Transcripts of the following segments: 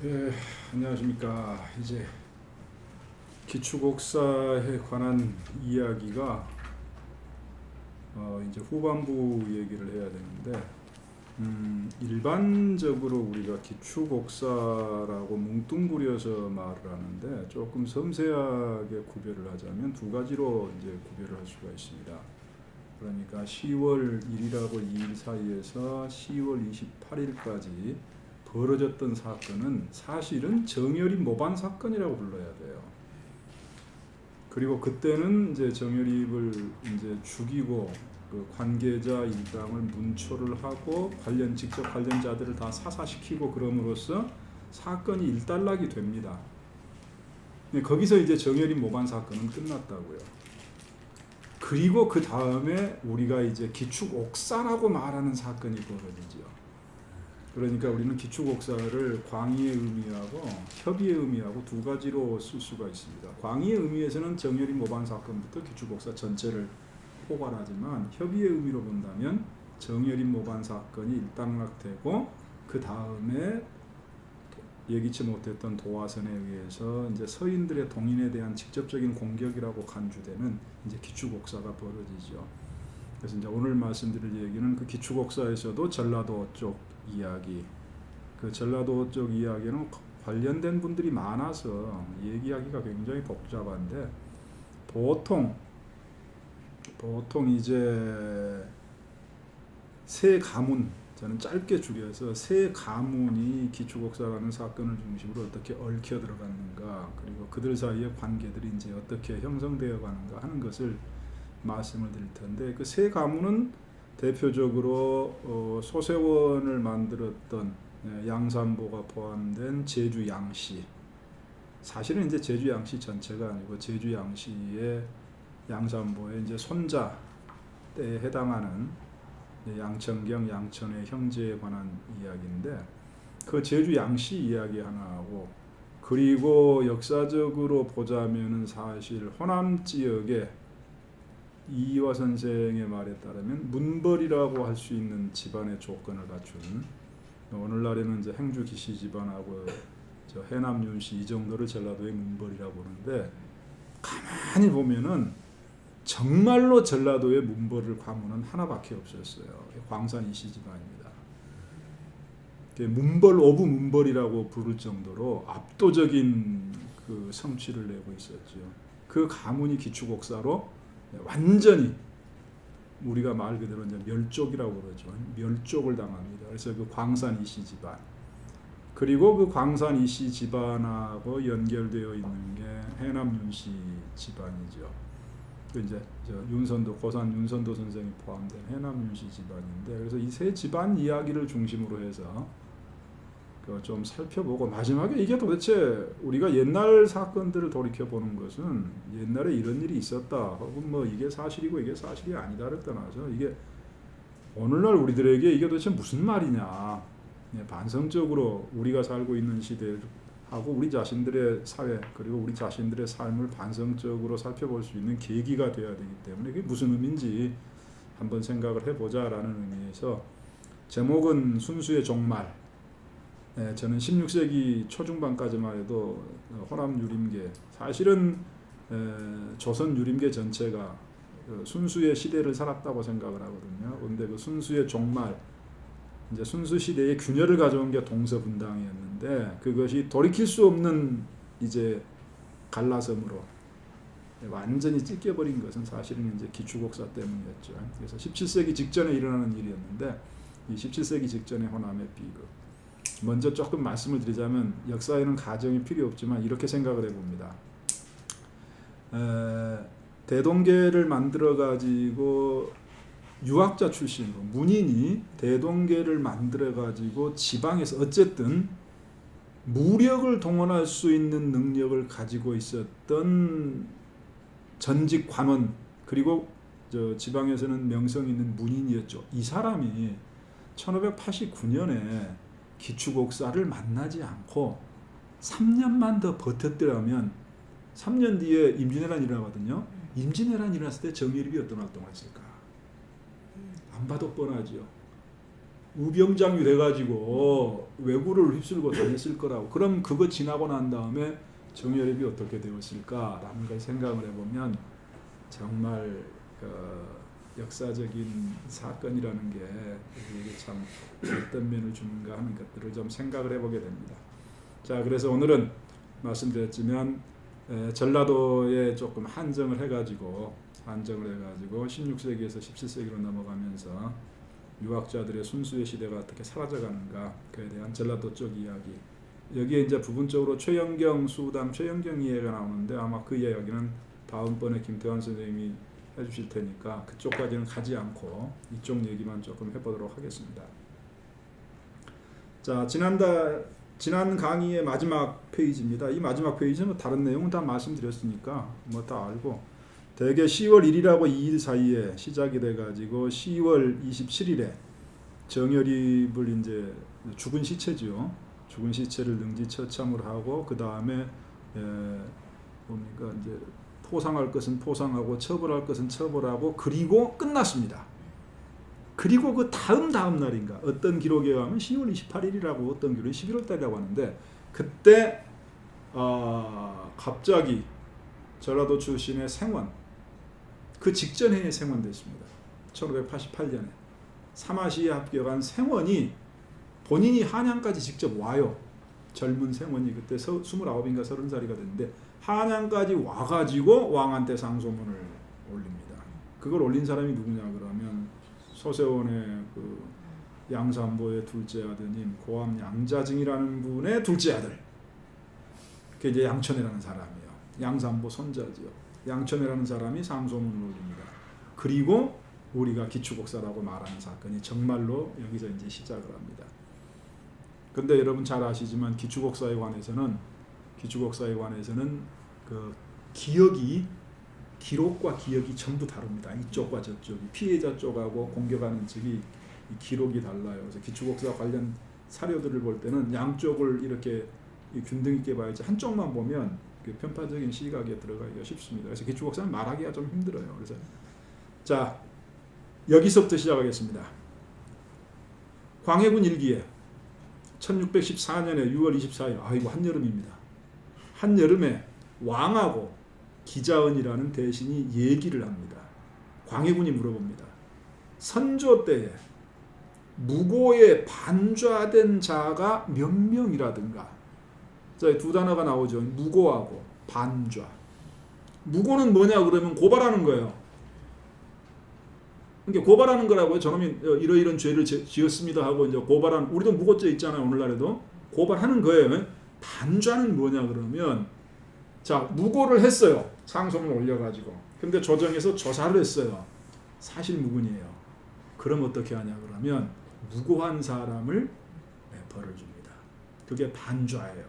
예, 안녕하십니까. 이제 기축옥사에 관한 이야기가 이제 후반부 얘기를 해야 되는데, 일반적으로 우리가 기축옥사라고 뭉뚱그려서 말을 하는데 조금 섬세하게 구별을 하자면 두 가지로 이제 구별을 할 수가 있습니다. 그러니까 10월 1일하고 2일 사이에서 10월 28일까지 벌어졌던 사건은 사실은 정열이 모반 사건이라고 불러야 돼요. 그리고 그때는 이제 정열입을 이제 죽이고 그 관계자 일당을 문초를 하고 직접 관련자들을 다 사사시키고 그럼으로써 사건이 일단락이 됩니다. 거기서 이제 정열입 모반 사건은 끝났다고요. 그리고 그 다음에 우리가 이제 기축옥사라고 말하는 사건이 벌어지죠. 그러니까 우리는 기축옥사를 광의의 의미하고 협의의 의미하고 두 가지로 쓸 수가 있습니다. 광의의 의미에서는 정열입 모반 사건부터 기축옥사 전체를 포괄하지만 협의의 의미로 본다면 정열입 모반 사건이 일단락되고 그 다음에 예기치 못했던 도화선에 의해서 이제 서인들의 동인에 대한 직접적인 공격이라고 간주되는 이제 기축옥사가 벌어지죠. 그래서 이제 오늘 말씀드릴 얘기는 그 기축옥사에서도 전라도 쪽 이야기, 그 전라도 쪽 이야기는 관련된 분들이 많아서 얘기하기가 굉장히 복잡한데 보통 이제 세 가문, 저는 짧게 줄여서 세 가문이 기축옥사라는 사건을 중심으로 어떻게 얽혀 들어갔는가, 그리고 그들 사이의 관계들이 이제 어떻게 형성되어 가는가 하는 것을 말씀을 드릴 텐데, 그 세 가문은 대표적으로 소세원을 만들었던 양산보가 포함된 제주 양씨, 사실은 이제 제주 양씨 전체가 아니고 제주 양씨의 양산보의 이제 손자에 해당하는 양천경, 양천의 형제에 관한 이야기인데, 그 제주 양씨 이야기 하나하고, 그리고 역사적으로 보자면은 사실 호남 지역에 이화 선생의 말에 따르면 문벌이라고 할 수 있는 집안의 조건을 갖춘, 오늘날에는 이제 행주 기씨 집안하고 저 해남 윤씨 이 정도를 전라도의 문벌이라고 보는데, 가만히 보면은 정말로 전라도의 문벌을 가문은 하나밖에 없었어요. 광산 이씨 집안입니다. 문벌 오브 문벌이라고 부를 정도로 압도적인 그 성취를 내고 있었죠. 그 가문이 기축옥사로 완전히 우리가 말 그대로 이제 멸족이라고 그러죠. 멸족을 당합니다. 그래서 그 광산 이씨 집안, 그리고 그 광산 이씨 집안하고 연결되어 있는 게 해남 윤씨 집안이죠. 그 이제 윤선도, 고산 윤선도 선생이 포함된 해남 윤씨 집안인데, 그래서 이 세 집안 이야기를 중심으로 해서 좀 살펴보고, 마지막에 이게 도대체 우리가 옛날 사건들을 돌이켜 보는 것은 옛날에 이런 일이 있었다, 혹은 뭐 이게 사실이고 이게 사실이 아니다를 떠나서 이게 오늘날 우리들에게 이게 도대체 무슨 말이냐, 반성적으로 우리가 살고 있는 시대하고 우리 자신들의 사회, 그리고 우리 자신들의 삶을 반성적으로 살펴볼 수 있는 계기가 되어야 되기 때문에 이게 무슨 의미인지 한번 생각을 해보자라는 의미에서, 제목은 순수의 종말. 저는 16세기 초중반까지만 해도 호남 유림계, 사실은 조선 유림계 전체가 순수의 시대를 살았다고 생각을 하거든요. 그런데 그 순수의 종말, 이제 순수 시대의 균열을 가져온 게 동서분당이었는데, 그것이 돌이킬 수 없는 이제 갈라섬으로 완전히 찢겨버린 것은 사실은 이제 기축옥사 때문이었죠. 그래서 17세기 직전에 일어나는 일이었는데, 이 17세기 직전의 호남의 비극. 먼저 조금 말씀을 드리자면, 역사에는 가정이 필요 없지만 이렇게 생각을 해봅니다. 대동계를 만들어 가지고 유학자 출신으로 문인이 대동계를 만들어 가지고 지방에서 어쨌든 무력을 동원할 수 있는 능력을 가지고 있었던 전직 관원, 그리고 지방에서는 명성 있는 문인이었죠. 이 사람이 1589년에 기축옥사를 만나지 않고 3년만 더 버텼더라면, 3년 뒤에 임진왜란이 일어나거든요. 임진왜란이 일어났을 때 정열입이 어떤 활동을 했을까? 안 봐도 뻔하죠. 우병장이 돼가지고 외구를 휩쓸고 다녔을 거라고. 그럼 그거 지나고 난 다음에 정여립이 어떻게 되었을까라는 걸 생각을 해보면 정말 역사적인 사건이라는 게 우리에게 참 어떤 면을 주는가 하는 것들을 좀 생각을 해보게 됩니다. 자, 그래서 오늘은 말씀드렸지만 전라도에 조금 한정을 해가지고 16세기에서 17세기로 넘어가면서 유학자들의 순수의 시대가 어떻게 사라져가는가, 그에 대한 전라도 쪽 이야기. 여기에 이제 부분적으로 최영경 수당 최영경 이해가 나오는데 아마 그 이야기는 다음번에 김태환 선생님이 해주실 테니까 그쪽까지는 가지 않고 이쪽 얘기만 조금 해보도록 하겠습니다. 자, 지난 강의의 마지막 페이지입니다. 이 마지막 페이지는 다른 내용은 다 말씀드렸으니까 뭐 다 알고, 대개 10월 1일하고 2일 사이에 시작이 돼가지고 10월 27일에 정여립을 이제 죽은 시체죠. 죽은 시체를 능지처참을 하고 그 다음에 뭡니까 이제 포상할 것은 포상하고 처벌할 것은 처벌하고 그리고 끝났습니다. 그리고 그 다음 날인가 어떤 기록에 의하면 10월 28일이라고 어떤 기록이 11월 달이라고 하는데 그때 갑자기 전라도 출신의 생원 그 직전에 생원됐습니다. 1588년에 사마시에 합격한 생원이 본인이 한양까지 직접 와요. 젊은 생원이 그때 29인가 30살이가 됐는데 한양까지 와가지고 왕한테 상소문을 올립니다. 그걸 올린 사람이 누구냐 그러면 서세원의 그 양산보의 둘째 아드님 고암 양자증이라는 분의 둘째 아들. 그게 이제 양천회라는 사람이에요. 양산보 손자지요. 양천회라는 사람이 상소문을 올립니다. 그리고 우리가 기축옥사라고 말하는 사건이 정말로 여기서 이제 시작을 합니다. 근데 여러분 잘 아시지만 기축옥사에 관해서는 그 기록과 기억이 전부 다릅니다. 이쪽과 저쪽이 피해자 쪽하고 공격하는 측이 기록이 달라요. 그래서 기축옥사 관련 사료들을 볼 때는 양쪽을 이렇게 균등 있게 봐야지 한쪽만 보면 그 편파적인 시각에 들어가기가 쉽습니다. 그래서 기축옥사는 말하기가 좀 힘들어요. 그래서 자 여기서부터 시작하겠습니다. 광해군 일기에 1614년에 6월 24일 아이고 한여름입니다. 한여름에 왕하고 기자언이라는 대신이 얘기를 합니다. 광해군이 물어봅니다. 선조 때에 무고에 반좌된 자가 몇 명이라든가. 자, 두 단어가 나오죠. 무고하고 반좌. 무고는 뭐냐 그러면 고발하는 거예요. 그러니까 고발하는 거라고요. 저놈이 이러이런 죄를 지었습니다 하고 이제 고발하는, 우리도 무고죄 있잖아요. 오늘날에도 고발하는 거예요. 반좌는 뭐냐 그러면 자 무고를 했어요. 상소문을 올려가지고. 근데 조정에서 조사를 했어요. 사실 무근이에요. 그럼 어떻게 하냐 그러면 무고한 사람을 벌을 줍니다. 그게 반좌예요.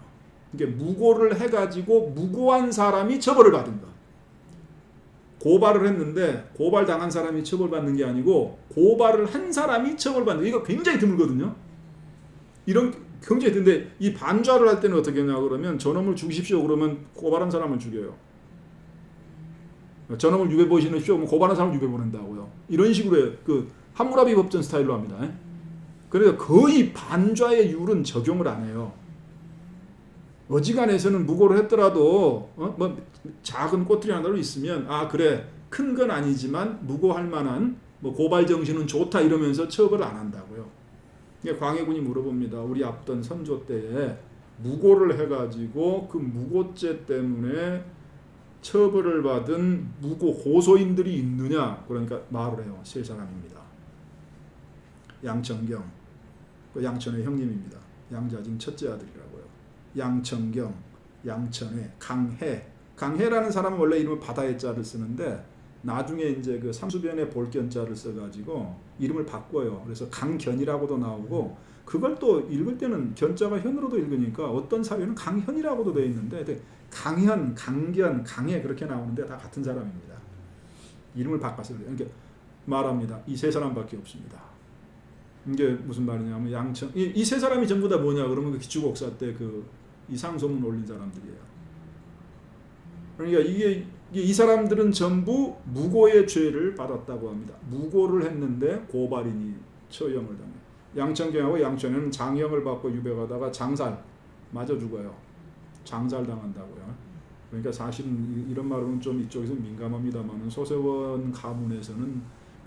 그러니까 무고를 해가지고 무고한 사람이 처벌을 받은 거. 고발을 했는데 고발당한 사람이 처벌받는 게 아니고 고발을 한 사람이 처벌받는 거. 이거 굉장히 드물거든요. 이런 굉장히 드문데 이 반좌를 할 때는 어떻게 하냐 그러면 저놈을 죽이십시오 그러면 고발한 사람을 죽여요. 저놈을 유배 보시십시오 그러면 고발한 사람을 유배 보낸다고요. 이런 식으로 그 함무라비 법전 스타일로 합니다. 그래서 거의 반좌의 율은 적용을 안 해요. 어지간해서는 무고를 했더라도 뭐 작은 꼬투리 하나로 있으면 아 그래 큰 건 아니지만 무고할 만한 뭐 고발 정신은 좋다 이러면서 처벌을 안 한다고요. 광해군이 물어봅니다. 우리 앞던 선조 때에 무고를 해가지고 그 무고죄 때문에 처벌을 받은 무고 고소인들이 있느냐? 그러니까 말을 해요. 세 사람입니다. 양천경, 그 양천의 형님입니다. 양자징 첫째 아들이라고요. 양천경, 양천의 강해. 강해라는 사람은 원래 이름을 바다의 자를 쓰는데 나중에 이제 그 삼수변의 볼견자를 써가지고 이름을 바꿔요. 그래서 강견이라고도 나오고 그걸 또 읽을 때는 견자가 현으로도 읽으니까 어떤 사료는 강현이라고도 되어 있는데 강현, 강견, 강해 그렇게 나오는데 다 같은 사람입니다. 이름을 바꿨어요. 그러니까 말합니다. 이 세 사람밖에 없습니다. 이게 무슨 말이냐면 양천 이 세 사람이 전부 다 뭐냐 그러면 그 기축옥사 때 그 이 상소문 올린 사람들이에요. 그러니까 이 사람들은 전부 무고의 죄를 받았다고 합니다. 무고를 했는데 고발인이 처형을 당해요. 양천경하고 양천에는 장형을 받고 유배가다가 장살 맞아 죽어요. 장살 당한다고요. 그러니까 사실은 이런 말은 좀 이쪽에서 민감합니다만은 소세원 가문에서는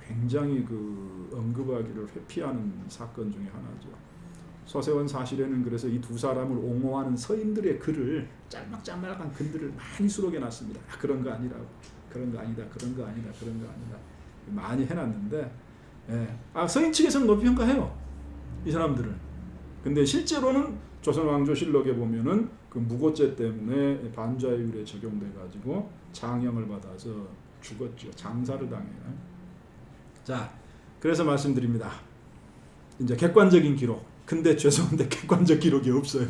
굉장히 그 언급하기를 회피하는 사건 중에 하나죠. 소세원 사실에는 그래서 이 두 사람을 옹호하는 서인들의 글을 짤막짤막한 글들을 많이 수록해 놨습니다. 그런 거 아니라고, 그런 거 아니다, 그런 거 아니다, 그런 거 아니다 많이 해놨는데, 서인 측에서는 높이 평가해요, 이 사람들을. 근데 실제로는 조선왕조실록에 보면은 그 무고죄 때문에 반자율에 적용돼 가지고 장형을 받아서 죽었죠. 장사를 당해요. 자, 그래서 말씀드립니다. 이제 객관적인 기록. 근데 죄송한데 객관적 기록이 없어요.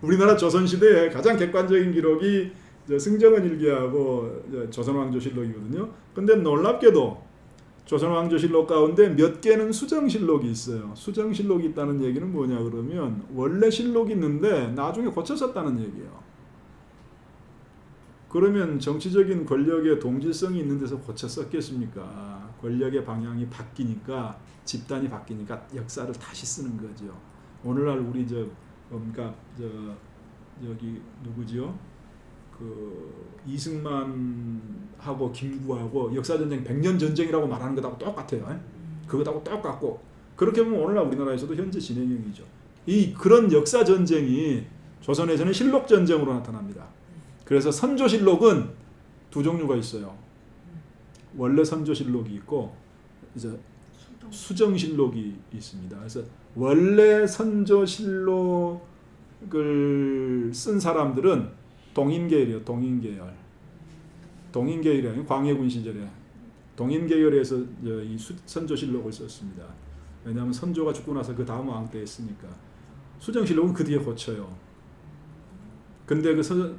우리나라 조선시대에 가장 객관적인 기록이 승정원 일기하고 조선왕조실록이거든요. 근데 놀랍게도 조선왕조실록 가운데 몇 개는 수정실록이 있어요. 수정실록이 있다는 얘기는 뭐냐 그러면 원래 실록이 있는데 나중에 고쳐 썼다는 얘기예요. 그러면 정치적인 권력의 동질성이 있는 데서 고쳐 썼겠습니까? 권력의 방향이 바뀌니까, 집단이 바뀌니까 역사를 다시 쓰는 거죠. 오늘날 우리 여기 누구지요? 그 이승만하고 김구하고 역사전쟁 100년 전쟁이라고 말하는 것하고 똑같아요. 그것하고 똑같고, 그렇게 보면 오늘날 우리나라에서도 현재 진행형이죠. 그런 역사전쟁이 조선에서는 실록전쟁으로 나타납니다. 그래서 선조실록은 두 종류가 있어요. 원래 선조실록이 있고 이제 수정실록이 있습니다. 그래서 원래 선조실록을 쓴 사람들은 동인계열이에요. 동인계열이 아니고 광해군 시절에 동인계열에서 이 선조실록을 썼습니다. 왜냐하면 선조가 죽고 나서 그 다음 왕 때 했으니까. 수정실록은 그 뒤에 고쳐요. 근데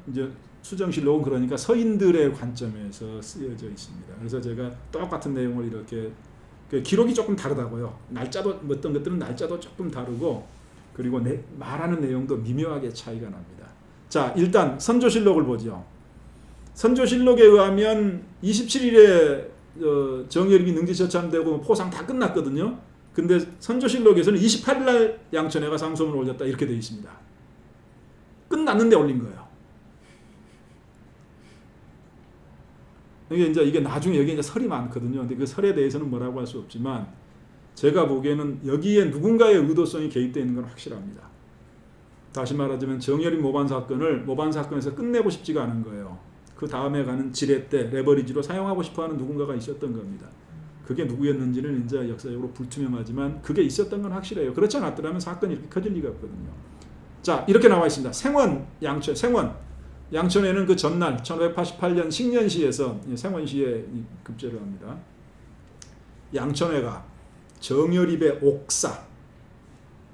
이제 수정실록은 그러니까 서인들의 관점에서 쓰여져 있습니다. 그래서 제가 똑같은 내용을 이렇게, 기록이 조금 다르다고요. 날짜도 어떤 것들은 날짜도 조금 다르고, 그리고 말하는 내용도 미묘하게 차이가 납니다. 자, 일단 선조실록을 보죠. 선조실록에 의하면 27일에 정열이 능지처참되고 포상 다 끝났거든요. 근데 선조실록에서는 28일 날 양천회가 상소문을 올렸다 이렇게 되어 있습니다. 끝났는데 올린 거예요. 이게 나중에 여기 이제 설이 많거든요. 근데 그 설에 대해서는 뭐라고 할 수 없지만 제가 보기에는 여기에 누군가의 의도성이 개입되어 있는 건 확실합니다. 다시 말하자면 정열이 모반 사건에서 끝내고 싶지가 않은 거예요. 그 다음에 가는 지뢰 때 레버리지로 사용하고 싶어하는 누군가가 있었던 겁니다. 그게 누구였는지는 이제 역사적으로 불투명하지만 그게 있었던 건 확실해요. 그렇지 않았더라면 사건이 이렇게 커질 리가 없거든요. 자, 이렇게 나와 있습니다. 양천에는 그 전날 1588년 식년시에서 생원시에 급제를 합니다. 양천회가 정열입의 옥사,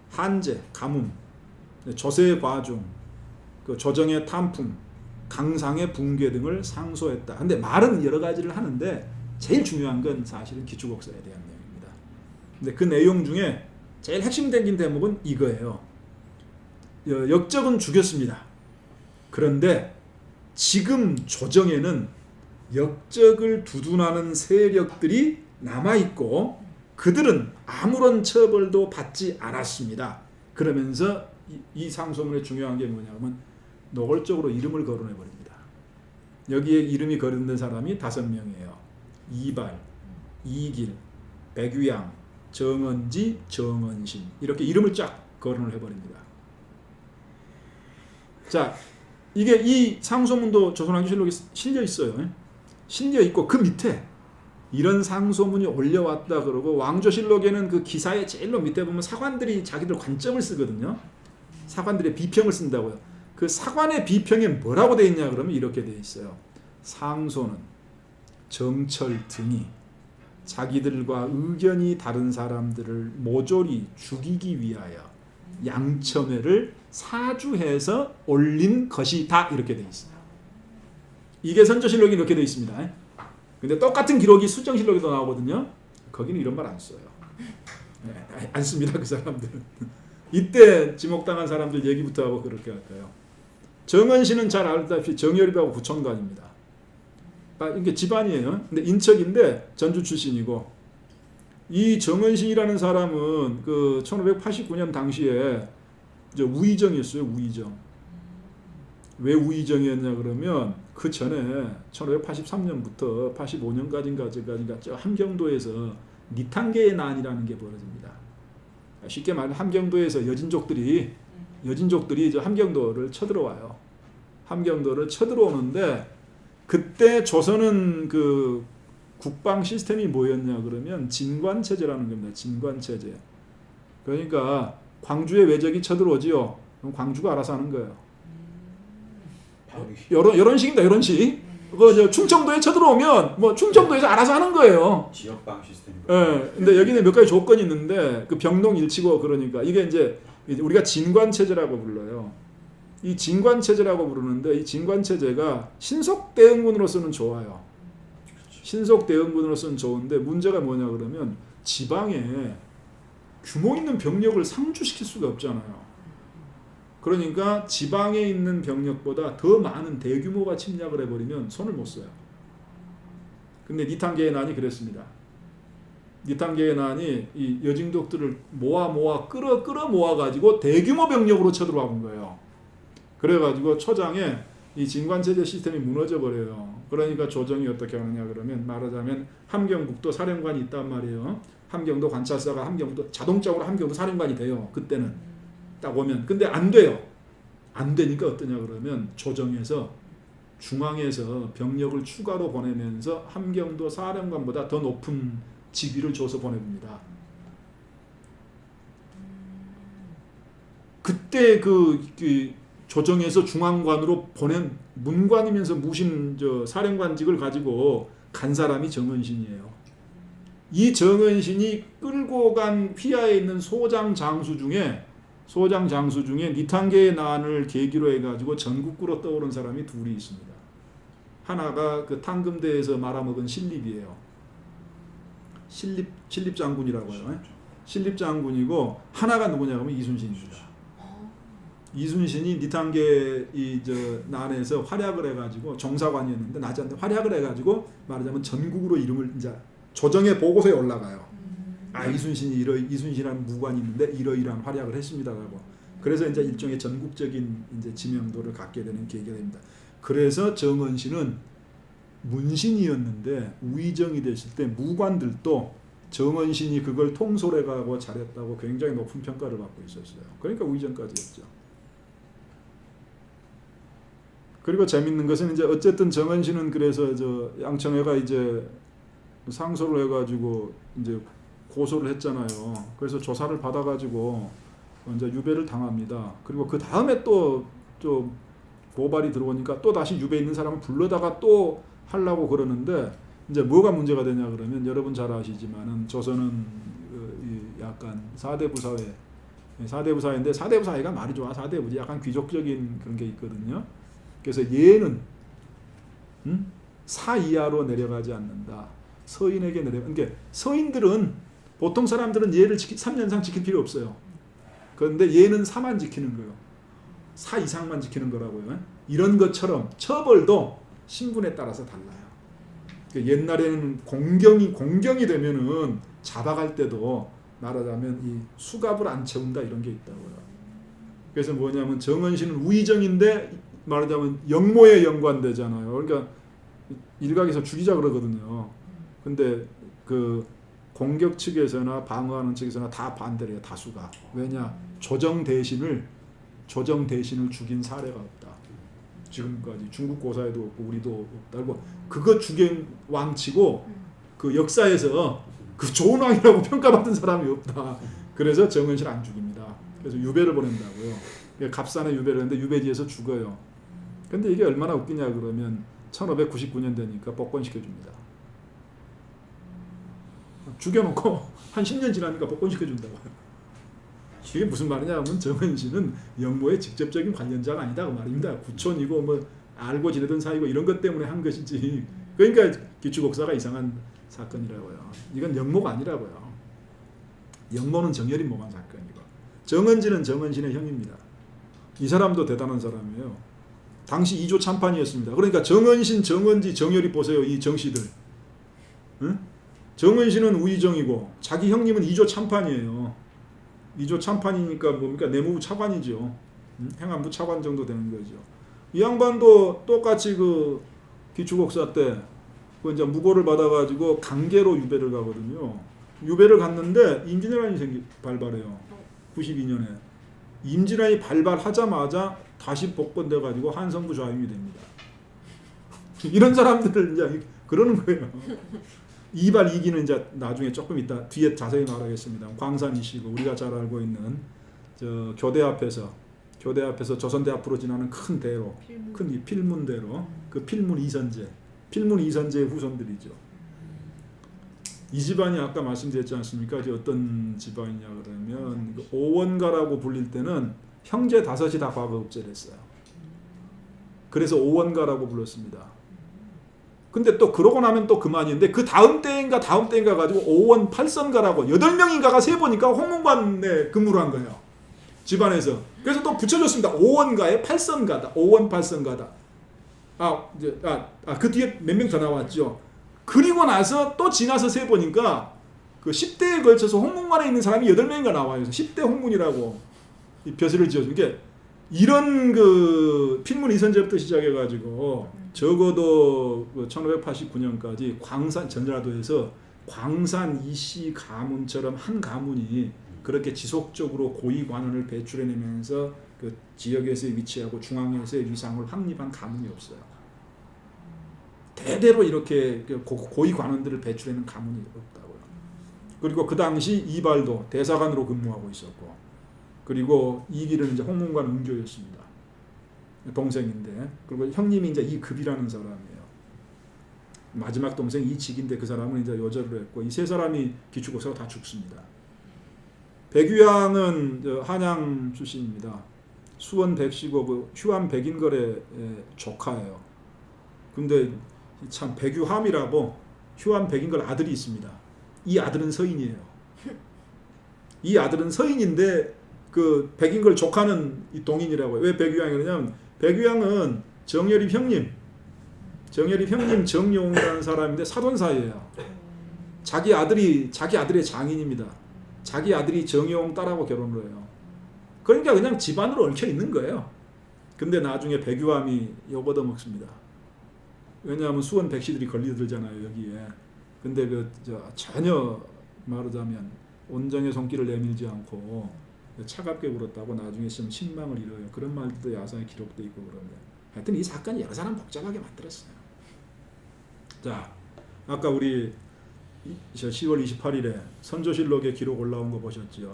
한제, 가뭄, 조세의 과중, 그 조정의 탐풍, 강상의 붕괴 등을 상소했다. 근데 말은 여러 가지를 하는데 제일 중요한 건 사실은 기축옥사에 대한 내용입니다. 근데 그 내용 중에 제일 핵심적인 대목은 이거예요. 역적은 죽였습니다. 그런데 지금 조정에는 역적을 두둔하는 세력들이 남아있고 그들은 아무런 처벌도 받지 않았습니다. 그러면서 이 상소문의 중요한 게 뭐냐면 노골적으로 이름을 거론해버립니다. 여기에 이름이 거론된 사람이 5명이에요. 이발, 이길, 백유양, 정언지, 정언신 이렇게 이름을 쫙 거론을 해버립니다. 자, 이게 이 상소문도 조선왕조실록에 실려 있어요. 실려 있고 그 밑에 이런 상소문이 올려왔다 그러고 왕조실록에는 그 기사의 제일로 밑에 보면 사관들이 자기들 관점을 쓰거든요. 사관들의 비평을 쓴다고요. 그 사관의 비평에 뭐라고 돼 있냐 그러면 이렇게 돼 있어요. 상소는 정철 등이 자기들과 의견이 다른 사람들을 모조리 죽이기 위하여 양천회를 사주해서 올린 것이다 이렇게 돼 있어요. 이게 선조실록이 이렇게 돼 있습니다. 근데 똑같은 기록이 수정실록에도 나오거든요. 거기는 이런 말 안 써요. 안 씁니다 그 사람들은. 이때 지목당한 사람들 얘기부터 하고 그렇게 할까요? 정언신은 잘 알다시피 정열입하고 구청관입니다. 이게 집안이에요. 근데 인척인데 전주 출신이고 이 정은신이라는 사람은 그 1589년 당시에 이제 우의정이었어요. 우의정. 왜 우의정이었냐 그러면 그 전에 1583년부터 85년까지인가 저 함경도에서 니탄계의 난이라는 게 벌어집니다. 쉽게 말하면 함경도에서 여진족들이 저 함경도를 쳐들어와요. 함경도를 쳐들어오는데 그때 조선은 그 국방 시스템이 뭐였냐 그러면 진관체제라는 겁니다. 진관체제. 그러니까 광주에 외적이 쳐들어오지요. 그럼 광주가 알아서 하는 거예요. 이런 식입니다. 이런 식. 그 충청도에 쳐들어오면 뭐 충청도에서 알아서 하는 거예요. 지역방 시스템. 예. 근데 여기는 몇 가지 조건이 있는데 그 병동일치고 그러니까 이게 이제 우리가 진관체제라고 불러요. 이 진관체제라고 부르는데 이 진관체제가 신속대응군으로서는 좋아요. 신속대응군으로서는 좋은데 문제가 뭐냐 그러면 지방에 규모 있는 병력을 상주시킬 수가 없잖아요. 그러니까 지방에 있는 병력보다 더 많은 대규모가 침략을 해버리면 손을 못 써요. 근데 니탄계의 난이 그랬습니다. 니탄계의 난이 이 여진족들을 끌어 모아가지고 대규모 병력으로 쳐들어와 본 거예요. 그래가지고 초장에 이 진관체제 시스템이 무너져 버려요. 그러니까 조정이 어떻게 하느냐 그러면 말하자면 함경북도 사령관이 있단 말이에요. 함경도 관찰사가 함경도 자동적으로 함경도 사령관이 돼요. 그때는 딱 오면. 근데 안 돼요. 안 되니까 어떠냐 그러면 조정에서 중앙에서 병력을 추가로 보내면서 함경도 사령관보다 더 높은 직위를 줘서 보내봅니다. 그때 그 조정에서 중앙관으로 보낸 문관이면서 무신 사령관직을 가지고 간 사람이 정은신이에요. 이 정은신이 끌고 간 휘하에 있는 소장 장수 중에 니탄계의 난을 계기로 해가지고 전국구로 떠오른 사람이 둘이 있습니다. 하나가 그 탕금대에서 말아먹은 신립이에요. 신립 장군이라고 해요. 신립 장군이고 하나가 누구냐면 이순신입니다. 이순신이 니탄계 난에서 활약을 해가지고 정사관이었는데 낮지 않는데 활약을 해가지고 말하자면 전국으로 이름을 이제 조정의 보고서에 올라가요. 이순신이라는 무관이 있는데 이러이러한 활약을 했습니다라고. 그래서 이제 일종의 전국적인 이제 지명도를 갖게 되는 계기가 됩니다. 그래서 정은신은 문신이었는데 우의정이 됐을 때 무관들도 정은신이 그걸 통솔해가고 잘했다고 굉장히 높은 평가를 받고 있었어요. 그러니까 우의정까지 했죠. 그리고 재밌는 것은 이제 어쨌든 정은신은 그래서 양청회가 이제 상소를 해가지고 이제 고소를 했잖아요. 그래서 조사를 받아가지고 이제 유배를 당합니다. 그리고 그 다음에 또 고발이 들어오니까 또 다시 유배 있는 사람을 불러다가 또 하려고 그러는데 이제 뭐가 문제가 되냐 그러면 여러분 잘 아시지만은 조선은 약간 사대부사회인데 사대부사회가 말이 좋아. 사대부지 약간 귀족적인 그런 게 있거든요. 그래서 예는 사 이하로 내려가지 않는다. 서인에게 그러니까 서인들은 보통 사람들은 예를 3년상 지킬 필요 없어요. 그런데 예는 4만 지키는 거예요. 4 이상만 지키는 거라고요. 이런 것처럼 처벌도 신분에 따라서 달라요. 그러니까 옛날에는 공경이 되면은 잡아갈 때도 말하자면 이 수갑을 안 채운다 이런 게 있다고요. 그래서 뭐냐면 정은신은 우의정인데 말하자면 영모에 연관되잖아요. 그러니까 일각에서 죽이자 그러거든요. 근데 그 공격 측에서나 방어하는 측에서나 다 반대를 해요. 다수가. 왜냐? 조정 대신을 죽인 사례가 없다. 지금까지 중국 고사에도 없고 우리도 없다고. 그거 죽인 왕치고 그 역사에서 그 좋은 왕이라고 평가받은 사람이 없다. 그래서 정은신 안 죽입니다. 그래서 유배를 보낸다고요. 갑산에 유배를 했는데 유배지에서 죽어요. 근데 이게 얼마나 웃기냐 그러면 1599년 되니까 복권시켜줍니다. 죽여놓고 한 10년 지나니까 복권시켜준다고. 이게 무슨 말이냐 하면 정은신은 영모의 직접적인 관련자가 아니다 그 말입니다. 구촌이고 뭐 알고 지내던 사이고 이런 것 때문에 한 것이지. 그러니까 기축옥사가 이상한 사건이라고요. 이건 영모가 아니라고요. 영모는 정열이 모한 사건이고 정은진은 정은신의 형입니다. 이 사람도 대단한 사람이에요. 당시 2조 참판이었습니다. 그러니까 정은신, 정은지, 정열이 보세요. 이 정씨들. 응? 정은신은 우의정이고 자기 형님은 이조 참판이에요. 이조 참판이니까 뭡니까? 내무부 차관이죠. 행안부 차관 정도 되는 거죠. 이 양반도 똑같이 그 기축옥사 때 그 이제 무고를 받아가지고 강계로 유배를 가거든요. 유배를 갔는데 임진왜란이 발발해요. 92년에 임진왜란이 발발하자마자 다시 복권돼가지고 한성부 좌임이 됩니다. 이런 사람들을 이제 그러는 거예요. 이발 이기는 이제 나중에 조금 이따 뒤에 자세히 말하겠습니다. 광산이시고 우리가 잘 알고 있는 저 교대 앞에서 조선대 앞으로 지나는 큰 대로, 큰 이 필문대로 그 필문 이선제의 후손들이죠. 이 집안이 아까 말씀드렸지 않습니까? 어떤 집안이냐 그러면 오원가라고 불릴 때는 형제 다섯이 다 과거급제를 했어요. 그래서 오원가라고 불렀습니다. 근데 또 그러고 나면 또 그만인데 그 다음 때인가 가지고 오원 팔선가라고 8명인가가 세보니까 홍문관에 근무를 한 거예요. 집안에서. 그래서 또 붙여줬습니다. 오원가에 팔선가다. 오원 팔선가다. 그 뒤에 몇 명 더 나왔죠. 그리고 나서 또 지나서 세보니까 그 10대에 걸쳐서 홍문관에 있는 사람이 8명인가 나와요. 10대 홍문이라고 이 벼슬을 지어준 게 이런 그 필문 이선제부터 시작해가지고 적어도 1589년까지 광산 전라도에서 광산 이씨 가문처럼 한 가문이 그렇게 지속적으로 고위 관원을 배출해내면서 그 지역에서 위치하고 중앙에서의 위상을 확립한 가문이 없어요. 대대로 이렇게 고위 관원들을 배출해내는 가문이 없다고요. 그리고 그 당시 이발도 대사관으로 근무하고 있었고, 그리고 이길은 이제 홍문관 은교였습니다. 동생인데, 그리고 형님이 이제 이급이라는 사람이에요. 마지막 동생 이직인데 그 사람은 이제 요절을 했고, 이 세 사람이 기축옥사가 다 죽습니다. 백유양은 한양 출신입니다. 수원 백시고 그 휴암 백인걸의 조카예요. 근데 참 백유함이라고 휴암 백인걸 아들이 있습니다. 이 아들은 서인이에요. 이 아들은 서인인데 그 백인걸 조카는 이 동인이라고 해요. 왜 백유양이 그러냐면 백유양은 정여립 형님 정용이라는 사람인데 사돈사이에요. 자기 아들의 장인입니다. 자기 아들이 정용 딸하고 결혼을 해요. 그러니까 그냥 집안으로 얽혀 있는 거예요. 근데 나중에 백유함이 욕얻어 먹습니다. 왜냐하면 수원 백씨들이 걸리들잖아요 여기에. 근데 전혀 말하자면 온정의 손길을 내밀지 않고 차갑게 굴었다고 나중에 좀 신망을 잃어요. 그런 말도 야사에 기록돼 있고 그러면. 하여튼 이 사건이 여러 사람 복잡하게 만들었어요. 자, 아까 우리 10월 28일에 선조실록에 기록 올라온 거 보셨죠?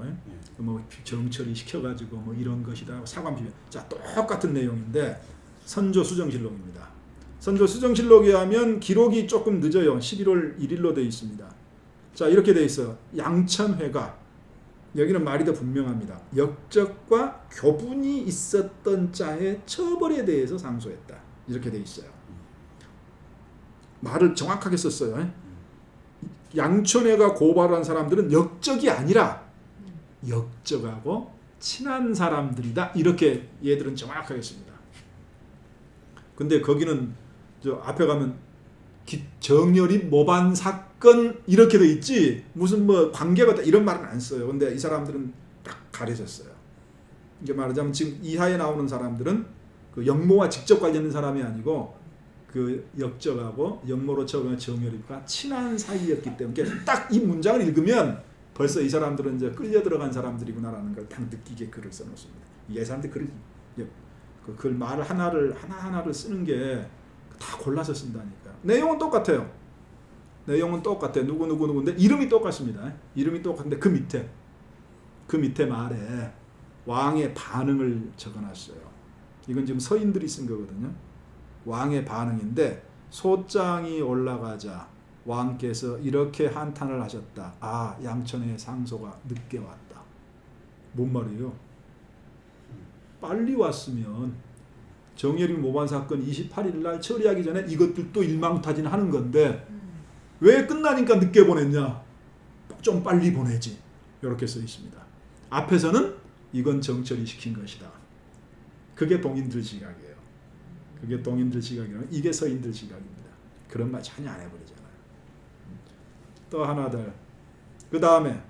뭐 정처리 시켜가지고 뭐 이런 것이다 사관비변. 자, 똑같은 내용인데 선조수정실록입니다. 선조수정실록에 하면 기록이 조금 늦어요. 11월 1일로 되어 있습니다. 자, 이렇게 되어 있어요. 양천회가 여기는 말이 더 분명합니다. 역적과 교분이 있었던 자의 처벌에 대해서 상소했다. 이렇게 되어 있어요. 말을 정확하게 썼어요. 양천회가 고발한 사람들은 역적이 아니라 역적하고 친한 사람들이다. 이렇게 얘들은 정확하게 씁니다. 근데 거기는 앞에 가면 정여립 모반 사건 이렇게 돼 있지 무슨 뭐 관계가 있다 이런 말은 안 써요. 근데 이 사람들은 딱 가려졌어요. 이게 말하자면 지금 이하에 나오는 사람들은 그 역모와 직접 관련된 사람이 아니고 그 역적하고 역모로 처벌한 정여립과 친한 사이였기 때문에 딱 이 문장을 읽으면 벌써 이 사람들은 이제 끌려 들어간 사람들이구나라는 걸 딱 느끼게 글을 써놓습니다. 예산들 글 말을 하나하나를 쓰는 게 다 골라서 쓴다니까요. 내용은 똑같아요. 누구인데 이름이 똑같습니다. 이름이 똑같은데 그 밑에 말에 왕의 반응을 적어놨어요. 이건 지금 서인들이 쓴 거거든요. 왕의 반응인데 소장이 올라가자 왕께서 이렇게 한탄을 하셨다. 양천의 상소가 늦게 왔다. 뭔 말이에요? 빨리 왔으면 정여립 모반 사건 28일 날 처리하기 전에 이것들도 일망타진하는 건데 왜 끝나니까 늦게 보냈냐? 좀 빨리 보내지. 이렇게 써 있습니다. 앞에서는 이건 정처리 시킨 것이다. 그게 동인들 시각이에요. 이게 서인들 시각입니다. 그런 말 전혀 안 해버리잖아요. 또 하나 더. 그 다음에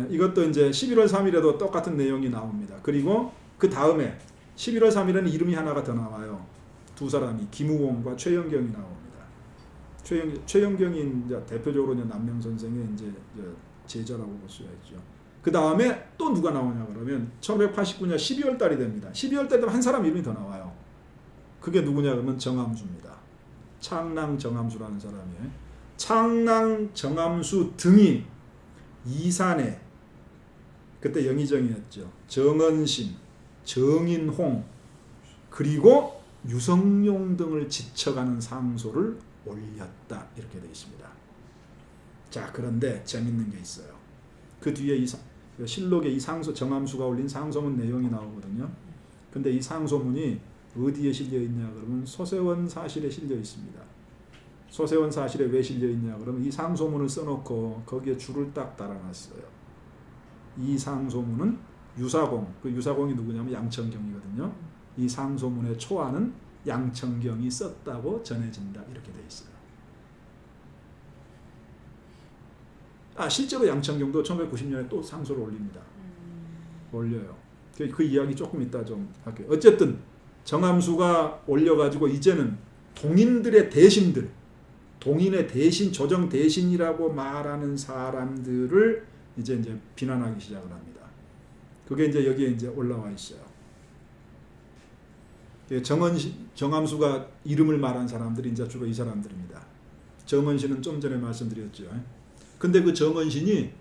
이것도 이제 11월 3일에도 똑같은 내용이 나옵니다. 그리고 그 다음에 11월 3일에는 이름이 하나가 더 나와요. 두 사람이 김우홍과 최영경이 나옵니다. 최영경이 이제 대표적으로 이제 남명 선생의 이제 제자라고 볼 수가 있죠. 그 다음에 또 누가 나오냐 그러면 1589년 12월 달이 됩니다. 12월 달에 한 사람 이름이 더 나와요. 그게 누구냐 그러면 정암수입니다. 창랑 정암수라는 사람이에요. 창랑 정암수 등이 이산에 그때 영의정이었죠. 정은신, 정인홍 그리고 유성룡 등을 지쳐가는 상소를 올렸다 이렇게 되어 있습니다. 자 그런데 재밌는 게 있어요. 그 뒤에 실록에 이 상소 정암수가 올린 상소문 내용이 나오거든요. 근데 이 상소문이 어디에 실려 있냐 그러면 소세원 사실에 실려 있습니다. 소세원 사실에 왜 실려 있냐 그러면 이 상소문을 써놓고 거기에 줄을 딱 달아놨어요. 이 상소문은 유사공, 그 유사공이 누구냐면 양천경이거든요. 이 상소문의 초안은 양천경이 썼다고 전해진다 이렇게 돼 있어요. 실제로 양천경도 1990년에 또 상소를 올립니다. 올려요. 그 이야기 조금 이따 좀 할게요. 어쨌든 정암수가 올려가지고 이제는 동인들의 대신들, 동인의 대신, 조정 대신이라고 말하는 사람들을 이제 비난하기 시작을 합니다. 그게 이제 여기에 이제 올라와 있어요. 정암수가 이름을 말한 사람들이 이제 주로 이 사람들입니다. 정은신은 좀 전에 말씀드렸죠. 근데 그 정은신이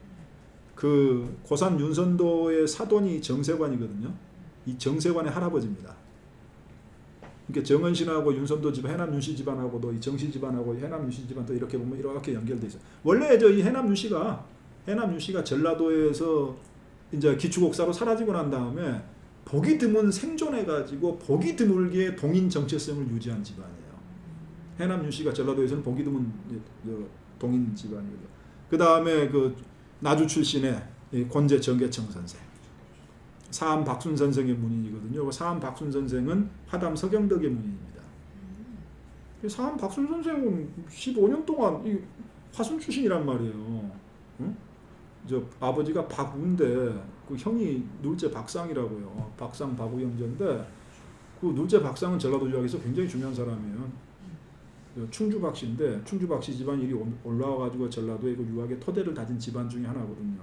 그 고산 윤선도의 사돈이 정세관이거든요. 이 정세관의 할아버지입니다. 그러니까 정은신하고 윤선도 집안, 해남 윤씨 집안하고도 이 정씨 집안하고 해남 윤씨 집안도 이렇게 보면 이렇게 연결돼 있어요. 원래 이 해남 윤씨가 전라도에서 이제 기축옥사로 사라지고 난 다음에 보기 드문 생존해가지고 보기 드물게 동인 정체성을 유지한 집안이에요. 해남 윤씨가 전라도에서는 보기 드문 동인 집안이거든요. 그 다음에 그 나주 출신의 권제 정계청 선생, 사암 박순 선생의 문인이거든요. 사암 박순 선생은 화담 서경덕의 문인입니다. 사암 박순 선생은 15년 동안 이 화순 출신이란 말이에요. 응? 저 아버지가 박우인데 그 형이 눌제 박상이라고요. 박상 박우 형제인데 그 눌제 박상은 전라도 유학에서 굉장히 중요한 사람이에요. 충주 박씨인데 충주 박씨 집안 일이 올라와가지고 전라도에 그 유학의 토대를 다진 집안 중에 하나거든요.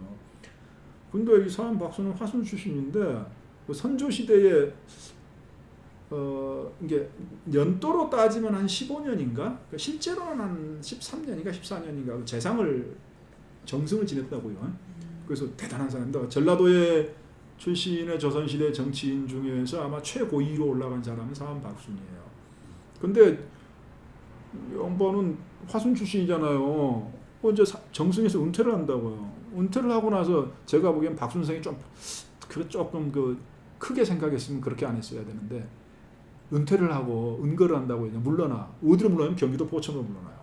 근데 이 사람 박수는 화순 출신인데 그 선조 시대에 이게 연도로 따지면 한 15년인가? 실제로는 한 13년인가 14년인가 그 재상을 정승을 지냈다고요. 그래서 대단한 사람입니다. 전라도의 출신의 조선시대 정치인 중에서 아마 최고위로 올라간 사람은 사람 박순이에요. 근데 영번은 화순 출신이잖아요. 이제 정승에서 은퇴를 한다고요. 은퇴를 하고 나서 제가 보기엔 박순생이 조금 크게 생각했으면 그렇게 안 했어야 되는데 은퇴를 하고 은거를 한다고 그냥 물러나. 어디로 물러나면 경기도 포천으로 물러나요.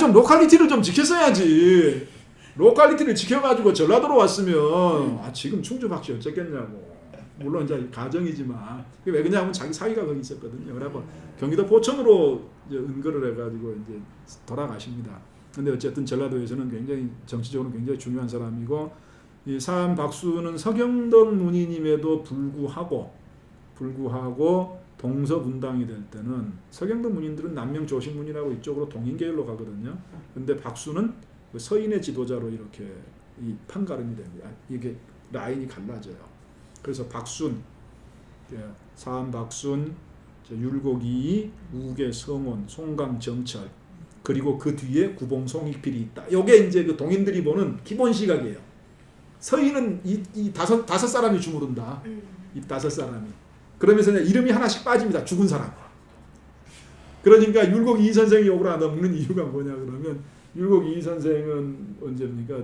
좀 로컬리티를 좀 지켰어야지. 로컬리티를 지켜가지고 전라도로 왔으면 지금 충주 박씨 어쨌겠냐고. 물론 이제 가정이지만 왜 그러냐면 자기 사위가 거기 있었거든요. 그래서 경기도 포천으로 이제 은거를 해가지고 이제 돌아가십니다. 근데 어쨌든 전라도에서는 굉장히 정치적으로 굉장히 중요한 사람이고 이 사암 박수는 서경덕 문인임에도 불구하고 동서분당이 될 때는 서경덕 문인들은 남명 조신문이라고 이쪽으로 동인계열로 가거든요. 근데 박수는 그 서인의 지도자로 이렇게 이 판가름이 됩니다. 이게 라인이 갈라져요. 그래서 박순, 사암 박순, 율곡이, 우계 성원, 송강 정철, 그리고 그 뒤에 구봉 송익필이 있다. 이게 이제 그 동인들이 보는 기본 시각이에요. 서인은 이 다섯 사람이 주무른다. 이 다섯 사람이. 그러면서 이름이 하나씩 빠집니다. 죽은 사람. 그러니까 율곡 이 선생이 욕을 안 넘는 이유가 뭐냐 그러면 율곡 이 선생은 언제입니까?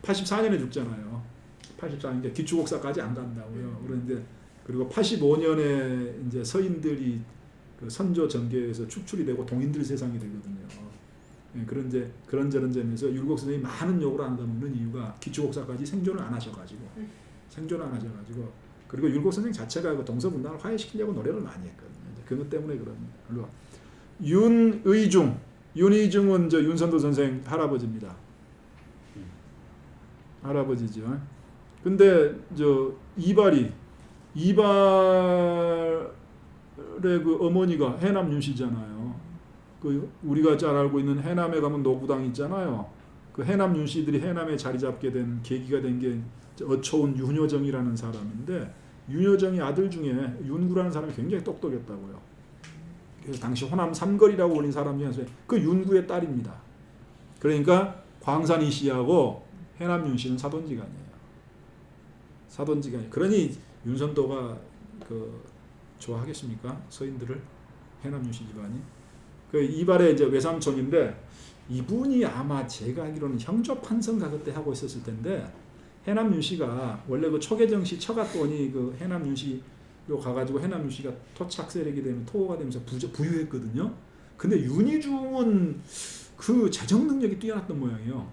84년에 죽잖아요. 84년에 기축옥사까지 안 간다고요. 그런데 그리고 85년에 이제 서인들이 그 선조 전계에서 축출이 되고 동인들 세상이 되거든요. 그런 저런 점에서 율곡 선생이 많은 욕을 안 넘는 이유가 기축옥사까지 생존을 안 하셔가지고 그리고 율곡 선생 자체가 그 동서분당을 화해시키려고 노력을 많이 했거든요. 그것 때문에 그럽니다. 윤의중은 저 윤선도 선생 할아버지입니다. 할아버지죠. 근데 저 이발의 그 어머니가 해남 윤씨잖아요. 그 우리가 잘 알고 있는 해남에 가면 노구당 있잖아요. 그 해남 윤씨들이 해남에 자리 잡게 된 계기가 된 게 어초운 윤여정이라는 사람인데, 윤여정이 아들 중에 윤구라는 사람이 굉장히 똑똑했다고요. 그래서 당시 호남 삼거리라고 불린 사람 중에서 그 윤구의 딸입니다. 그러니까 광산이 씨하고 해남 윤씨는 사돈지간이에요. 사돈지간이. 그러니 윤선도가 그 좋아하겠습니까? 서인들을, 해남 윤씨 집안이. 그 이발의 이제 외삼촌인데, 이분이 아마 제가 알기로는 형조 판서인가 그때 하고 있었을 텐데, 해남 윤씨가 원래 그 초계정씨 처갓돈이 그 해남 윤씨로 가가지고 해남 윤씨가 토착 세력이 되면 토호가 되면서 부유했거든요. 근데 윤희중은 그 재정 능력이 뛰어났던 모양이에요.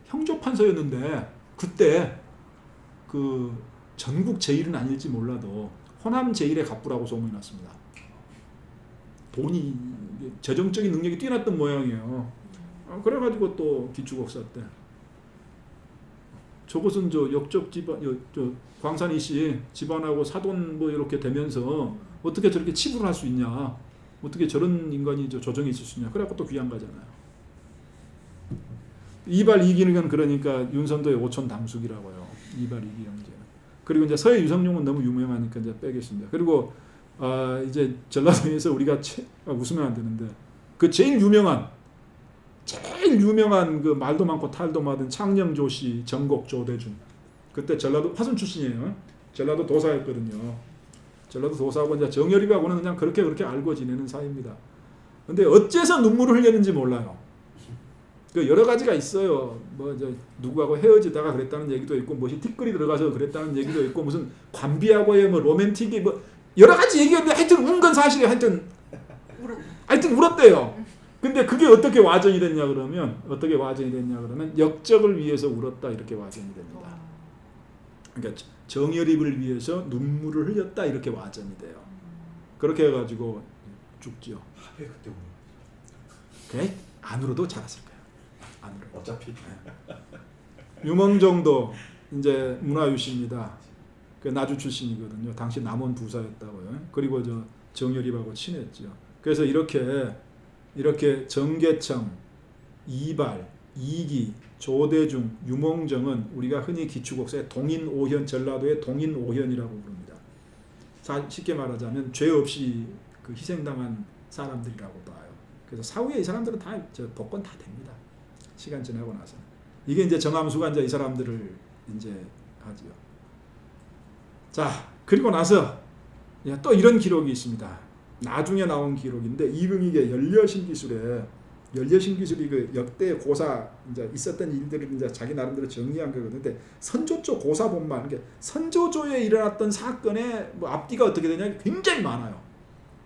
형조 판서였는데 그때 그 전국 제일은 아닐지 몰라도 호남 제일의 갑부라고 소문이 났습니다. 돈이, 재정적인 능력이 뛰어났던 모양이에요. 그래가지고 또 기축옥사 때 저것은 저 역적 집안, 저 광산이 씨 집안하고 사돈 뭐 이렇게 되면서 어떻게 저렇게 치부를 할 수 있냐, 어떻게 저런 인간이 저 조정에 있을 수 있냐, 그래갖고 또 귀한 거잖아요. 이발 이기는 그러니까 윤선도의 오촌 당숙이라고요. 이발 이기 형제. 그리고 이제 서해 유성룡은 너무 유명하니까 이제 빼겠습니다. 그리고 이제 전라도에서 우리가 웃으면 안 되는데 그 제일 유명한 그 말도 많고 탈도 많은 창녕조씨, 정곡 조대중. 그때 전라도 화순 출신이에요. 전라도 도사였거든요. 전라도 도사하고 이제 정열이하고는 그냥 그렇게 알고 지내는 사이입니다. 근데 어째서 눈물을 흘렸는지 몰라요. 그 여러 가지가 있어요. 뭐 이제 누구하고 헤어지다가 그랬다는 얘기도 있고, 무엇이 틱거리 들어가서 그랬다는 얘기도 있고, 무슨 관비하고의 뭐 로맨틱이 뭐 여러 가지 얘기가 있는데 하여튼 운 건 사실이에요. 하여튼 울었대요. 근데 그게 어떻게 와전이 됐냐 그러면 역적을 위해서 울었다, 이렇게 와전이 됩니다. 그러니까 정열입을 위해서 눈물을 흘렸다, 이렇게 와전이 돼요. 그렇게 해가지고 죽죠. 왜 그때 울어? 그래? 안 울어도 잘했을 거예요. 안 울어. 어차피. 유멍정도 이제 문화유씨입니다. 그 나주 출신이거든요. 당시 남원 부사였다고요. 그리고 저 정열입하고 친했죠. 그래서 이렇게 정계청, 이발, 이기, 조대중, 유몽정은 우리가 흔히 기축옥사의 동인오현, 전라도의 동인오현이라고 부릅니다. 쉽게 말하자면 죄 없이 그 희생당한 사람들이라고 봐요. 그래서 사후에 이 사람들은 다 복권 다 됩니다. 시간 지나고 나서. 이게 이제 정함수가 이제 이 사람들을 이제 하죠. 자, 그리고 나서 또 이런 기록이 있습니다. 나중에 나온 기록인데, 이금익의 열려신기술이 그 역대 고사 이제 있었던 일들을 이제 자기 나름대로 정리한 거거든요. 근데 선조조 고사본만, 그러니까 선조조에 일어났던 사건의 뭐 앞뒤가 어떻게 되냐 굉장히 많아요.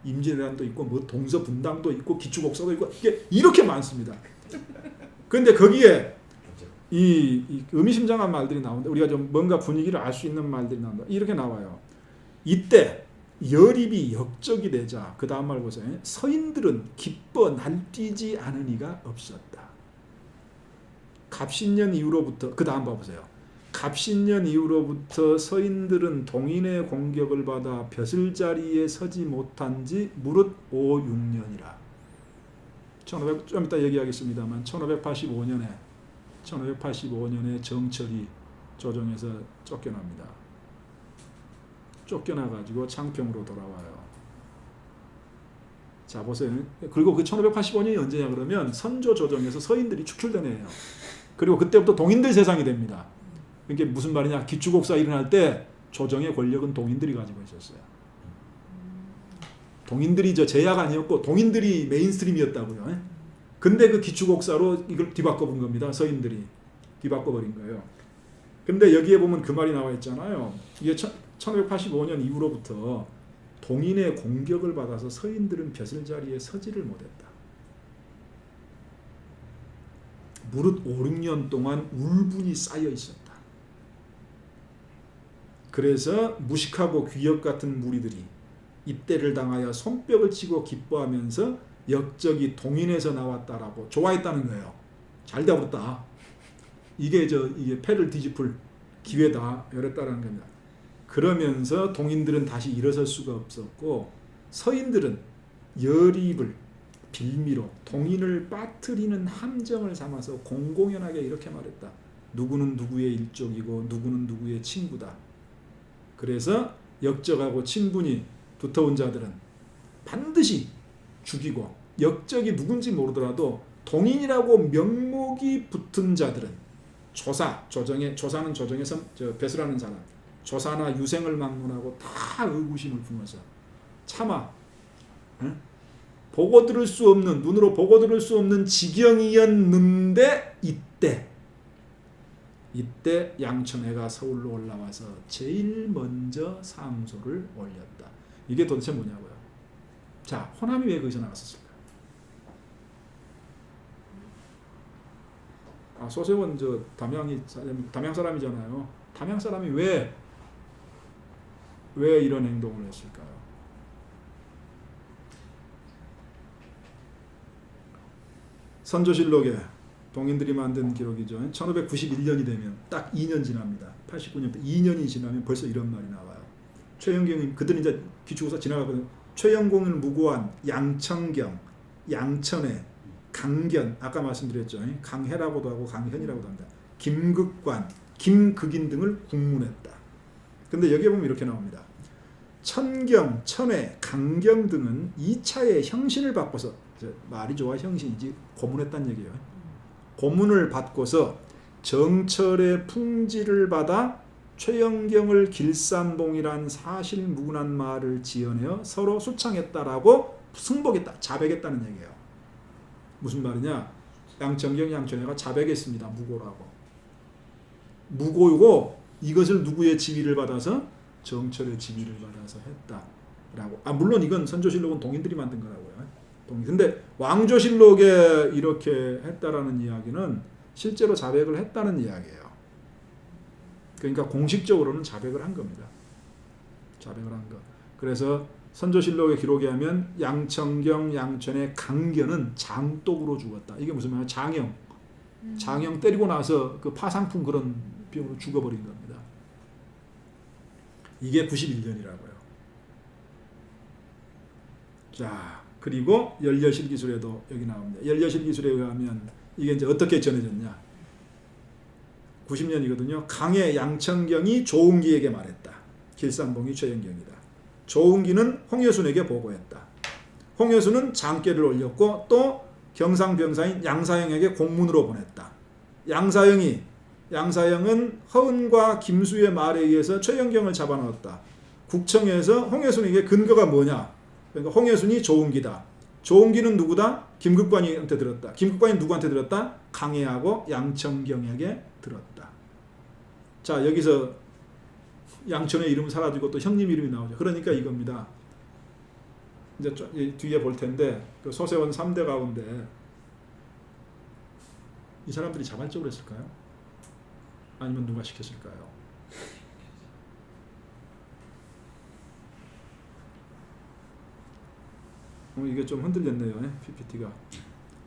임진왜란도 있고 뭐 동서분당도 있고 기축옥사도 있고 이렇게 많습니다. 그런데 거기에 이 의미심장한 말들이 나오는데, 우리가 좀 뭔가 분위기를 알 수 있는 말들이 나온다. 이렇게 나와요. 이때 열입이 역적이 되자 그 다음 말 보세요. 서인들은 기뻐 날뛰지 않으니가 없었다. 갑신년 이후로부터, 그 다음 봐보세요. 갑신년 이후로부터 서인들은 동인의 공격을 받아 벼슬자리에 서지 못한 지 무릇 5, 6년이라. 1500, 좀 이따 얘기하겠습니다만 1585년에 정철이 조정에서 쫓겨납니다. 쫓겨나가지고 창평으로 돌아와요. 자, 보세요. 그리고 그 1585년이 언제냐 그러면 선조 조정에서 서인들이 축출된 해예요. 그리고 그때부터 동인들 세상이 됩니다. 이게 무슨 말이냐? 기축옥사 일어날 때 조정의 권력은 동인들이 가지고 있었어요. 동인들이 제야가 아니었고 동인들이 메인스트림이었다고요. 근데 그 기축옥사로 이걸 뒤바꿔본 겁니다. 서인들이 뒤바꿔버린 거예요. 근데 여기에 보면 그 말이 나와 있잖아요. 이게 1585년 이후로부터 동인의 공격을 받아서 서인들은 벼슬자리에 서지를 못했다. 무릇 5, 6년 동안 울분이 쌓여 있었다. 그래서 무식하고 귀역 같은 무리들이 입대를 당하여 손뼉을 치고 기뻐하면서 역적이 동인에서 나왔다라고 좋아했다는 거예요. 잘 되었다. 이게 패를 뒤집을 기회다. 이랬다는 겁니다. 그러면서 동인들은 다시 일어설 수가 없었고 서인들은 여립을 빌미로 동인을 빠뜨리는 함정을 삼아서 공공연하게 이렇게 말했다. 누구는 누구의 일족이고 누구는 누구의 친구다. 그래서 역적하고 친분이 두터운 자들은 반드시 죽이고 역적이 누군지 모르더라도 동인이라고 명목이 붙은 자들은 조사는 조정에서 배설하는 사람, 조사나 유생을 막론하고 다 의구심을 품어서 차마 보고 들을 수 없는, 눈으로 보고 들을 수 없는 지경이었는데 이때 양천회가 서울로 올라와서 제일 먼저 상소를 올렸다. 이게 도대체 뭐냐고요. 자, 호남이 왜 거기서 나왔었을까? 소세원 담양 사람이잖아요. 담양 사람이 왜 이런 행동을 했을까요? 선조실록에 동인들이 만든 기록이죠. 1591년이 되면 딱 2년 지납니다. 89년 2년이 지나면 벌써 이런 말이 나와요. 최영경이 그들은 이제 기초고사 지나가거든요. 최영공을 무고한 양천경, 양천회, 강견, 아까 말씀드렸죠. 강해라고도 하고 강현이라고도 합니다. 김극관, 김극인 등을 국문했다. 근데 여기에 보면 이렇게 나옵니다. 천경, 천회, 강경 등은 2차의 형신을 바꿔서, 말이 좋아 형신이지 고문했다는 얘기예요. 고문을 받고서 정철의 풍지를 받아 최영경을 길산봉이란 사실무근한 말을 지어내어 서로 수창했다라고 승복했다, 자백했다는 얘기예요. 무슨 말이냐? 양천경, 양천회가 자백했습니다. 무고라고. 무고이고 이것을 누구의 지위를 받아서? 정철의 지위를 받아서 했다라고. 물론 이건 선조실록은 동인들이 만든 거라고요. 근데 왕조실록에 이렇게 했다라는 이야기는 실제로 자백을 했다는 이야기예요. 그러니까 공식적으로는 자백을 한 겁니다. 자백을 한 거. 그래서 선조실록의 기록에 하면 양천경, 양천의 강견은 장독으로 죽었다. 이게 무슨 말이야? 장형 때리고 나서 그 파상풍 그런 병으로 죽어버린 겁니다. 이게 91년이라고요. 자, 그리고 열려실기술에도 여기 나옵니다. 열려실기술에 의하면 이게 이제 어떻게 전해졌냐? 90년이거든요. 강의 양천경이 조웅기에게 말했다. 길산봉이 최영경이다. 조웅기는 홍여순에게 보고했다. 홍여순은 장계를 올렸고 또 경상병사인 양사영에게 공문으로 보냈다. 양사영은 허은과 김수의 말에 의해서 최영경을 잡아넣었다. 국청에서 홍여순에게 근거가 뭐냐? 그러니까 홍여순이 조웅기다. 조웅기는 누구다? 김극관이한테 들었다. 김극관이 누구한테 들었다? 강해하고 양천경에게 들었다. 자, 여기서 양천의 이름 사라지고 또 형님 이름이 나오죠. 그러니까 이겁니다. 이제 뒤에 볼 텐데 그 소세원 3대 가운데 이 사람들이 자발적으로 했을까요? 아니면 누가 시켰을까요? 이게 좀 흔들렸네요. PPT가.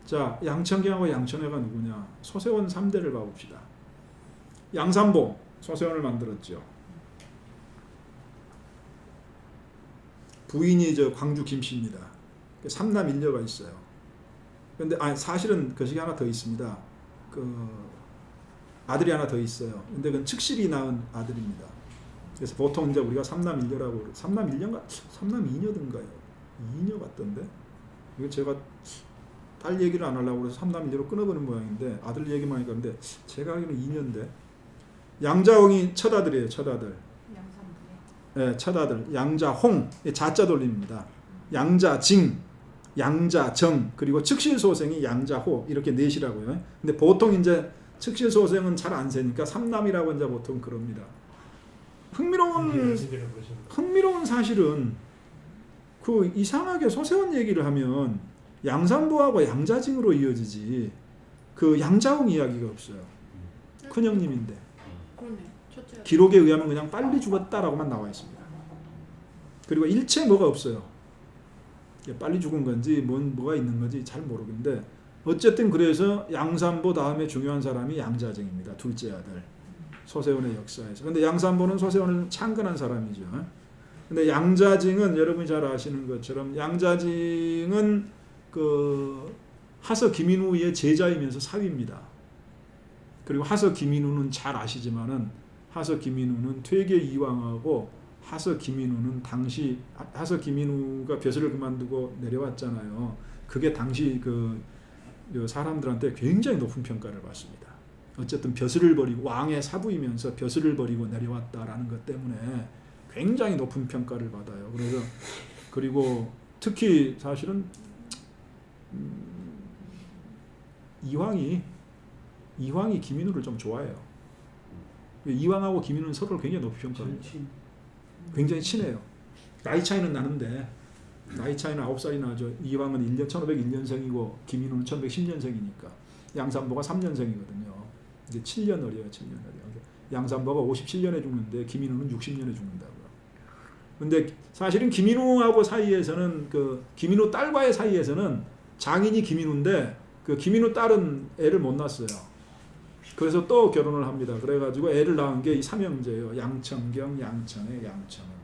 자, 양천경하고 양천회가 누구냐? 소세원 3대를 봐봅시다. 양산봉, 소세원을 만들었죠. 부인이 광주 김씨입니다. 삼남 일녀가 있어요. 근데 사실은 거시기 하나 더 있습니다. 아들이 하나 더 있어요. 근데 그건 측실이 낳은 아들입니다. 그래서 보통 이제 우리가 삼남 일녀라고, 삼남 일녀가 삼남 이녀든가요? 이녀 같던데? 이거 제가 딸 얘기를 안 하려고 그래서 삼남 일녀로 끊어버린 모양인데 아들 얘기만 하니까 근데 제가 알기로는 이녀인데 양자홍이 첫아들이에요. 첫아들. 네, 첫아들. 양자홍, 자자 돌림입니다. 양자징, 양자정, 그리고 측실소생이 양자호 이렇게 넷이라고요. 근데 보통 이제 측실소생은 잘 안 세니까 삼남이라고 이제 보통 그럽니다. 흥미로운 사실은 이상하게 소세원 얘기를 하면 양산보하고 양자징으로 이어지지 양자홍 이야기가 없어요. 큰형님인데 기록에 의하면 그냥 빨리 죽었다라고만 나와 있습니다. 그리고 일체 뭐가 없어요. 빨리 죽은 건지 뭐가 있는 건지 잘 모르겠는데 어쨌든 그래서 양산보 다음에 중요한 사람이 양자증입니다. 둘째 아들. 소세원의 역사에서. 근데 양산보는 소세원을 창건한 사람이죠. 근데 양자증은 여러분이 잘 아시는 것처럼 양자증은 그 하서 김인후의 제자이면서 사위입니다. 그리고 하서 김인후는 잘 아시지만은 하서 김인후는 퇴계 이황하고 하서 김인후는 당시 하서 김인후가 벼슬을 그만두고 내려왔잖아요. 그게 당시 그 사람들한테 굉장히 높은 평가를 받습니다. 어쨌든 벼슬을 버리고 왕의 사부이면서 벼슬을 버리고 내려왔다라는 것 때문에 굉장히 높은 평가를 받아요. 그래서 그리고 특히 사실은 이황이 김인후를 좀 좋아해요. 이황하고 김인후는 서로를 굉장히 높이 평가합니다. 굉장히 친해요. 나이 차이는 나는데 나이 차이는 9살이 나죠. 이황은 1501년생이고 김인후는 1110년생이니까 양산보가 3년생이거든요. 이제 7년 어려요. 7년 어려요. 양산보가 57년에 죽는데 김인후는 60년에 죽는다고요. 근데 사실은 김인후하고 사이에서는 그 김인후 딸과의 사이에서는 장인이 김인후인데 그 김인후 딸은 애를 못 낳았어요. 그래서 또 결혼을 합니다. 그래가지고 애를 낳은 게 이 삼형제예요. 양천경, 양천애, 양천은.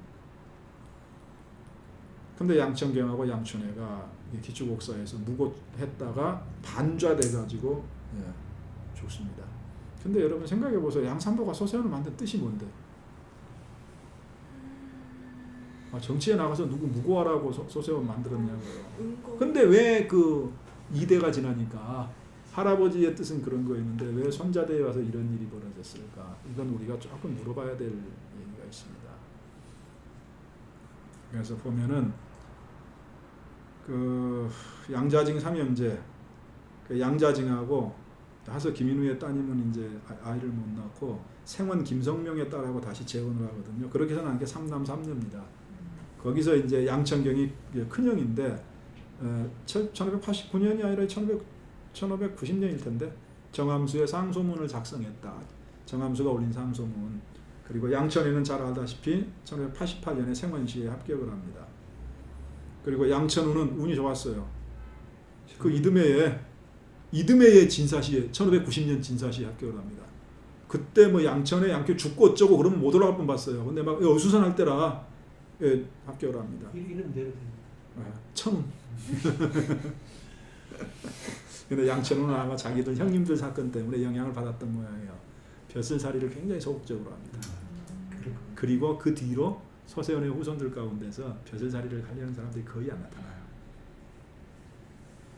근데 양천경하고 양천애가 기축옥사에서 무고했다가 반좌돼가지고 죽습니다. 근데 여러분 생각해보세요. 양산보가 소세원을 만든 뜻이 뭔데? 정치에 나가서 누구 무고하라고 소세원 만들었냐고요. 근데 왜 그 2대가 지나니까 할아버지의 뜻은 그런 거였는데 왜 손자대에 와서 이런 일이 벌어졌을까? 이건 우리가 조금 물어봐야 될 얘기가 있습니다. 그래서 보면은 그 양자증 삼형제, 그 양자증하고 하서 김인후의 따님은 이제 아이를 못 낳고 생원 김성명의 딸하고 다시 재혼을 하거든요. 그렇게 해서 난 게 3남 3녀입니다. 거기서 이제 양천경이 큰형인데 1589년이 아니라 1590년일 텐데 정암수의 상소문을 작성했다. 정암수가 올린 상소문. 그리고 양천에는 잘 알다시피 1588년에 생원시에 합격을 합니다. 그리고 양천우는 운이 좋았어요. 그 이듬해에 진사시에 1590년 진사시에 합격을 합니다. 그때 뭐 양천에 양교 죽고 어쩌고 그러면 못 올라갈 뻔 봤어요. 근데 막 어수선할 때라 합격을 합니다. 이름 대로 천운. 근데 양천우는 아마 자기들 형님들 사건 때문에 영향을 받았던 모양이에요. 벼슬살이를 굉장히 소극적으로 합니다. 그리고 그 뒤로 소세원의 후손들 가운데서 벼슬살이를 하려는 사람들이 거의 안 나타나요.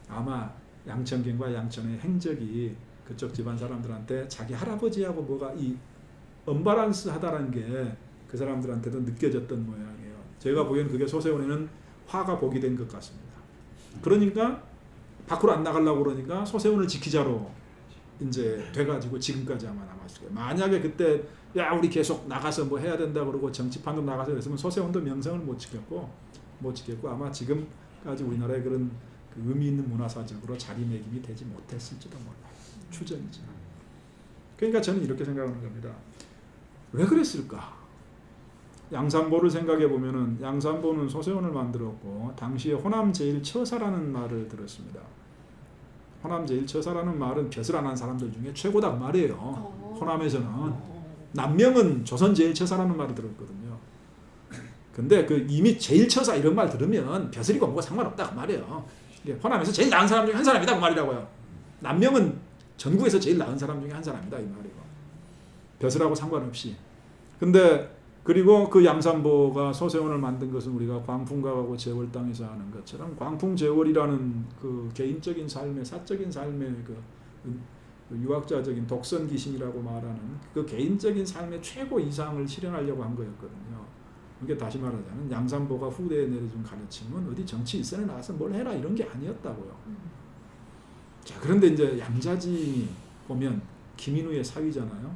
아마 양천경과 양천의 행적이 그쪽 집안 사람들한테 자기 할아버지하고 뭐가 이 언밸런스하다라는 게 그 사람들한테도 느껴졌던 모양이에요. 제가 보기엔 그게 소세원에는 화가 복이 된 것 같습니다. 그러니까 밖으로 안 나가려고 그러니까 소세원을 지키자로 이제 돼가지고 지금까지 아마 남았을 거예요. 만약에 그때 야 우리 계속 나가서 뭐 해야 된다 그러고 정치판으로 나가서 그랬으면 소세원도 명성을 못 지켰고 아마 지금까지 우리나라의 그런 그 의미 있는 문화사적으로 자리매김이 되지 못했을지도 몰라요. 추정이죠. 그러니까 저는 이렇게 생각하는 겁니다. 왜 그랬을까? 양산보를 생각해 보면은 양산보는 소세원을 만들었고 당시에 호남 제일 처사라는 말을 들었습니다. 호남 제일 처사라는 말은 벼슬 안 한 사람들 중에 최고다 그 말이에요. 호남에서는 남명은 조선 제일 처사라는 말을 들었거든요. 근데 그 이미 제일 처사 이런 말 들으면 벼슬이고 뭐가 상관없다 그 말이에요. 호남에서 제일 나은 사람 중에 한 사람이다 그 말이라고요. 남명은 전국에서 제일 나은 사람 중에 한 사람이다 이 말이고. 벼슬하고 상관없이. 근데 그리고 그 양산보가 소세원을 만든 것은 우리가 광풍각하고 제월 땅에서 하는 것처럼 광풍제월이라는 그 개인적인 삶의 사적인 삶의 그 유학자적인 독선기신이라고 말하는 그 개인적인 삶의 최고 이상을 실현하려고 한 거였거든요. 그게 다시 말하자면 양산보가 후대에 내려준 가르침은 어디 정치 일선에 나가서 뭘 해라 이런 게 아니었다고요. 자, 그런데 이제 양자징이 보면 김인후의 사위잖아요.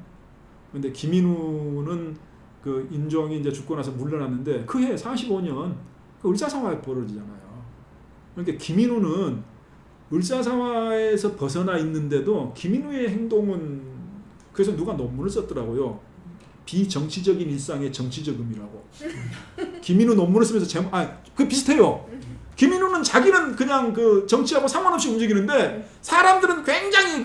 그런데 김인후는 그 인종이 이제 죽고 나서 물러났는데 그 해 45년 그 을사사화가 벌어지잖아요. 그러니까 김인후는 을사사화에서 벗어나 있는데도 김인후의 행동은 그래서 누가 논문을 썼더라고요. 비정치적인 일상의 정치적 의미라고. 김인후 논문을 쓰면서 그 비슷해요. 김인후는 자기는 그냥 그 정치하고 상관없이 움직이는데 사람들은 굉장히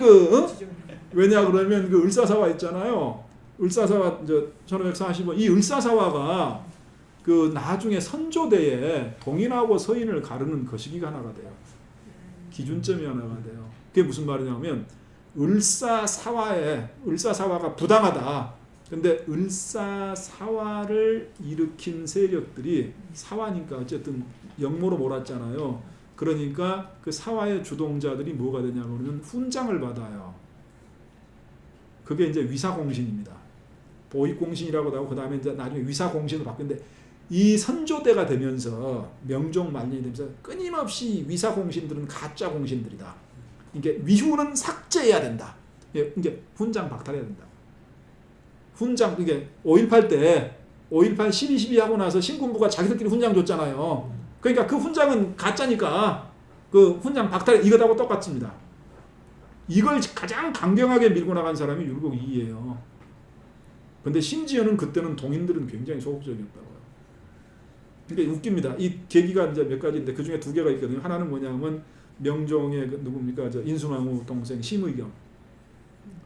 왜냐 그러면 그 을사사화 있잖아요. 을사사화 이제 1540원 이 을사사화가 그 나중에 선조대에 동인하고 서인을 가르는 거시기가 하나가 돼요. 기준점이 하나가 돼요. 그게 무슨 말이냐면 을사사화가 부당하다. 근데 을사사화를 일으킨 세력들이 사화니까 어쨌든 역모로 몰았잖아요. 그러니까 그 사화의 주동자들이 뭐가 되냐면 훈장을 받아요. 그게 이제 위사공신입니다. 보익공신이라고도 하고 그 다음에 이제 나중에 위사공신으로 바뀌는데 이 선조대가 되면서 명종 말년이 되면서 끊임없이 위사공신들은 가짜 공신들이다. 이게 위후는 삭제해야 된다. 이게 훈장 박탈해야 된다. 훈장 이게 5.18 때 5.18 12.12 하고 나서 신군부가 자기들끼리 훈장 줬잖아요. 그러니까 그 훈장은 가짜니까 그 훈장 박탈 이것하고 똑같습니다. 이걸 가장 강경하게 밀고 나간 사람이 율곡 이이예요. 근데 심지어는 그때는 동인들은 굉장히 소극적이었다고요. 그러니까 웃깁니다. 이 계기가 이제 몇 가지인데 그 중에 두 개가 있거든요. 하나는 뭐냐면 명종의 누굽니까? 인순왕후 동생 심의겸.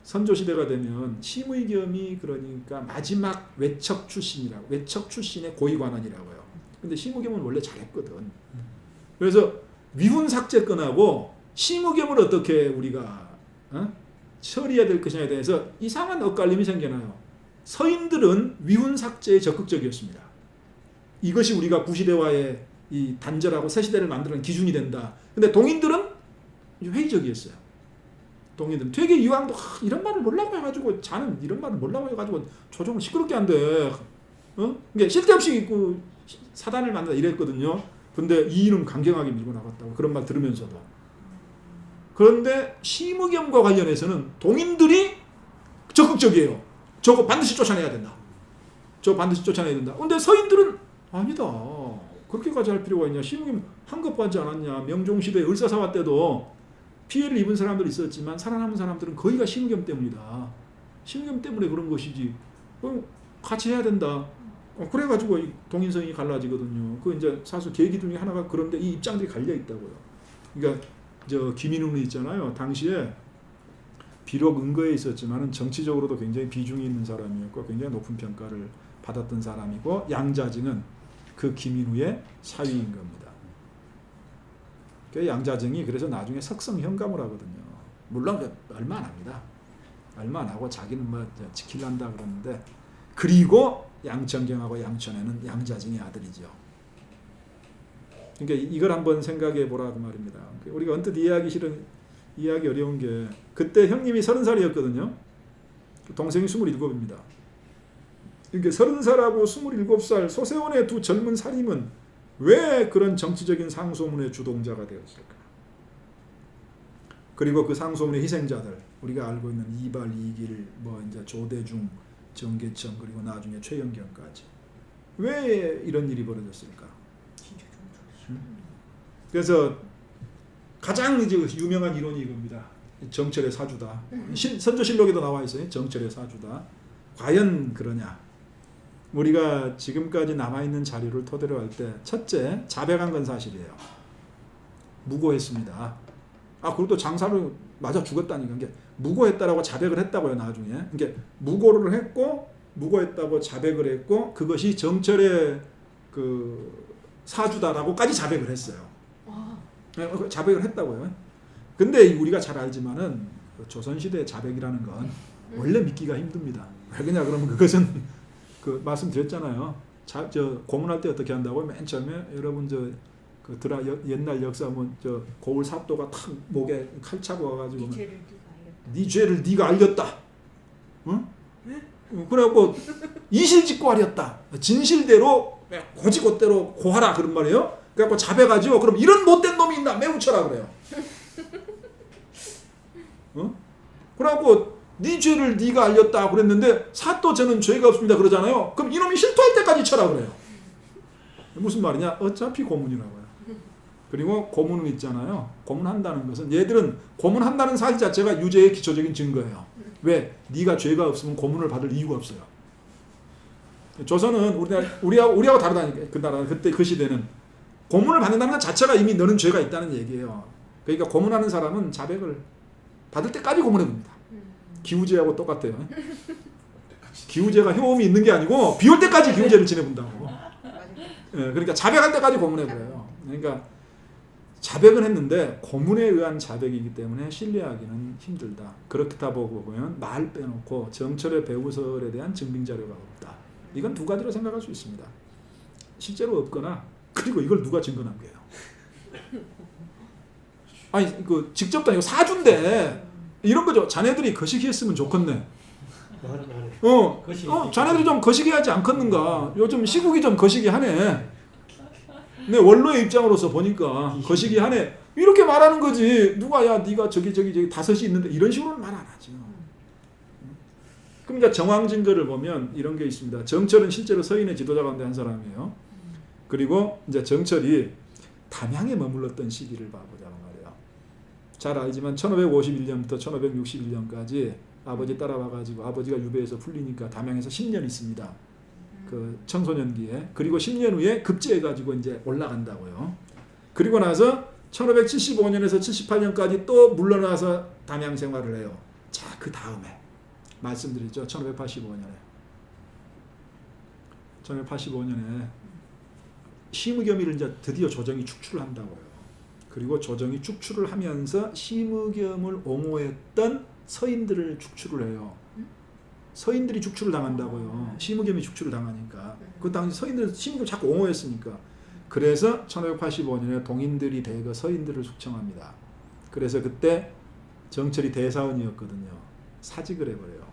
선조시대가 되면 심의겸이 그러니까 마지막 외척 출신이라고 외척 출신의 고위관원이라고요. 근데 심의겸은 원래 잘했거든. 그래서 위훈 삭제권하고 심의겸을 어떻게 우리가 처리해야 될 것이냐에 대해서 이상한 엇갈림이 생겨나요. 서인들은 위훈 삭제에 적극적이었습니다. 이것이 우리가 구시대와의 이 단절하고 새시대를 만드는 기준이 된다. 근데 동인들은 회의적이었어요. 동인들은 되게 이왕도 이런 말을 몰라고 해가지고 자는 이런 말을 몰라고 해가지고 조정을 시끄럽게 한대. 그러니까 쓸데없이 그 사단을 만든다 이랬거든요. 근데 이인은 강경하게 밀고 나갔다고 그런 말 들으면서도. 그런데 심의겸과 관련해서는 동인들이 적극적이에요. 저거 반드시 쫓아내야 된다. 저거 반드시 쫓아내야 된다. 근데 서인들은 아니다. 그렇게까지 할 필요가 있냐. 심의겸 한급받지 않았냐. 명종시대 을사사화 때도 피해를 입은 사람들이 있었지만 살아남은 사람들은 거의가 심의겸 때문이다. 심의겸 때문에 그런 것이지. 같이 해야 된다. 그래가지고 동인성이 갈라지거든요. 그 이제 사실 계기 중에 하나가 그런데 이 입장들이 갈려 있다고요. 그러니까 저 김인후는 있잖아요. 당시에 비록 은거에 있었지만은 정치적으로도 굉장히 비중이 있는 사람이었고 굉장히 높은 평가를 받았던 사람이고 양자증은 그 김인후의 사위인 겁니다. 그 양자증이 그래서 나중에 석성현감을 하거든요. 물론 얼마 안 합니다. 얼마 안 하고 자기는 뭐 지킬란다 그러는데 그리고 양천경하고 양천에는 양자증의 아들이죠. 그러니까 이걸 한번 생각해 보라 그 말입니다. 우리가 언뜻 이해하기 어려운 게 그때 형님이 30살이었거든요. 동생이 27입니다. 그러니까 30살하고 27살 소세원의 두 젊은 살림은 왜 그런 정치적인 상소문의 주동자가 되었을까? 그리고 그 상소문의 희생자들 우리가 알고 있는 이발, 이길, 뭐 이제 조대중, 정계청 그리고 나중에 최영경까지 왜 이런 일이 벌어졌을까? 그래서 가장 이제 유명한 이론이 이겁니다. 정철의 사주다. 선조실록에도 나와 있어요. 정철의 사주다. 과연 그러냐? 우리가 지금까지 남아있는 자료를 토대로 할 때 첫째, 자백한 건 사실이에요. 무고했습니다. 그리고 또 장사를 맞아 죽었다니까. 이게 무고했다라고 자백을 했다고요. 나중에. 이게 무고를 했고 무고했다고 자백을 했고 그것이 정철의 그 사주다라고까지 자백을 했어요. 자백을 했다고요. 근데 우리가 잘 알지만은 조선시대 자백이라는 건 원래 믿기가 힘듭니다. 왜 그러냐 그러면 그것은 그 말씀드렸잖아요. 저 고문할 때 어떻게 한다고 맨 처음에 여러분 그 옛날 역사 뭐 저 고을 사또가 탁 목에 칼 차고 와가지고 네 죄를 네가 알렸다. 응? 그래갖고 이실직고 하렸다. 진실대로 고지고대로 고하라 그런 말이에요. 그래갖고 자백하죠. 그럼 이런 못된 놈이 있나 매우 쳐라 그래요. 그래갖고 네 죄를 네가 알렸다 그랬는데 사또 저는 죄가 없습니다 그러잖아요. 그럼 이놈이 실토할 때까지 쳐라 그래요. 무슨 말이냐? 어차피 고문이라고요. 그리고 고문은 있잖아요. 고문한다는 것은 얘들은 고문한다는 사실 자체가 유죄의 기초적인 증거예요. 왜? 네가 죄가 없으면 고문을 받을 이유가 없어요. 조선은 우리하고 다르다니까. 그 나라 그때 그 시대는 고문을 받는다는 것 자체가 이미 너는 죄가 있다는 얘기예요. 그러니까 고문하는 사람은 자백을 받을 때까지 고문해 봅니다. 기우제하고 똑같아요. 기우제가 효험이 있는 게 아니고 비올 때까지 기우제를 지내본다고. 그러니까 자백할 때까지 고문해 버려요. 그러니까 자백은 했는데 고문에 의한 자백이기 때문에 신뢰하기는 힘들다. 그렇다 보면 말 빼놓고 정철의 배우설에 대한 증빙 자료가 없다. 이건 두 가지로 생각할 수 있습니다. 실제로 없거나 그리고 이걸 누가 증거한 거예요? 아니 그 직접도 아니고 사주인데 이런 거죠. 자네들이 거시기했으면 좋겠네. 자네들이 좀 거시기하지 않겠는가? 요즘 시국이 좀 거시기하네. 내 원로의 입장으로서 보니까 거시기하네. 이렇게 말하는 거지. 누가 야 네가 저기 다섯이 있는데 이런 식으로는 말 안 하죠. 그러니까 정황 증거를 보면 이런 게 있습니다. 정철은 실제로 서인의 지도자 가운데 한 사람이에요. 그리고 이제 정철이 담양에 머물렀던 시기를 봐보자는 말이에요. 잘 알지만 1551년부터 1561년까지 아버지 따라와가지고 아버지가 유배해서 풀리니까 담양에서 10년 있습니다. 그 청소년기에. 그리고 10년 후에 급제해가지고 이제 올라간다고요. 그리고 나서 1575년에서 78년까지 또 물러나서 담양 생활을 해요. 자, 그 다음에 말씀드렸죠. 1585년에 심의겸이를 이제 드디어 조정이 축출을 한다고요. 그리고 조정이 축출을 하면서 심의겸을 옹호했던 서인들을 축출을 해요. 서인들이 축출을 당한다고요. 심의겸이 축출을 당하니까. 그 당시 서인들은 심의겸을 자꾸 옹호했으니까. 그래서 1585년에 동인들이 대거 서인들을 숙청합니다. 그래서 그때 정철이 대사원이었거든요. 사직을 해버려요.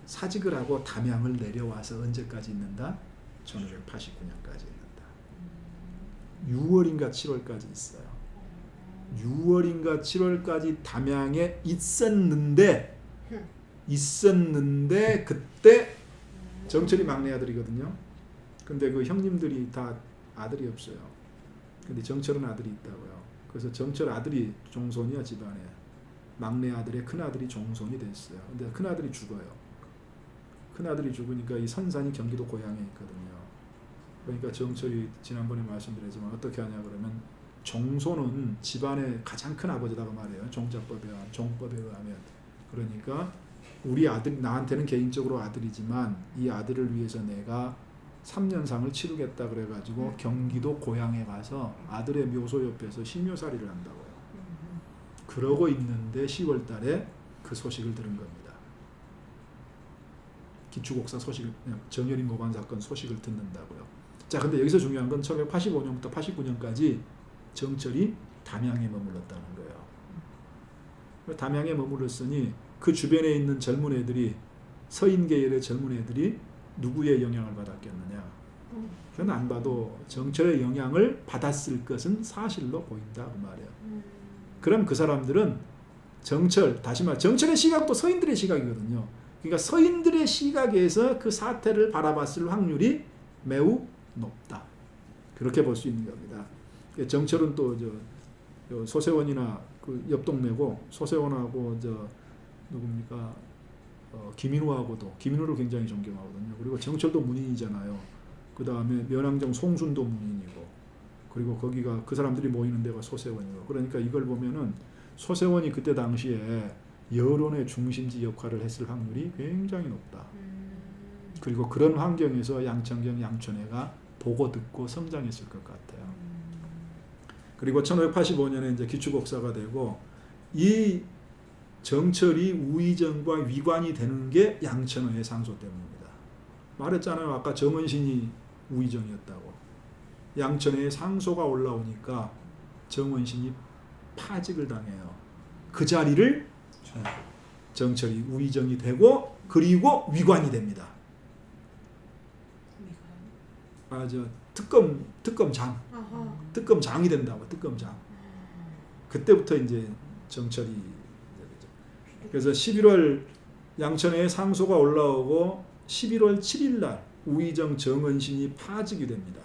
사직을 하고 담양을 내려와서 언제까지 있는다? 1589년까지 있는다. 6월인가 7월까지 있어요. 6월인가 7월까지 담양에 있었는데 그때 정철이 막내 아들이거든요. 근데 그 형님들이 다 아들이 없어요. 근데 정철은 아들이 있다고요. 그래서 정철 아들이 종손이야 집안에. 막내 아들의 큰 아들이 종손이 됐어요. 근데 큰 아들이 죽어요. 큰 아들이 죽으니까 이 선산이 경기도 고향에 있거든요. 그러니까 정철이 지난번에 말씀드렸지만 어떻게 하냐 그러면 종손은 집안의 가장 큰 아버지라고 말해요. 종자법에 의하면, 종법에 의하면. 그러니까 우리 아들, 나한테는 개인적으로 아들이지만 이 아들을 위해서 내가 3년상을 치르겠다 그래가지고 경기도 고향에 가서 아들의 묘소 옆에서 신묘살이를 한다고요. 그러고 있는데 10월 달에 그 소식을 들은 겁니다. 기축옥사 소식을, 정열인 모반 사건 소식을 듣는다고요. 자, 근데 여기서 중요한 건 1585년부터 89년까지 정철이 담양에 머물렀다는 거예요. 담양에 머물렀으니 그 주변에 있는 젊은 애들이, 서인 계열의 젊은 애들이 누구의 영향을 받았겠느냐? 그건 안 봐도 정철의 영향을 받았을 것은 사실로 보인다 그 말이에요. 그럼 그 사람들은 정철, 다시 말해 정철의 시각도 서인들의 시각이거든요. 그러니까 서인들의 시각에서 그 사태를 바라봤을 확률이 매우 높다. 그렇게 볼 수 있는 겁니다. 정철은 또 소세원이나 그 옆 동네고, 소세원하고 누굽니까? 김인우를 굉장히 존경하거든요. 그리고 정철도 문인이잖아요. 그 다음에 면왕정 송순도 문인이고, 그리고 거기가 그 사람들이 모이는 데가 소세원이고. 그러니까 이걸 보면은 소세원이 그때 당시에 여론의 중심지 역할을 했을 확률이 굉장히 높다. 그리고 그런 환경에서 양천경, 양촌회가 보고 듣고 성장했을 것 같아요. 그리고 1585년에 이제 기축옥사가 되고, 이 정철이 우의정과 위관이 되는 게 양천회의 상소 때문입니다. 말했잖아요. 아까 정원신이 우의정이었다고. 양천회의 상소가 올라오니까 정원신이 파직을 당해요. 그 자리를 정철이 우의정이 되고, 그리고 위관이 됩니다. 특검장. 특검장이 된다고. 특검장. 그때부터 이제 정철이, 그래서 11월 양천회의 상소가 올라오고 11월 7일 날 우의정 정은신이 파직이 됩니다.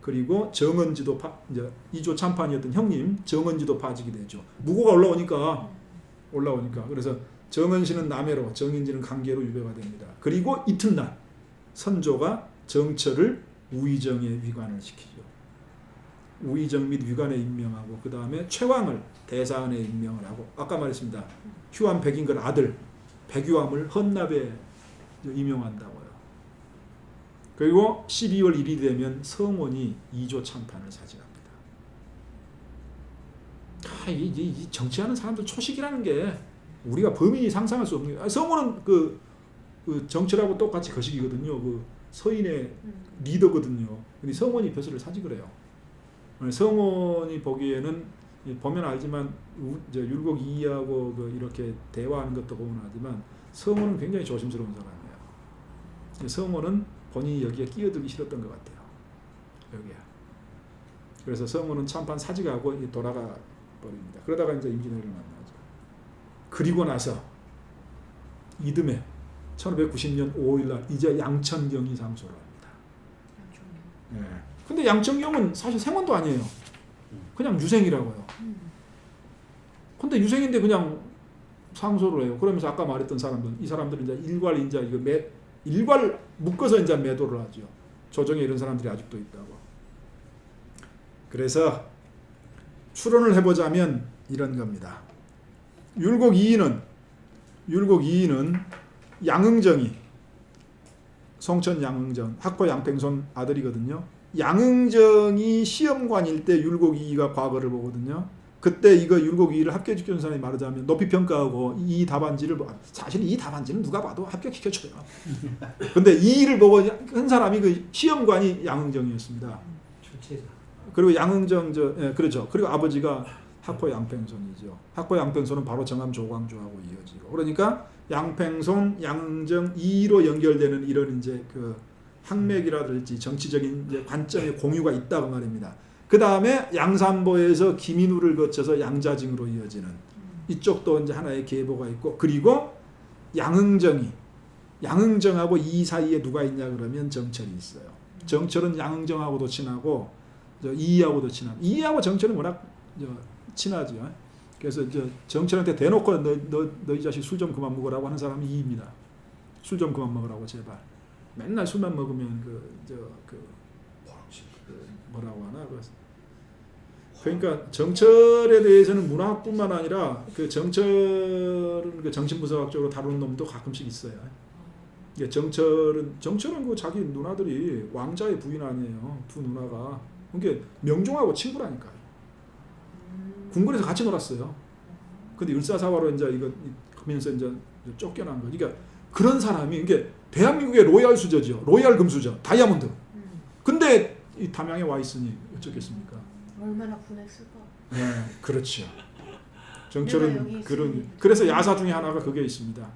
그리고 정은지도 이제 2조 참판이었던 형님 정은지도 파직이 되죠. 무고가 올라오니까 그래서 정은신은 남해로, 정인지는 강계로 유배가 됩니다. 그리고 이튿날 선조가 정철을 우의정에 위관을 시키죠. 우의정 및 위관에 임명하고 그 다음에 최왕을 대사원에 임명을 하고 아까 말했습니다. 휴암 백인걸 아들 백유암을 헌납에 임용한다고요. 그리고 12월 1일이 되면 성원이 2조 참판을 사직합니다. 이 정치하는 사람들 초식이라는 게 우리가 범인이 상상할 수 없는 게 성원은 그 정치라고 똑같이 거식이거든요. 그 서인의 리더거든요. 근데 성원이 벼슬을 사직을 해요. 성원이 보기에는 보면 알지만 율곡 이이하고 이렇게 대화하는 것도 보면 알지만 성원은 굉장히 조심스러운 사람이에요. 성원은 본인이 여기에 끼어들기 싫었던 것 같아요. 여기에. 그래서 성원은 참판 사직하고 돌아가 버립니다. 그러다가 이제 임진왜를 만나죠. 그리고 나서 이듬해 1590년 5일날 이제 양천경이 상소를 합니다. 네. 근데 양천경은 사실 생원도 아니에요. 그냥 유생이라고요. 근데 유생인데 그냥 상소를 해요. 그러면서 아까 말했던 사람들, 이 사람들은 이제 일괄 이거 일괄 묶어서 이제 매도를 하죠. 조정에 이런 사람들이 아직도 있다고. 그래서 추론을 해보자면 이런 겁니다. 율곡 이이는 양흥정이 송천 양흥정 학포 양팽손 아들이거든요. 양흥정이 시험관일 때 율곡 이이가 과거를 보거든요. 그때 이거 율곡 이이를 합격시켜준 사람이 말하자면 높이 평가하고 이 답안지를 사실 이 답안지는 누가 봐도 합격시켜줘요. 근데 이이를 보고 한 사람이 그 시험관이 양흥정이었습니다. 그리고 양흥정 그렇죠. 그리고 아버지가 학포 양팽손이죠. 학포 양팽손은 바로 정암 조광조하고 이어지고 그러니까 양팽손, 양흥정 이로 연결되는 이런 이제 그 학맥이라든지 정치적인 이제 관점의 공유가 있다고 말입니다. 그 다음에 양산보에서 김인우를 거쳐서 양자징으로 이어지는 이쪽도 이제 하나의 계보가 있고 그리고 양흥정하고 이 사이에 누가 있냐 그러면 정철이 있어요. 정철은 양흥정하고도 친하고 이이하고도 친하고 이이하고 정철은 워낙 친하죠. 그래서 정철한테 대놓고 너 이 자식 술 좀 그만 먹으라고 하는 사람이 이이입니다. 술 좀 그만 먹으라고 제발. 맨날 술만 먹으면 뭐라고 하나 그러니까 정철에 대해서는 문학뿐만 아니라 그 정철은 그 정신분석학적으로 다루는 놈도 가끔씩 있어요. 정철은 그 자기 누나들이 왕자의 부인 아니에요. 두 누나가. 그러니까 명종하고 친구라니까요. 궁궐에서 같이 놀았어요. 근데 일사사화로 이제 이거 하면서 이제 쫓겨난 거. 그러니까 그런 사람이 이게 대한민국의 로얄 수저죠. 로얄 금수저, 다이아몬드. 근데 이 담양에 와 있으니 어쩌겠습니까? 얼마나 분했을까? 네, 그렇죠. 정철은 그래서 야사 중에 하나가 그게 있습니다.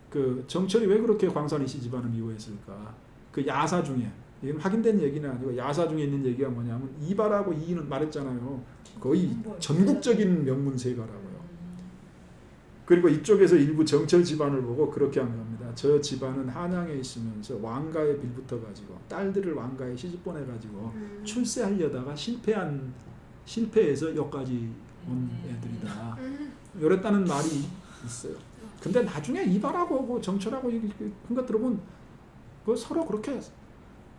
그 정철이 왜 그렇게 광산이씨 집안을 미워했을까? 그 야사 중에 이건 확인된 얘기는 아니고 야사 중에 있는 얘기가 뭐냐면 이발하고 이인은 말했잖아요. 거의 전국적인 명문세가라고요. 그리고 이쪽에서 일부 정철 집안을 보고 그렇게 한 겁니다. 저 집안은 한양에 있으면서 왕가에 빌붙어가지고 딸들을 왕가에 시집 보내가지고 출세하려다가 실패해서 여기까지 온 애들이다. 이랬다는 말이 있어요. 근데 나중에 이발하고 정철하고 그런 것 들어보면 서로 그렇게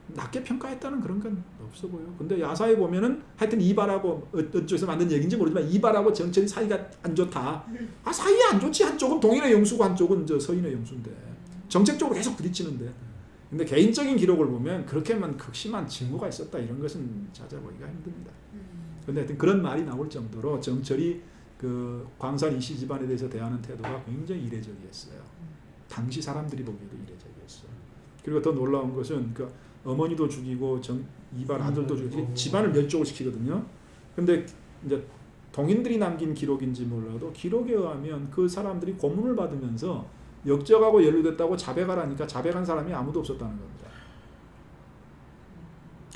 낮게 평가했다는 그런 건 없어 보여. 근데 야사에 보면은 하여튼 이발하고 어쩌서 만든 얘기인지 모르지만 이발하고 정철이 사이가 안 좋다. 사이 안 좋지. 한쪽은 동인의 영수고 한쪽은 서인의 영수인데 정책적으로 계속 부딪히는데. 근데 개인적인 기록을 보면 그렇게만 극심한 징후가 있었다 이런 것은 찾아보기가 힘듭니다. 근데 하여튼 그런 말이 나올 정도로 정철이 그 광산 이씨 집안에 대해서 대하는 태도가 굉장히 이례적이었어요. 당시 사람들이 보기에도 이례적이었어요. 그리고 더 놀라운 것은 그 어머니도 죽이고 이발 아들도 죽이고 집안을 멸종을 시키거든요. 근데 이제 동인들이 남긴 기록인지 몰라도 기록에 의하면 그 사람들이 고문을 받으면서 역적하고 연루됐다고 자백하라니까 자백한 사람이 아무도 없었다는 겁니다.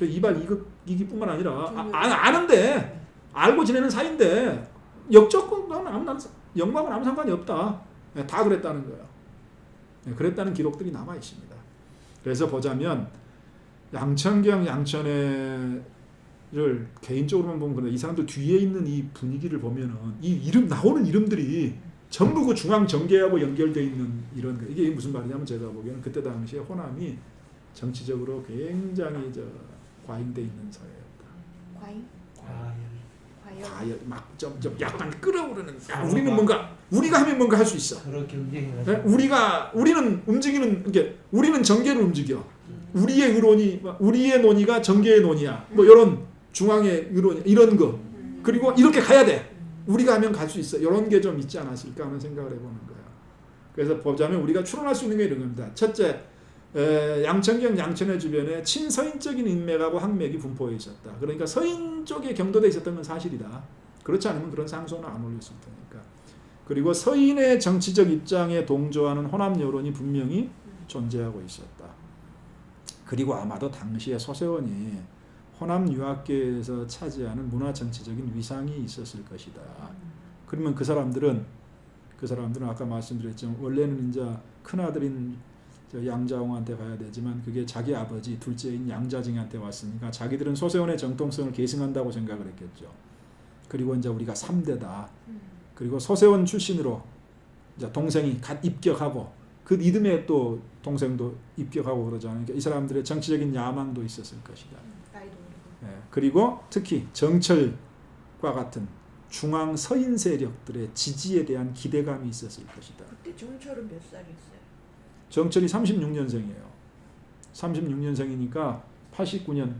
이발 이기뿐만 아니라 아는데 알고 지내는 사이인데 역적은 영광은 아무 상관이 없다. 다 그랬다는 거예요. 그랬다는 기록들이 남아 있습니다. 그래서 보자면 양천경, 양천회를 개인적으로만 보면 그런데 이 사람들 뒤에 있는 이 분위기를 보면은 이 나오는 이름들이 전부 그 중앙 정계하고 연결되어 있는 이런 거. 이게 무슨 말이냐면 제가 보기에는 그때 당시에 호남이 정치적으로 굉장히 과잉돼 있는 사회였다. 과잉? 과열 막 점점 약간 끌어오르는. 야, 우리는 뭔가 우리가 하면 뭔가 할 수 있어. 서로 경쟁이 우리는 움직이는 게 우리는 전개를 움직여. 우리의 의론이 우리의 논의가 전개의 논의야. 뭐 이런 중앙의 의론 이런 거. 그리고 이렇게 가야 돼. 우리가 하면 갈 수 있어. 이런 게 좀 있지 않았을까 하는 생각을 해보는 거야. 그래서 보자면 우리가 추론할 수 있는 게 이런 겁니다. 첫째, 양천경 양천의 주변에 친서인적인 인맥하고 학맥이 분포해 있었다. 그러니까 서인 쪽에 경도돼 있었던 건 사실이다. 그렇지 않으면 그런 상소는 안 올렸을 테니까. 그리고 서인의 정치적 입장에 동조하는 호남 여론이 분명히 존재하고 있었다. 그리고 아마도 당시에 서세원이 호남 유학계에서 차지하는 문화 정치적인 위상이 있었을 것이다. 그러면 그 사람들은 아까 말씀드렸지만 원래는 이제 큰 아들인 양자홍한테 가야 되지만 그게 자기 아버지 둘째인 양자징한테 왔으니까 자기들은 서세원의 정통성을 계승한다고 생각을 했겠죠. 그리고 이제 우리가 3대다. 그리고 서세원 출신으로 이제 동생이 갓 입격하고 그 이듬해 또 동생도 입격하고 그러잖아요. 그러니까 이 사람들의 정치적인 야망도 있었을 것이다. 그리고 특히 정철과 같은 중앙 서인 세력들의 지지에 대한 기대감이 있었을 것이다. 그때 정철은 몇 살이었어요? 정철이 36년생이에요. 36년생이니까 89년.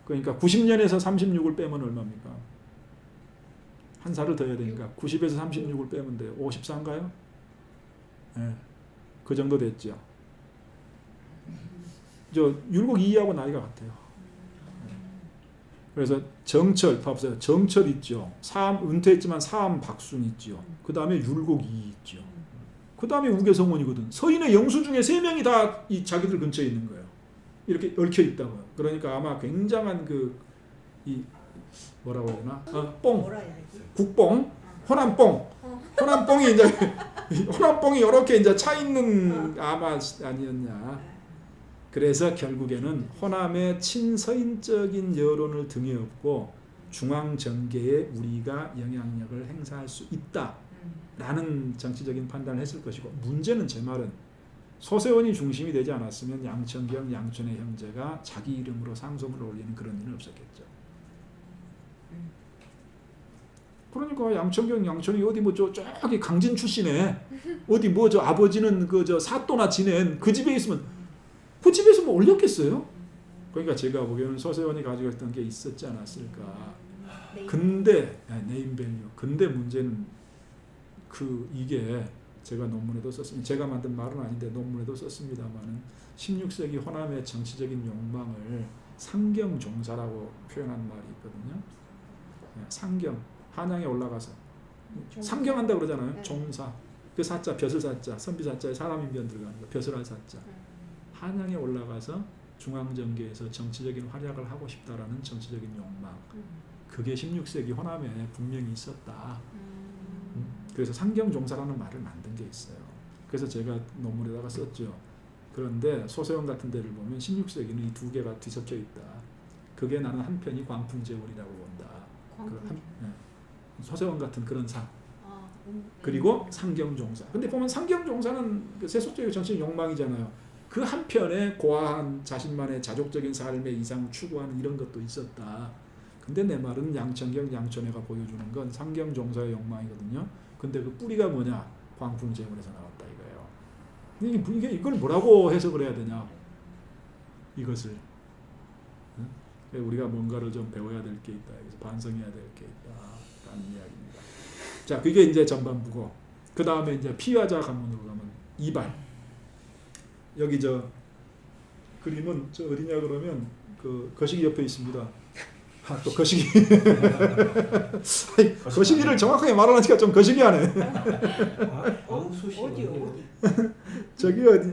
그러니까 90년에서 36을 빼면 얼마입니까? 한 살을 더 해야 되니까 90에서 36을 빼면 돼요. 54인가요? 네. 그 정도 됐죠. 저 율곡 이하고 나이가 같아요. 그래서 정철, 봐보세요. 정철 있죠. 은퇴했지만 사암 박순 있죠. 그 다음에 율곡 이 있죠. 그 다음에 우계성원이거든. 서인의 영수 중에 3명이 다 이 자기들 근처에 있는 거예요. 이렇게 얽혀 있다고요. 그러니까 아마 굉장한 이 뭐라고 해야 되나? 뽕, 국뽕, 호남뽕, 호남뽕이 이제 호남뽕이 이렇게 이제 차 있는 아마 아니었냐. 그래서 결국에는 호남의 친서인적인 여론을 등에 업고 중앙 정계에 우리가 영향력을 행사할 수 있다라는 정치적인 판단을 했을 것이고, 문제는 제 말은 서세원이 중심이 되지 않았으면 양천경, 양천의 형제가 자기 이름으로 상소문을 올리는 그런 일은 없었겠죠. 그러니까 양천경, 양천이 어디 뭐 저기 강진 출신에 어디 뭐 저 아버지는 그 저 사또나 지낸 그 집에 있으면 그 집에서 뭐 올렸겠어요? 그러니까 제가 보기에는 서세원이 가지고 있던 게 있었지 않았을까. 근데 네임밸류. 근데 문제는 이게 제가 논문에도 썼습니다. 제가 만든 말은 아닌데 논문에도 썼습니다만은 16세기 호남의 정치적인 욕망을 상경종사라고 표현한 말이 있거든요. 상경, 한양에 올라가서 상경한다 그러잖아요. 종사. 그 사자, 벼슬 사자, 선비 사자에 사람 인변 들어가는 거. 벼슬할 사자. 한양에 올라가서 중앙정계에서 정치적인 활약을 하고 싶다라는 정치적인 욕망. 그게 16세기 호남에 분명히 있었다. 그래서 상경종사라는 말을 만든 게 있어요. 그래서 제가 논문에다가 썼죠. 그런데 소세원 같은 데를 보면 16세기는 이 두 개가 뒤섞여 있다. 그게 나는 한편이 광풍제월이라고 본다. 소세원 같은 그런 상. 그리고 상경종사. 근데 보면 상경종사는 그 세속적인 정치적 욕망이잖아요. 그 한편에 고아한 자신만의 자족적인 삶의 이상을 추구하는 이런 것도 있었다. 근데 내 말은 양천경, 양천회가 보여주는 건 상경종사의 욕망이거든요. 근데 그 뿌리가 뭐냐? 광풍제물에서 나왔다 이거예요. 이걸 뭐라고 해석을 해야 되냐? 이것을. 우리가 뭔가를 좀 배워야 될 게 있다. 그래서 반성해야 될 게 있다. 라는 이야기입니다. 자, 그게 이제 전반부고. 그 다음에 이제 피화자 관문으로 가면 이발. 여기 저 그림은 저 어디냐 그러면 그 거시기 옆에 있습니다. 또 거시기. 거시기를 정확하게 말하니까 좀 거시기하네. 어디? 저기 어디냐?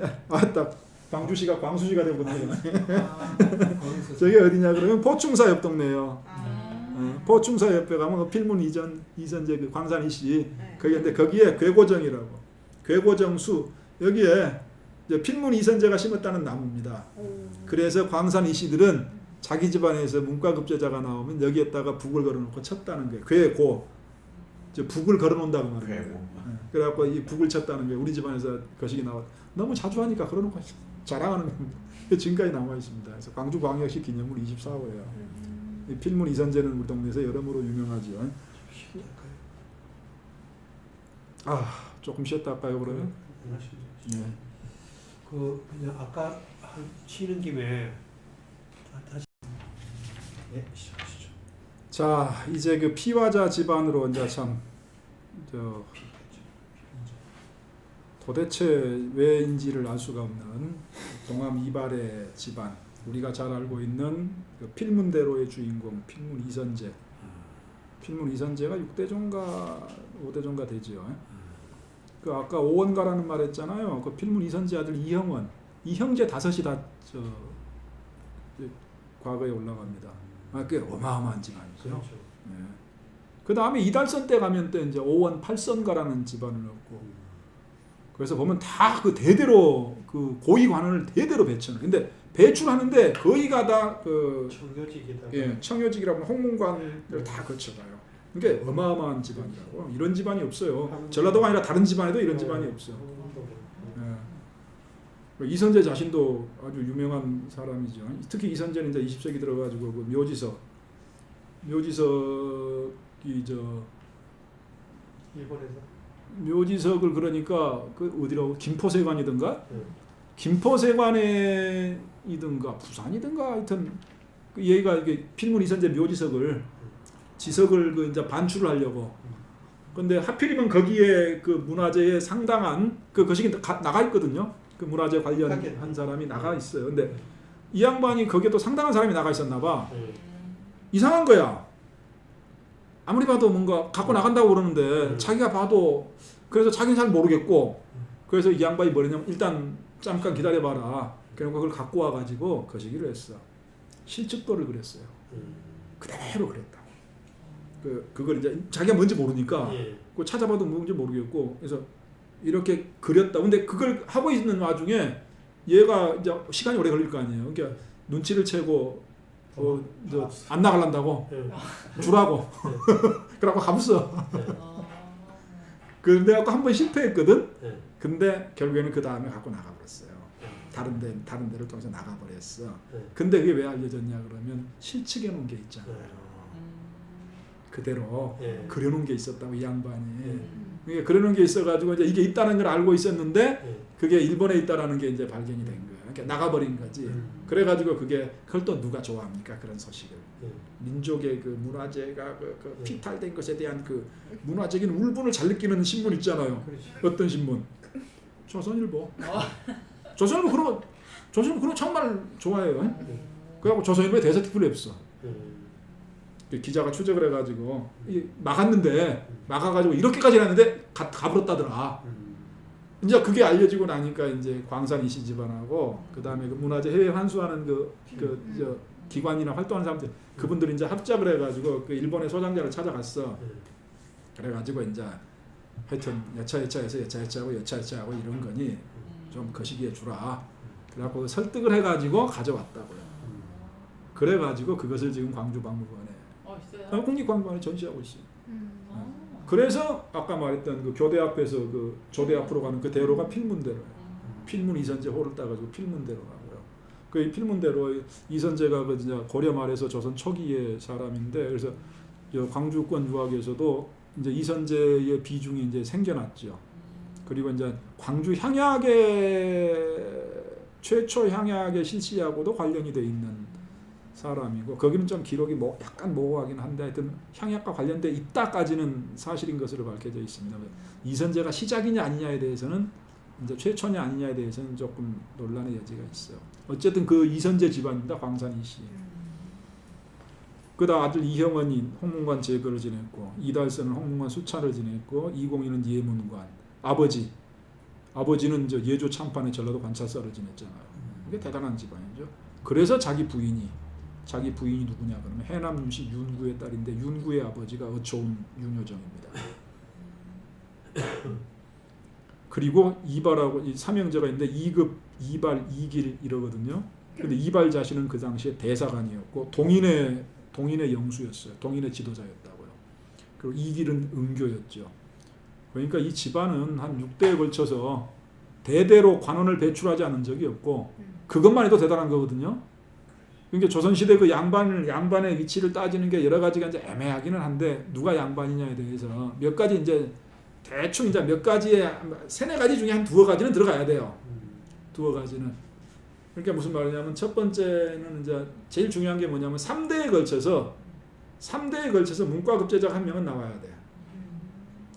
딱 광주시가 광수시가 되거든요. 저기 어디냐 그러면 포충사 옆 동네예요. 포충사 옆에 가면 필문 이전제 그 광산 이씨 거기인데 거기에 괴고정이라고. 괴고정수 여기에 필문 이선제가 심었다는 나무입니다. 그래서 광산 이씨들은 자기 집안에서 문과급제자가 나오면 여기에다가 북을 걸어놓고 쳤다는 거예요. 괴고, 북을 걸어놓는다고 말해요. 그래갖고 이 북을 쳤다는 거예요. 우리 집안에서 거시기 나와. 너무 자주 하니까 걸어놓고 자랑하는 겁니다. 지금까지 남아 있습니다. 그래서 광주광역시 기념물 24호예요. 이 필문 이선재는 우리 동네에서 여러모로 유명하죠. 신기할까요? 조금 쉬었다 할까요 그러면? 네. 그 그냥 아까 치는 김에 다시 네 시작하시죠. 자 이제 그 피화자 집안으로 이제 도대체 왜인지를 알 수가 없는 동암 이발의 집안, 우리가 잘 알고 있는 그 필문대로의 주인공 필문 이선재. 필문 이선재가 6대종가 5대종가 되지요. 그 아까 오원가라는 말 했잖아요. 그 필문 이선재 아들 이형원, 이 형제 다섯이 다 과거에 올라갑니다. 꽤 어마어마한 집안이죠. 그렇죠. 네. 그 다음에 이달선 때 가면 또 이제 오원 팔선가라는 집안을 얻고, 그래서 보면 다 그 대대로 그 고위 관원을 대대로 배치하는. 근데 배출하는데 거의가 다 그 청교직이다. 청요직이라고 하는 홍문관을 다 거쳐가요. 그러니까 어마어마한 집안이라고. 이런 집안이 없어요. 전라도가 아니라 다른 집안에도 이런 집안이 없어요. 예. 이선재 자신도 아주 유명한 사람이죠. 특히 이선재는 이제 20세기 들어가지고 그 묘지석이 일본에서 묘지석을 그러니까 그 어디라고 김포세관이든가 네. 김포세관이든가 부산이든가 하여튼 그 얘가 이게 필문 이선재 묘지석을 지석을 그 이제 반출을 하려고. 근데 하필이면 거기에 그 문화재에 상당한 그 거시기 나가 있거든요. 그 문화재 관련한 사람이 나가 있어요. 근데 이 양반이 거기에 또 상당한 사람이 나가 있었나 봐. 이상한 거야. 아무리 봐도 뭔가 갖고 나간다고 그러는데 자기가 봐도 그래서 자기는 잘 모르겠고, 그래서 이 양반이 뭐랬냐면 일단 잠깐 기다려봐라. 그러니까 그걸 갖고 와가지고 거시기를 했어. 실측도를 그렸어요. 그대로 그랬다고. 그걸 이제 자기가 뭔지 모르니까 그거 찾아봐도 뭔지 모르겠고, 그래서 이렇게 그렸다. 근데 그걸 하고 있는 와중에 얘가 이제 시간이 오래 걸릴 거 아니에요. 그러니까 눈치를 채고 안 나가란다고 주라고. 그러고 감싸. 그런데 한 번 실패했거든. 근데 결국에는 그 다음에 갖고 나가버렸어요. 다른 데를 통해서 나가버렸어. 근데 그게 왜 알려졌냐 그러면 실측해 놓은 게 있잖아요. 그대로 그려놓은 게 있었다고 이 양반이. 그러니까 그려놓은 게 있어가지고 이제 이게 있다는 걸 알고 있었는데 그게 일본에 있다라는 게 이제 발견이 된 거예요. 그러니까 나가버린 거지. 그래가지고 그걸 또 누가 좋아합니까 그런 소식을? 민족의 그 문화재가 그 피탈된 것에 대한 그 문화적인 울분을 잘 느끼는 신문 있잖아요. 어떤 신문? 조선일보. 조선일보 그런 거 정말 좋아해요. 그래갖고 조선일보에 대서특필을 했어. 기자가 추적을 해가지고 막아가지고 이렇게까지 했는데 가버렸다더라. 이제 그게 알려지고 나니까 이제 광산 이씨 집안하고 그 다음에 그 문화재 해외 환수하는 기관이나 활동하는 사람들 그분들이 이제 합작을 해가지고 그 일본의 소장자를 찾아갔어. 그래가지고 이제 하여튼 여차여차해서 여차여차하고 이런 거니 좀 거시기해 주라. 그래갖고 설득을 해가지고 가져왔다고요. 그래가지고 그것을 지금 광주박물관에 국립박물관에 전시하고 있어요. 그래서 아까 말했던 그 교대 앞에서 그 조대 앞으로 가는 그 대로가 필문대로예요. 필문 이선재 호를 따가지고 필문대로라고요. 그 이 필문대로 이선재가 그 이제 고려 말에서 조선 초기의 사람인데, 그래서 광주권 유학에서도 이제 이선재의 비중이 이제 생겨났죠. 그리고 이제 광주 향약의 최초 향약의 실시하고도 관련이 돼 있는 사람이고, 거기는 좀 기록이 약간 모호하긴 한데 하여튼 향약과 관련돼 있다까지는 사실인 것으로 밝혀져 있습니다. 이선재가 시작이냐 아니냐에 대해서는 이제 최초냐 아니냐에 대해서는 조금 논란의 여지가 있어요. 어쨌든 그 이선재 집안입니다. 광산 이씨. 그다음 아들 이형원이 홍문관 제거를 지냈고, 이달선은 홍문관 수차를 지냈고, 이공인은 예문관. 아버지는 예조 참판의 전라도 관찰사를 지냈잖아요. 이게 대단한 집안이죠. 그래서 자기 부인이 누구냐 그러면 해남 윤씨 윤구의 딸인데, 윤구의 아버지가 어초운 윤효정입니다. 그리고 이발하고 삼형제가 있는데 2급 이발 이길 이러거든요. 근데 이발 자신은 그 당시에 대사관이었고 동인의 영수였어요. 동인의 지도자였다고요. 그리고 이길은 은교였죠. 그러니까 이 집안은 한 6대에 걸쳐서 대대로 관원을 배출하지 않은 적이 없고, 그것만 해도 대단한 거거든요. 그러니까 조선시대 그 양반의 위치를 따지는 게 여러 가지가 이제 애매하기는 한데 누가 양반이냐에 대해서 몇 가지 이제 대충 이제 몇 가지의 세네 가지 중에 한 두어 가지는 들어가야 돼요. 두어 가지는. 그러니까 무슨 말이냐면 첫 번째는 이제 제일 중요한 게 뭐냐면 3대에 걸쳐서 문과급제자가 한 명은 나와야 돼.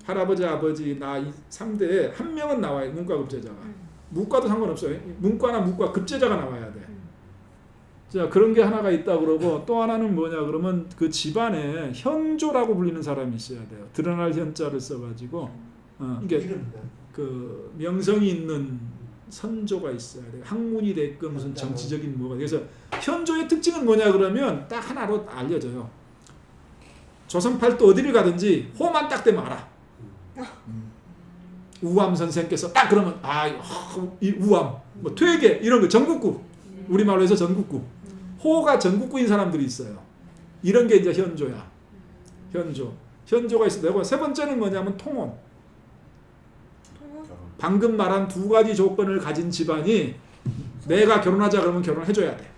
할아버지, 아버지, 나 이 3대에 한 명은 나와야 돼. 문과급제자가. 문과도 상관없어요. 문과나 문과 급제자가 나와야 돼. 자, 그런 게 하나가 있다 그러고 또 하나는 뭐냐 그러면 그 집안에 현조라고 불리는 사람이 있어야 돼요. 드러날 현자를 써가지고 이게 이름이다. 그 명성이 있는 선조가 있어야 돼요. 학문이 됐건 무슨 정치적인 뭐가. 그래서 현조의 특징은 뭐냐 그러면 딱 하나로 알려져요. 조선팔도 어디를 가든지 호만 딱 대면 알아. 우암 선생께서 딱 그러면 이 우암 뭐 퇴계 이런 거 전국구 우리말로 해서 전국구 호가 전국구인 사람들이 있어요. 이런 게 이제 현조야. 현조가 있어. 내가 세 번째는 뭐냐면 통혼. 방금 말한 두 가지 조건을 가진 집안이 내가 결혼하자 그러면 결혼해줘야 돼.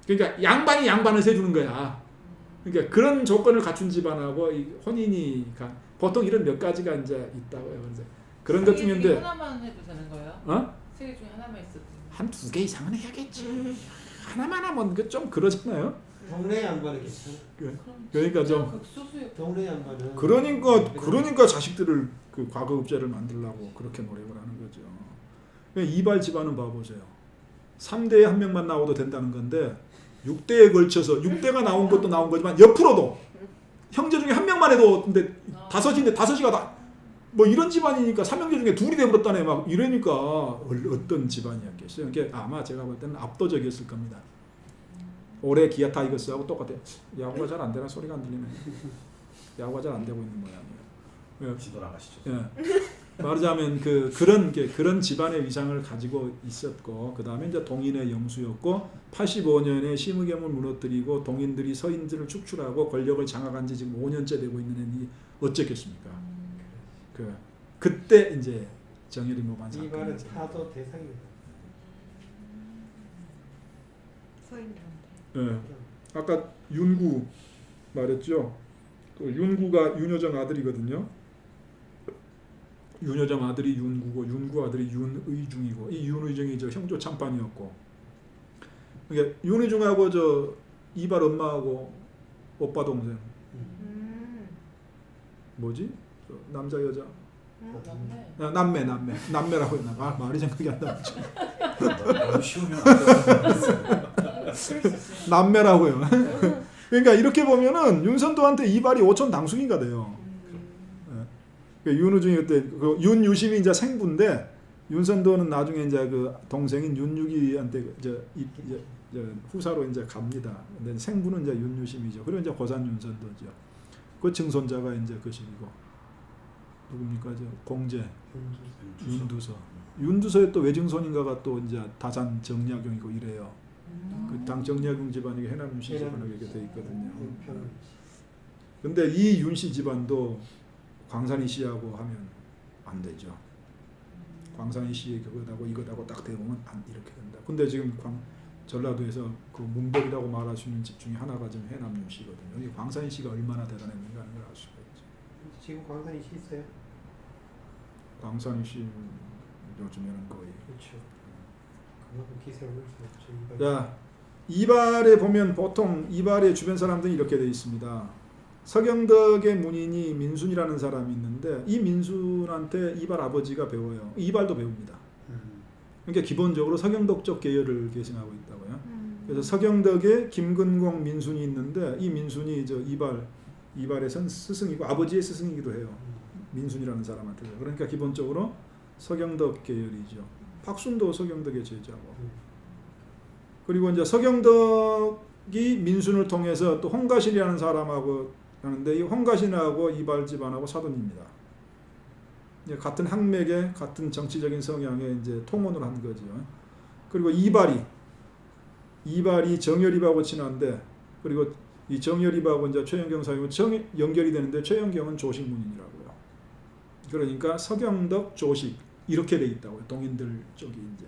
그러니까 양반이 양반을 세주는 거야. 그러니까 그런 조건을 갖춘 집안하고 이 혼인이 보통 이런 몇 가지가 이제 있다고요. 그런 것 중인데 하나만 해도 되는 거예요? 세 개 중에 하나만 있어도 한 두 개 이상은 해야겠지. 하나만 하면 그 좀 그러잖아요. 동네 양반은 괜찮아. 그러니까 좀 극소수요. 동네 양반은 그러니까 자식들을 그 과거급제를 만들려고 그렇게 노력을 하는 거죠. 이발 집안은 봐보세요. 3대에 한 명만 나와도 된다는 건데 6대에 걸쳐서 6대가 나온 것도 나온 거지만 옆으로도 형제 중에 한 명만 해도 근데 다섯이가 다 뭐 이런 집안이니까 3형제 중에 둘이 돼버렸다네 막 이러니까 어떤 집안이었겠어요. 그게 아마 제가 볼 때는 압도적이었을 겁니다. 올해 기아 타이거스하고 똑같아요. 야구가 잘 안 되나 소리가 안 들리네. 야구가 잘 안 되고 있는 모양이에요. 뒤돌아가시죠. 예. 말하자면 그런 집안의 위상을 가지고 있었고 그 다음에 이제 동인의 영수였고 85년에 심의겸을 무너뜨리고 동인들이 서인들을 축출하고 권력을 장악한 지 지금 5년째 되고 있는 애니 어쩌겠습니까? 그때 이제 정열이 모반 사건이 이발은 타도 대상이다. 서인들한테. 예. 아까 윤구 말했죠. 그 윤구가 윤여정 아들이거든요. 윤여정 아들이 윤구고 윤구 아들이 윤의중이고 이 윤의중이 저 형조 참판이었고. 그러니까 윤의중하고 저 이발 엄마하고 오빠 동생 뭐지? 남자 여자 남매라고 했나? 말이 생각이 안 나죠. 너무 쉬우면 남매라고요. 그러니까 이렇게 보면은 윤선도한테 이발이 오촌 당숙이가 돼요. 윤우중이 그때 그 윤유심이 이제 생부인데 윤선도는 나중에 이제 그 동생인 윤유기한테 이제 후사로 이제 갑니다. 근데 생부는 이제 윤유심이죠. 그리고 이제 고산 윤선도죠. 그 증손자가 이제 그 식이고 누굽니까? 저 공제 윤두서의 또 외증손인가가 또 이제 다산 정약용이고 이래요. 그 당 정약용 집안이 해남윤씨 집안하고 이렇게 돼 있거든요. 근데 이 윤씨 집안도 광산이 씨하고 하면 안 되죠. 광산이 씨 그거하고 이거하고 딱 대보면 이렇게 된다. 근데 지금 전라도에서 그 문벌이라고 말할 수 있는 집 중에 하나가 지금 해남윤 씨거든요. 이 광산이 씨가 얼마나 대단했는가 하는 걸 알 수가 있죠. 지금 광산이 씨 있어요? 광산이 씨 요즘에는 거의. 그렇죠. 그만큼 기세를 올릴 수 없죠. 자, 이발에 보면 보통 이발의 주변 사람들이 이렇게 돼 있습니다. 서경덕의 문인이 민순이라는 사람이 있는데 이 민순한테 이발 아버지가 배워요. 이발도 배웁니다. 그러니까 기본적으로 서경덕 쪽 계열을 계승하고 있다고요. 그래서 서경덕에 김근공 민순이 있는데 이 민순이 저 이발의 스승이고 아버지의 스승이기도 해요. 민순이라는 사람한테. 그러니까 기본적으로 서경덕 계열이죠. 박순도 서경덕의 제자고. 그리고 이제 서경덕이 민순을 통해서 또 홍가신이라는 사람하고 하는데 이 홍가신하고 이발 집안하고 사돈입니다. 이제 같은 학맥에 같은 정치적인 성향에 이제 통혼을 한 거죠. 그리고 이발이 정열이하고 친한데 그리고 이 정열이하고 이제 최영경 사이면 연결이 되는데 최영경은 조식문인이라고요. 그러니까 서경덕 조식 이렇게 돼 있다고요. 동인들 쪽이 이제.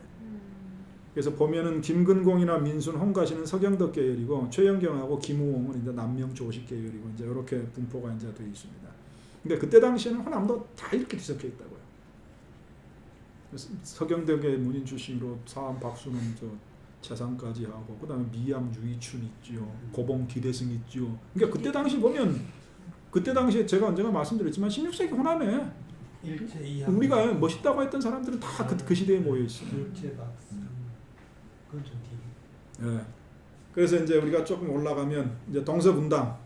그래서 보면은 김근공이나 민순, 홍가시는 서경덕 계열이고 최영경하고 김우홍은 이제 남명 조식 계열이고 이제 이렇게 분포가 이제 되어 있습니다. 근데 그때 당시에는 호남도 다 이렇게 뒤섞여 있다고요. 그래서 서경덕의 문인 출신으로 사암 박수는 저 재상까지 하고 그다음에 미암 유이춘 있죠, 고봉 기대승 있죠. 그러니까 그때 당시 보면 그때 당시에 제가 언젠가 말씀드렸지만 16세기 호남에 일제 이하 우리가 멋있다고 했던 사람들은 다 그 시대에 모여 있어요. 일제 박사 그건 좀 뒤. 예. 그래서 이제 우리가 조금 올라가면 이제 동서분당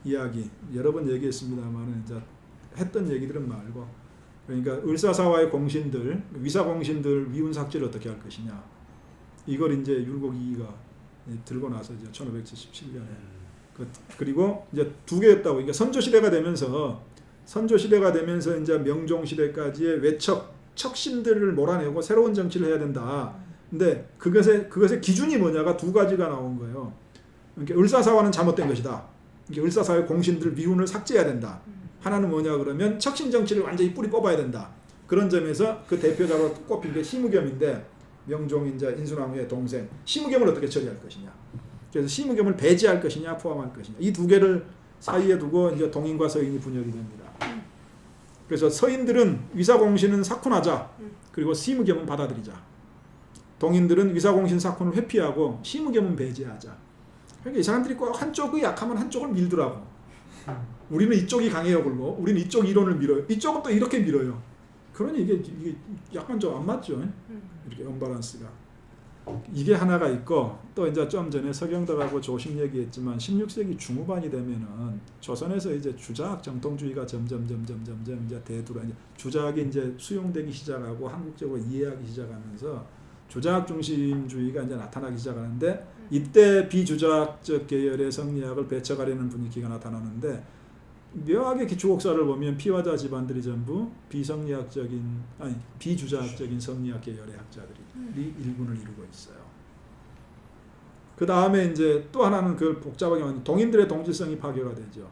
이야기 여러 번 얘기했습니다만 이제 했던 얘기들은 말고 그러니까 을사사화의 공신들 위사공신들 위운삭제를 어떻게 할 것이냐 이걸 이제 율곡 이이가 들고 나서 이제 1577년에 그리고 이제 두 개였다고 그러니까 선조 시대가 되면서 이제 명종 시대까지의 외척 척신들을 몰아내고 새로운 정치를 해야 된다. 근데 그것의 기준이 뭐냐가 두 가지가 나온 거예요. 그러니까 을사사화는 잘못된 것이다. 그러니까 을사사화의 공신들 위훈을 삭제해야 된다. 하나는 뭐냐 그러면 척신 정치를 완전히 뿌리 뽑아야 된다. 그런 점에서 그 대표자로 꼽힌 게 시무겸인데 명종 이제 인수나무의 동생 시무겸을 어떻게 처리할 것이냐. 그래서 시무겸을 배제할 것이냐 포함할 것이냐 이 두 개를 사이에 두고 이제 동인과 서인이 분열이 됩니다. 그래서 서인들은 위사공신은 삭훈하자. 그리고 시무겸은 받아들이자. 동인들은 위사공신 삭훈을 회피하고 시무겸은 배제하자. 그러니까 이 사람들이 꼭 한쪽이 약하면 한쪽을 밀더라고. 우리는 이쪽이 강해요 그러고 우리는 이쪽 이론을 밀어요. 이쪽은 또 이렇게 밀어요. 그러니 이게 약간 좀 안 맞죠. 이렇게 언밸런스가. 이게 하나가 있고 또 이제 좀 전에 서경덕하고 조식 얘기했지만 16세기 중후반이 되면은 조선에서 이제 주자학 정통주의가 점점 이제 대두로 이제 주자학이 이제 수용되기 시작하고 한국적으로 이해하기 시작하면서 주자학 중심주의가 이제 나타나기 시작하는데 이때 비주자학적 계열의 성리학을 배척하려는 분위기가 나타나는데 묘하게 기초곡사를 보면 피화자 집안들이 전부 비주자학적인 성리학 계열의 학자들이 일군을 이루고 있어요. 그 다음에 이제 또 하나는 그걸 복잡하게 하면 동인들의 동질성이 파괴가 되죠.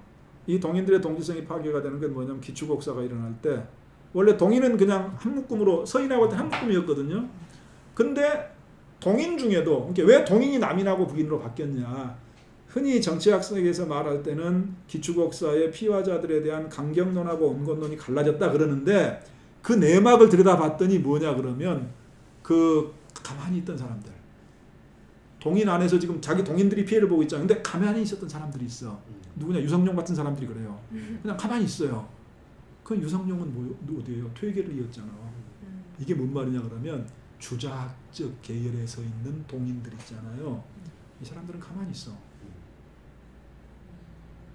이 동인들의 동질성이 파괴가 되는 건 뭐냐면 기초곡사가 일어날 때 원래 동인은 그냥 한 묶음으로 서인하고 한 묶음이었거든요. 근데 동인 중에도 그러니까 왜 동인이 남인하고 북인으로 바뀌었냐? 흔히 정치학에서 말할 때는 기초곡사의 피화자들에 대한 강경론하고 온건론이 갈라졌다 그러는데 그 내막을 들여다봤더니 뭐냐 그러면 그 가만히 있던 사람들 동인 안에서 지금 자기 동인들이 피해를 보고 있잖아요. 근데 가만히 있었던 사람들이 있어. 누구냐 유성룡 같은 사람들이 그래요. 그냥 가만히 있어요. 그 유성룡은 어디예요? 퇴계를 이었잖아. 이게 뭔 말이냐 그러면 주자학적 계열에 서 있는 동인들 있잖아요. 이 사람들은 가만히 있어.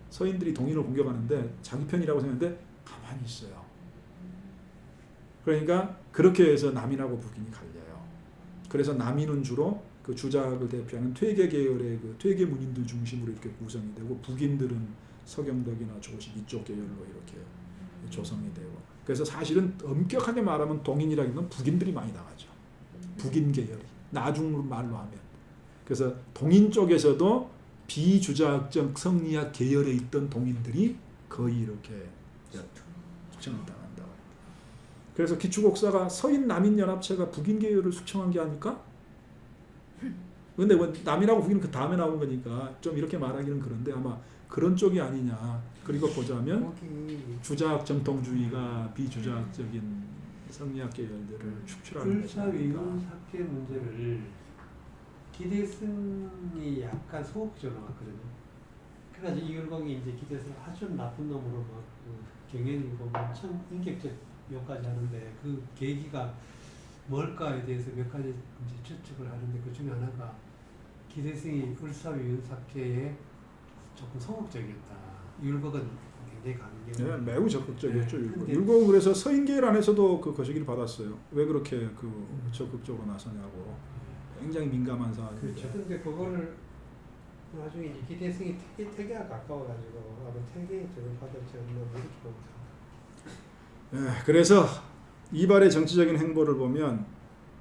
서인들이 동인을 공격하는데 자기 편이라고 생각하는데 가만히 있어요. 그러니까 그렇게 해서 남인하고 북인이 갈려요. 그래서 남인은 주로 그 주자학을 대표하는 퇴계 계열의 그 퇴계 문인들 중심으로 이렇게 구성이 되고 북인들은 서경덕이나 조식 이쪽 계열로 이렇게 조성이 되고 그래서 사실은 엄격하게 말하면 동인이라기보다는 북인들이 많이 나가죠. 북인 계열이 나중 말로 하면 그래서 동인 쪽에서도 비주자학적 성리학 계열에 있던 동인들이 거의 이렇게 숙청당한다고. 그래서 기초곡사가 서인 남인 연합체가 북인 계열을 숙청한 게 아닐까? 근데 남인하고 북인은 그 다음에 나온 거니까 좀 이렇게 말하기는 그런데 아마 그런 쪽이 아니냐. 그리고 보자면 주자학 정통주의가 비주자학적인 성리학 계열들을 축출하는 것이 아닐까. 을사위운삭제 문제를 기대승이 약간 소극적으로 나왔거든요. 그래서 이율곡이 이제 기대승을 아주 나쁜 놈으로 막 경연이고 참 인격적 욕까지 하는데 그 계기가 뭘까에 대해서 몇 가지 이제 추측을 하는데 그 중에 하나가 기대승이 을사위운삭제에 조금 소극적이었다. 율곡은 굉장히 강경. 네, 매우 적극적이었죠. 율곡은 그래서 서인계열 안에서도 그 거시기를 받았어요. 왜 그렇게 그 적극적으로 나서냐고. 굉장히 민감한 상황이죠. 그렇죠. 근데 그거를 나중에 이제 기대승이 퇴계가 가까워가지고 아마 퇴계 저걸 받을지 않나 모르겠고. 그래서 이발의 정치적인 행보를 보면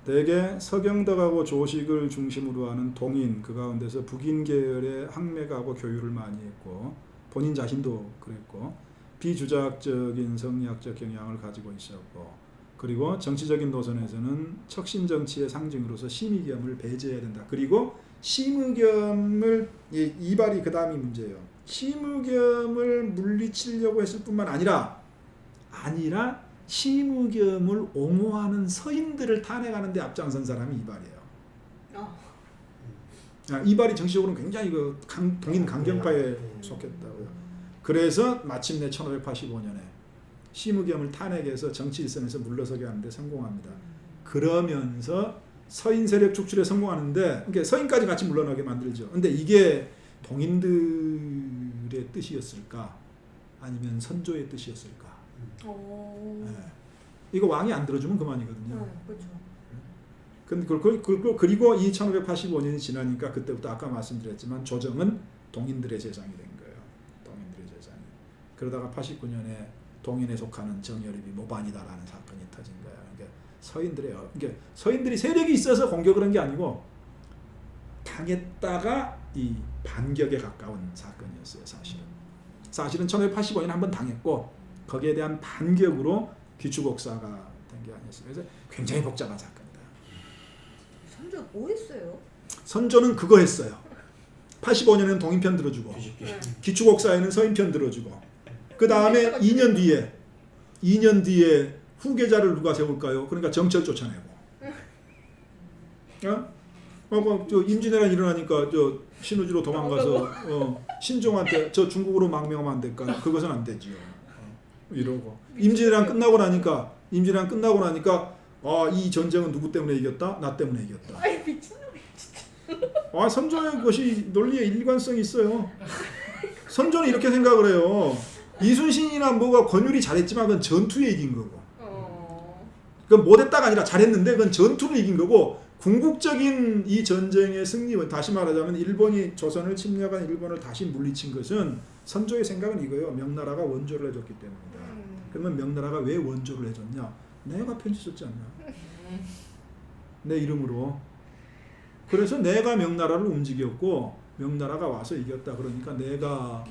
대개 서경덕하고 조식을 중심으로 하는 동인 그 가운데서 북인 계열의 학맥하고 교류를 많이 했고 본인 자신도 그랬고 비주자학적인 성리학적 경향을 가지고 있었고 그리고 정치적인 노선에서는 척신 정치의 상징으로서 심의겸을 배제해야 된다. 그리고 심의겸을 이발이 그 다음이 문제예요. 심의겸을 물리치려고 했을 뿐만 아니라 심의겸을 옹호하는 서인들을 탄핵하는 데 앞장선 사람이 이발이에요. 이발이 정치적으로는 굉장히 동인 강경파에 속했다고요. 그래서 마침내 1585년에 심의겸을 탄핵해서 정치 일선에서 물러서게 하는데 성공합니다. 그러면서 서인 세력 축출에 성공하는데, 그러니까 서인까지 같이 물러나게 만들죠. 근데 이게 동인들의 뜻이었을까? 아니면 선조의 뜻이었을까? 네. 이거 왕이 안 들어주면 그만이거든요. 그렇죠. 그리고 이 1585년이 지나니까 그때부터 아까 말씀드렸지만 조정은 동인들의 재상이 된 거예요. 동인들의 재상이. 그러다가 89년에 동인에 속하는 정여립이 모반이다라는 사건이 터진 거예요. 그러니까 서인들이 세력이 있어서 공격을 한 게 아니고 당했다가 이 반격에 가까운 사건이었어요. 사실은 1585년에 한번 당했고 거기에 대한 반격으로 귀축옥사가 된 게 아니었어요. 그래서 굉장히 복잡한 사건이다. 선조 뭐 했어요? 선조는 그거 했어요. 85년에는 동인편 들어주고 귀축옥사에는 서인편 들어주고 그 다음에 2년 뒤에 후계자를 누가 세울까요? 그러니까 정철 쫓아내고. 저 임진왜란 일어나니까 저 신우지로 도망가서 신종한테 저 중국으로 망명하면 안 될까? 그것은 안 되지요. 이러고 임진왜란 끝나고 나니까 이 전쟁은 누구 때문에 이겼다? 나 때문에 이겼다. 아이 미친놈이 진짜. 선조의 것이 논리에 일관성이 있어요. 선조는 이렇게 생각을 해요. 이순신이나 뭐가 권율이 잘했지만 그건 전투에 이긴 거고. 그건 못했다가 아니라 잘했는데 그건 전투로 이긴 거고, 궁극적인 이 전쟁의 승리, 다시 말하자면 일본이 조선을 침략한 일본을 다시 물리친 것은 선조의 생각은 이거예요. 명나라가 원조를 해줬기 때문이다. 그러면 명나라가 왜 원조를 해줬냐? 내가 편지 썼지 않냐? 내 이름으로. 그래서 내가 명나라를 움직였고 명나라가 와서 이겼다. 그러니까 내가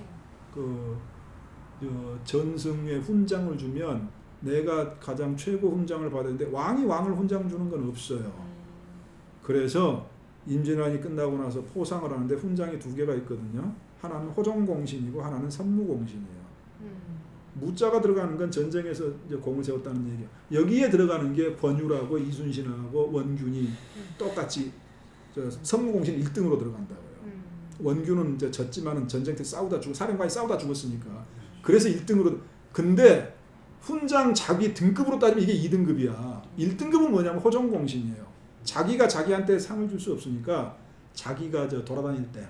전승에 훈장을 주면 내가 가장 최고 훈장을 받았는데 왕이 왕을 훈장 주는 건 없어요. 그래서 임진왜란이 끝나고 나서 포상을 하는데 훈장이 2개가 있거든요. 하나는 호종공신이고 하나는 선무공신이에요. 무자가 들어가는 건 전쟁에서 이제 공을 세웠다는 얘기예요. 여기에 들어가는 게 권율하고 이순신하고 원균이 똑같이 선무공신 1등으로 들어간다고요. 원균은 이제 졌지만은 전쟁 때 싸우다 죽고 사령관이 싸우다 죽었으니까 그래서 1등으로. 근데 훈장 자기 등급으로 따지면 이게 2등급이야. 1등급은 뭐냐면 호종공신이에요. 자기가 자기한테 상을 줄 수 없으니까 자기가 돌아다닐 때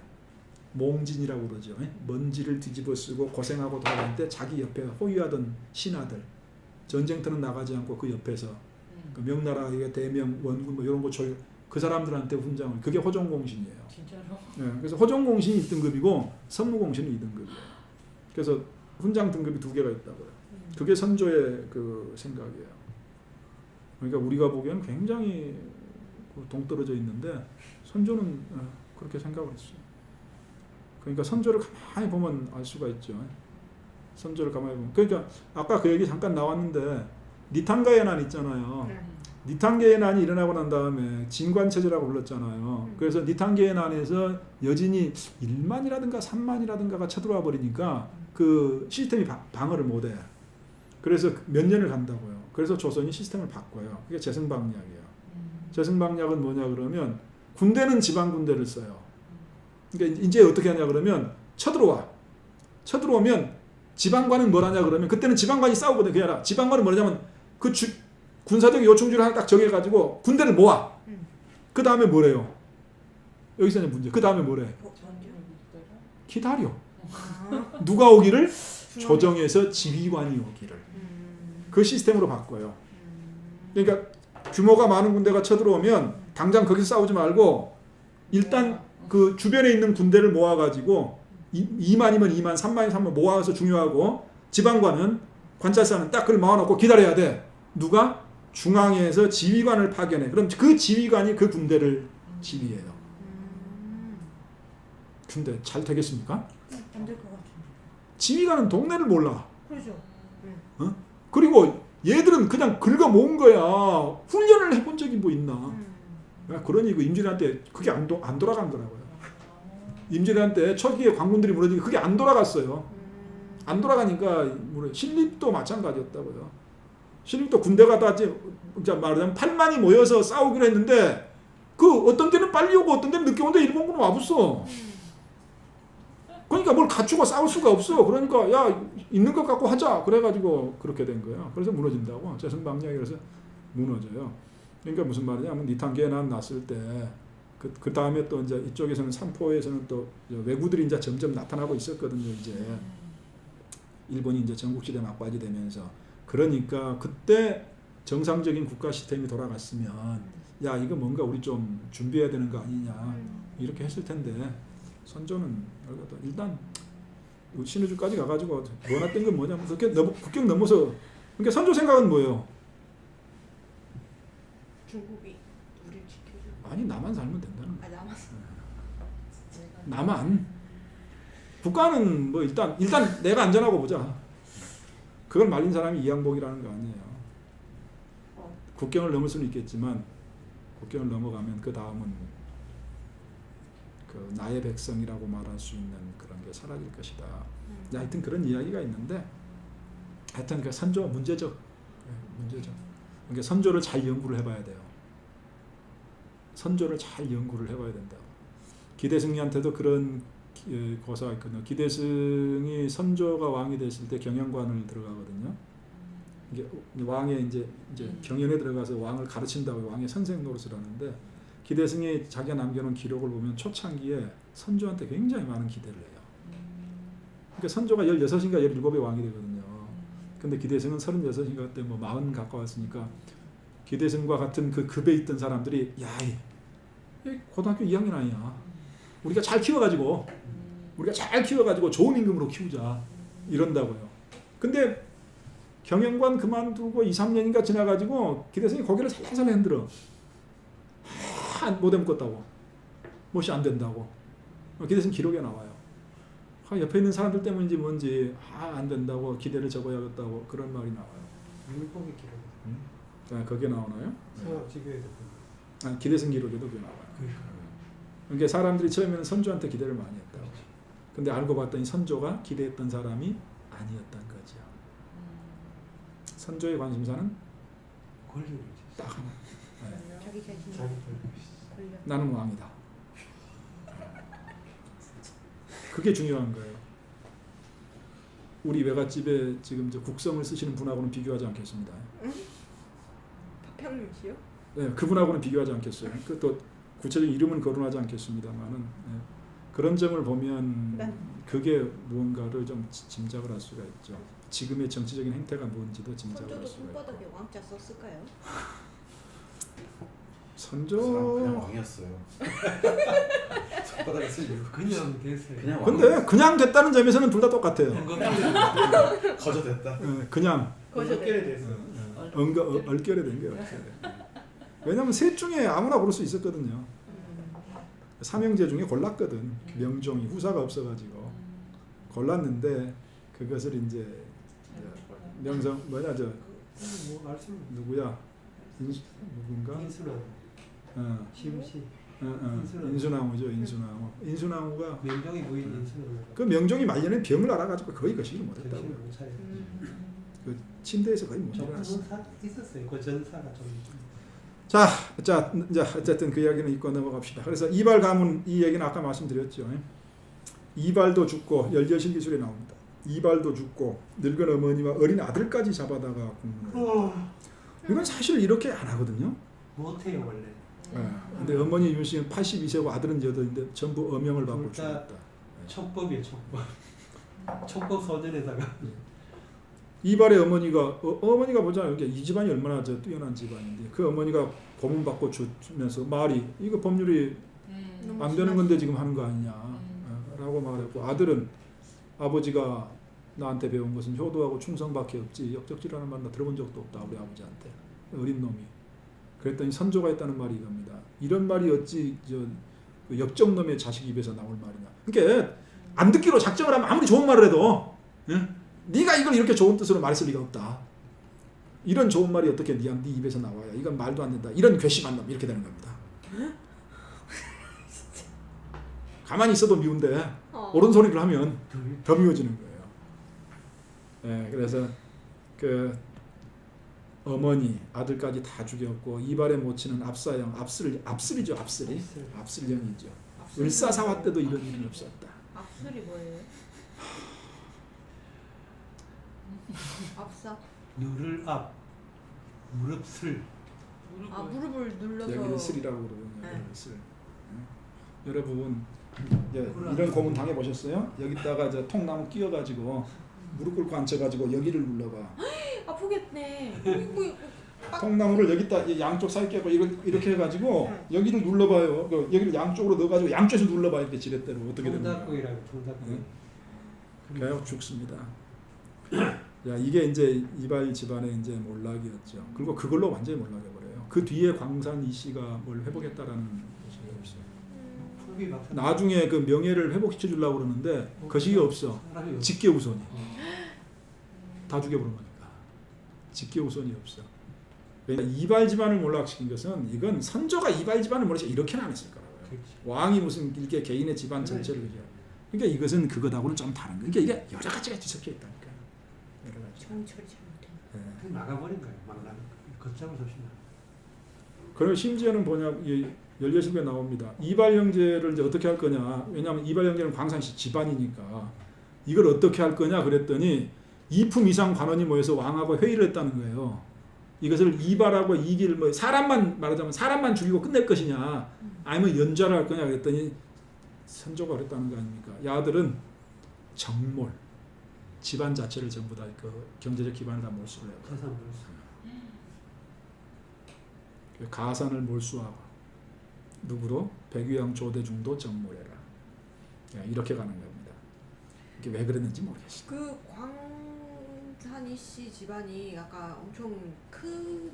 몽진이라고 그러죠. 먼지를 뒤집어 쓰고 고생하고 돌아다닐 때 자기 옆에 호위하던 신하들, 전쟁터는 나가지 않고 그 옆에서 그 명나라의 대명 원군 뭐 이런 거 그 사람들한테 훈장을, 그게 호종공신이에요. 진짜로? 네, 그래서 호종공신이 1등급이고 선무공신이 2등급이에요. 그래서 훈장 등급이 2개가 있다고요. 그게 선조의 그 생각이에요. 그러니까 우리가 보기에는 굉장히 동떨어져 있는데 선조는 그렇게 생각을 했어요. 그러니까 선조를 가만히 보면 알 수가 있죠. 선조를 가만히 보면. 그러니까 아까 그 얘기 잠깐 나왔는데 니탄가의 난 있잖아요. 니탄계의 난이 일어나고 난 다음에 진관체제라고 불렀잖아요. 그래서 니탄계의 난에서 여진이 1만이라든가 3만이라든가가 쳐들어와 버리니까 그 시스템이 방어를 못해. 그래서 몇 년을 간다고요. 그래서 조선이 시스템을 바꿔요. 그게 재승방략이에요. 재승방략은 뭐냐 그러면 군대는 지방 군대를 써요. 그러니까 이제 어떻게 하냐 그러면 쳐들어오면 지방관은 뭘 하냐 그러면 그때는 지방관이 싸우거든요. 그게 아니라 지방관은 뭐냐면 그 군사적 요청지를 하나 딱 정해가지고 군대를 모아. 그 다음에 뭐래요? 여기서 이제 문제. 그 다음에 뭐래? 기다려. 누가 오기를? 조정에서 지휘관이 오기를. 그 시스템으로 바꿔요. 그러니까 규모가 많은 군대가 쳐들어오면 당장 거기서 싸우지 말고 일단 그 주변에 있는 군대를 모아가지고 2만이면 2만, 3만이면 3만 모아서 중요하고, 지방관은 관찰사는 딱 그걸 모아놓고 기다려야 돼. 누가? 중앙에서 지휘관을 파견해. 그럼 그 지휘관이 그 군대를 지휘해요. 근데 잘 되겠습니까? 안 될 것 같아요. 지휘관은 동네를 몰라. 그렇죠. 그리고 얘들은 그냥 긁어 모은 거야. 훈련을 해본 적이 뭐 있나. 그러니 그 임진왜란 그게 안 돌아간 거라고요. 임진왜란 때 초기에 광군들이 무너지고 그게 안 돌아갔어요. 안 돌아가니까 신립도 마찬가지였다고요. 신립도 군대가 다 이제 말하자면 8만이 모여서 싸우기로 했는데 그 어떤 때는 빨리 오고 어떤 때는 늦게 오는데 일본군은 와봤어. 그러니까 뭘 갖추고 싸울 수가 없어. 그러니까 야 있는 것 갖고 하자. 그래가지고 그렇게 된 거야. 그래서 무너진다고. 재성방량이 그래서 무너져요. 그러니까 무슨 말이냐면 니탄계난 났을 때 그 다음에 또 이제 이쪽에서는 삼포에서는 또 왜구들이 이제 점점 나타나고 있었거든요. 이제 일본이 이제 전국시대 막바지 되면서 그러니까 그때 정상적인 국가 시스템이 돌아갔으면 야 이거 뭔가 우리 좀 준비해야 되는 거 아니냐 이렇게 했을 텐데 선조는 일단 신의주까지 가가지고 원했던 건 뭐냐면 그렇게 국경 넘어서 그러니까 선조 생각은 뭐예요? 중국이 우리를 지켜주고. 아니 나만 살면 된다는 거야. 남았어. 나만 국가는 뭐 일단 내가 안전하고 보자. 그걸 말린 사람이 이양복이라는 거 아니에요. 국경을 넘을 수는 있겠지만 국경을 넘어가면 그 다음은 그 나의 백성이라고 말할 수 있는 그런 게 사라질 것이다. 하여튼 그런 이야기가 있는데 하여튼 그 선조 문제죠. 문제죠. 그러니까 선조를 잘 연구를 해봐야 돼요. 선조를 잘 연구를 해봐야 된다. 기대승리한테도 그런 고사가 있거든요. 기대승이 선조가 왕이 됐을 때 경영관을 들어가거든요. 이게 왕의 이제 경연에 들어가서 왕을 가르친다고 왕의 선생 노릇을 하는데 기대승이 자기가 남겨놓은 기록을 보면 초창기에 선조한테 굉장히 많은 기대를 해요. 그러니까 선조가 16인가 17의 왕이 되거든요. 근데 기대승은 36인가 때 뭐 40 가까웠으니까 기대승과 같은 그 급에 있던 사람들이 야, 이 고등학교 2학년 아니야. 우리가 잘 키워가지고 좋은 임금으로 키우자 이런다고요. 근데 경영관 그만두고 2, 3년인가 지나가지고 기대승이 고개를 살살 흔들어. 못 해먹었다고. 못이 안 된다고. 기대승 기록에 나와요. 옆에 있는 사람들 때문인지 뭔지 안 된다고 기대를 접어야겠다고 그런 말이 나와요. 율법의 기록. 거기에 나오나요? 서학지교에도 기대승 기록에도 그게 나와요. 그러니까 사람들이 처음에는 선조한테 기대를 많이 했다고. 근데 알고 봤더니 선조가 기대했던 사람이 아니었던 거죠. 선조의 관심사는 권력이지. 딱 하나. 자기 자신. 자기 권력. 나는 왕이다. 그게 중요한 거예요. 우리 외갓집에 지금 국성을 쓰시는 분하고는 비교하지 않겠습니다. 박평림 씨요? 네, 그분하고는 비교하지 않겠어요. 또 구체적인 이름은 거론하지 않겠습니다만은 그런 점을 보면 그게 무언가를 좀 짐작을 할 수가 있죠. 지금의 정치적인 행태가 뭔지도 짐작을 할 선조도 수가 있고. 손바닥에 왕자 썼을까요? 선조 그냥 왕이었어요. 손바닥에 쓸 이유. 그냥 됐어요. 그냥 왕. 근데 그냥 됐다는 점에서는 둘 다 똑같아요. 거저됐다. 그냥 거저결에 됐어. 얼결에 된 게 없어요. 왜냐하면 셋 중에 아무나 고를 수 있었거든요. 삼형제 중에 골랐거든. 명종이 후사가 없어가지고 골랐는데 그것을 이제 명성 뭐냐 뭐알 수 없는. 누구야 누군가 인순왕. 심씨. 인수나무죠. 인수나무가 명종이 부인 인순왕. 그 명종이 말년에 병을 알아가지고 거의 거시기를 못했다고. 정신을 못 차려. 그 침대에서 거의 못 조금은 일어났어. 있었어요. 그 전사가 좀. 자, 이제 어쨌든 그 이야기는 잊고 넘어갑시다. 그래서 이발 가문 이 얘기는 아까 말씀드렸죠. 이발도 죽고 열여신 기술이 나옵니다. 이발도 죽고 늙은 어머니와 어린 아들까지 잡아다가 국문을. 이건 사실 이렇게 안 하거든요. 못해요 원래. 근데 어머니 윤씨는 82세고 아들은 8인데 전부 어명을 받고 둘 다 죽었다. 촉법이에요 촉법. 촉법 소전에다가. 이발의 어머니가 어머니가 보자 이게 이 집안이 얼마나 뛰어난 집안인데 그 어머니가 고문 받고 주면서 말이 이거 법률이 안 되는 건데 지금 하는 거 아니냐라고 말했고 아들은 아버지가 나한테 배운 것은 효도하고 충성밖에 없지 역적질하는 말 나 들어본 적도 없다 우리 아버지한테 어린 놈이 그랬더니 선조가 했다는 말이 이겁니다. 이런 말이 어찌 그 역적놈의 자식 입에서 나올 말이냐. 그러니까 안 듣기로 작정을 하면 아무리 좋은 말을 해도 네가 이걸 이렇게 좋은 뜻으로 말했을 리가 없다. 이런 좋은 말이 어떻게 네 입에서 나와요? 이건 말도 안 된다. 이런 괘씸한 놈 이렇게 되는 겁니다. 가만히 있어도 미운데 옳은 소리를 하면 더 미워지는 거예요. 예, 그래서 그 어머니 아들까지 다 죽였고 이발에 못 치는 압사형 압슬이죠. 압슬형이죠. 을사사화 때도 이런 일은 없었다. 앞술이 뭐예요? 앞사. 누를 앞, 무릎 슬. 아 무릎을 눌러서. 여기를 슬이라고 그러거든요. 네. 여기를 슬. 여러분 이런 고문 당해 보셨어요? 여기다가 저 통나무 끼워가지고 무릎 꿇고 앉혀가지고 여기를 눌러봐. 아프겠네. 통나무를 여기다 양쪽 사이 끼고 이렇게 해가지고 여기를 눌러봐요. 그 여기를 양쪽으로 넣어가지고 양쪽에서 눌러봐 이렇게 지렛대로 어떻게 되는 거야? 통닭구이라고 통닭구이. 그냥 죽습니다. 야 이게 이제 이발 집안의 이제 몰락이었죠. 그리고 그걸로 완전히 몰락해버려요. 그 뒤에 광산 이 씨가 뭘 회복했다라는 것이 없어요. 풍비 박사. 나중에 그 명예를 회복시켜 주려고 그러는데 거식이 없어. 사람이 없어. 직계우선이 다 죽여버린 거니까 직계우선이 없어. 그러니까 이발 집안을 몰락시킨 것은 이건 선조가 이발 집안을 몰락시켜 이렇게는 안 했을 거라고요. 그렇지. 왕이 무슨 이렇게 개인의 집안 전체를 그죠. 그러니까 이것은 그거하고는 좀 다른 거예요. 그러니까 이게 여러 가지가 뒤섞여 있다니까. 여러 가지. 정처리 잘못된. 예. 그냥 막아버린 거예요. 막 나는 걷잡을 수 없이 나. 그리고 심지어는 뭐냐 이 열여실에 나옵니다. 이발 형제를 이제 어떻게 할 거냐. 왜냐하면 이발 형제는 광산시 집안이니까 이걸 어떻게 할 거냐 그랬더니 2품 이상 관원이 모여서 왕하고 회의를 했다는 거예요. 이것을 이발하고 이길 뭐 사람만 말하자면 사람만 죽이고 끝낼 것이냐 아니면 연좌를 할 거냐 그랬더니 선조가 그랬다는 거 아닙니까? 야들은 정몰 집안 자체를 전부 다 그 경제적 기반을 다 몰수를 해요. 재산 몰수. 가산을 몰수하고 누구로? 백유양 조대중도 정몰해라. 이렇게 가는 겁니다. 이게 왜 그랬는지 모르겠어요. 그 광산이 씨 집안이 아까 엄청 큰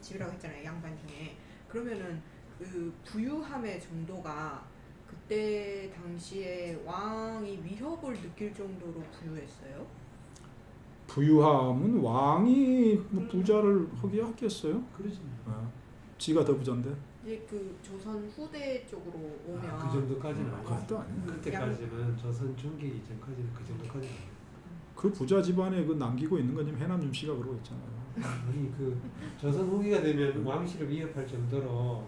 집이라고 했잖아요. 양반 중에. 그러면은 그 부유함의 정도가 그때 당시에 왕이 위협을 느낄 정도로 부유했어요? 부유함은 왕이 뭐 부자를 하게 하겠어요? 그러지. 지가 더 부자인데. 이제 그 조선 후대 쪽으로 오면 그 정도까지는 아니고. 그것도 아니에요. 그때까지는 조선 중기 이전까지는 그 정도까지는 아니에요. 그 부자 집안에 그 남기고 있는 건 지금 해남 씨가 그러고 있잖아요. 아니 그 조선 후기가 되면 왕실을 위협할 정도로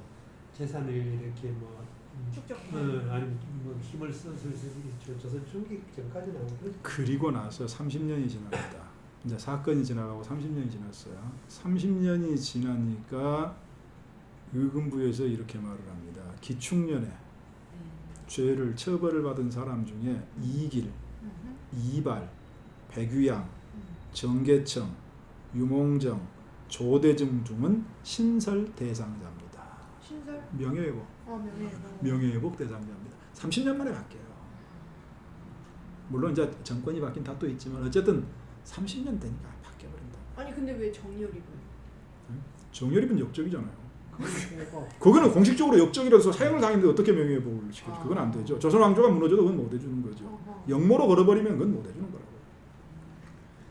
재산을 이렇게 뭐 축적하는. 아니 뭐 힘을 써서 조선 중기 전까지는 아니고. 그리고 나서 30년이 지납니다. 이제 사건이 지나가고 30년이 지났어요. 30년이 지나니까 의금부에서 이렇게 말을 합니다. 기축년에 죄를 처벌을 받은 사람 중에 이길, 이발, 백유양, 정계청, 유몽정, 조대중 등은 신설 대상자입니다. 신설? 명예회복. 명예회복. 명예회복 대상자입니다. 30년 만에 바뀌어요. 물론 이제 정권이 바뀐 탓도 있지만 어쨌든 30년 되니까 바뀌어버린다. 아니 근데 왜 정열입은? 정열입은 역적이잖아요. 그거는 공식적으로 역적이라서 사형을 당했는데 어떻게 명예회복을 시켜줘? 그건 안 되죠. 조선 왕조가 무너져도 그건 못 해주는 거죠. 역모로 걸어버리면 그건 못 해주는 거라고.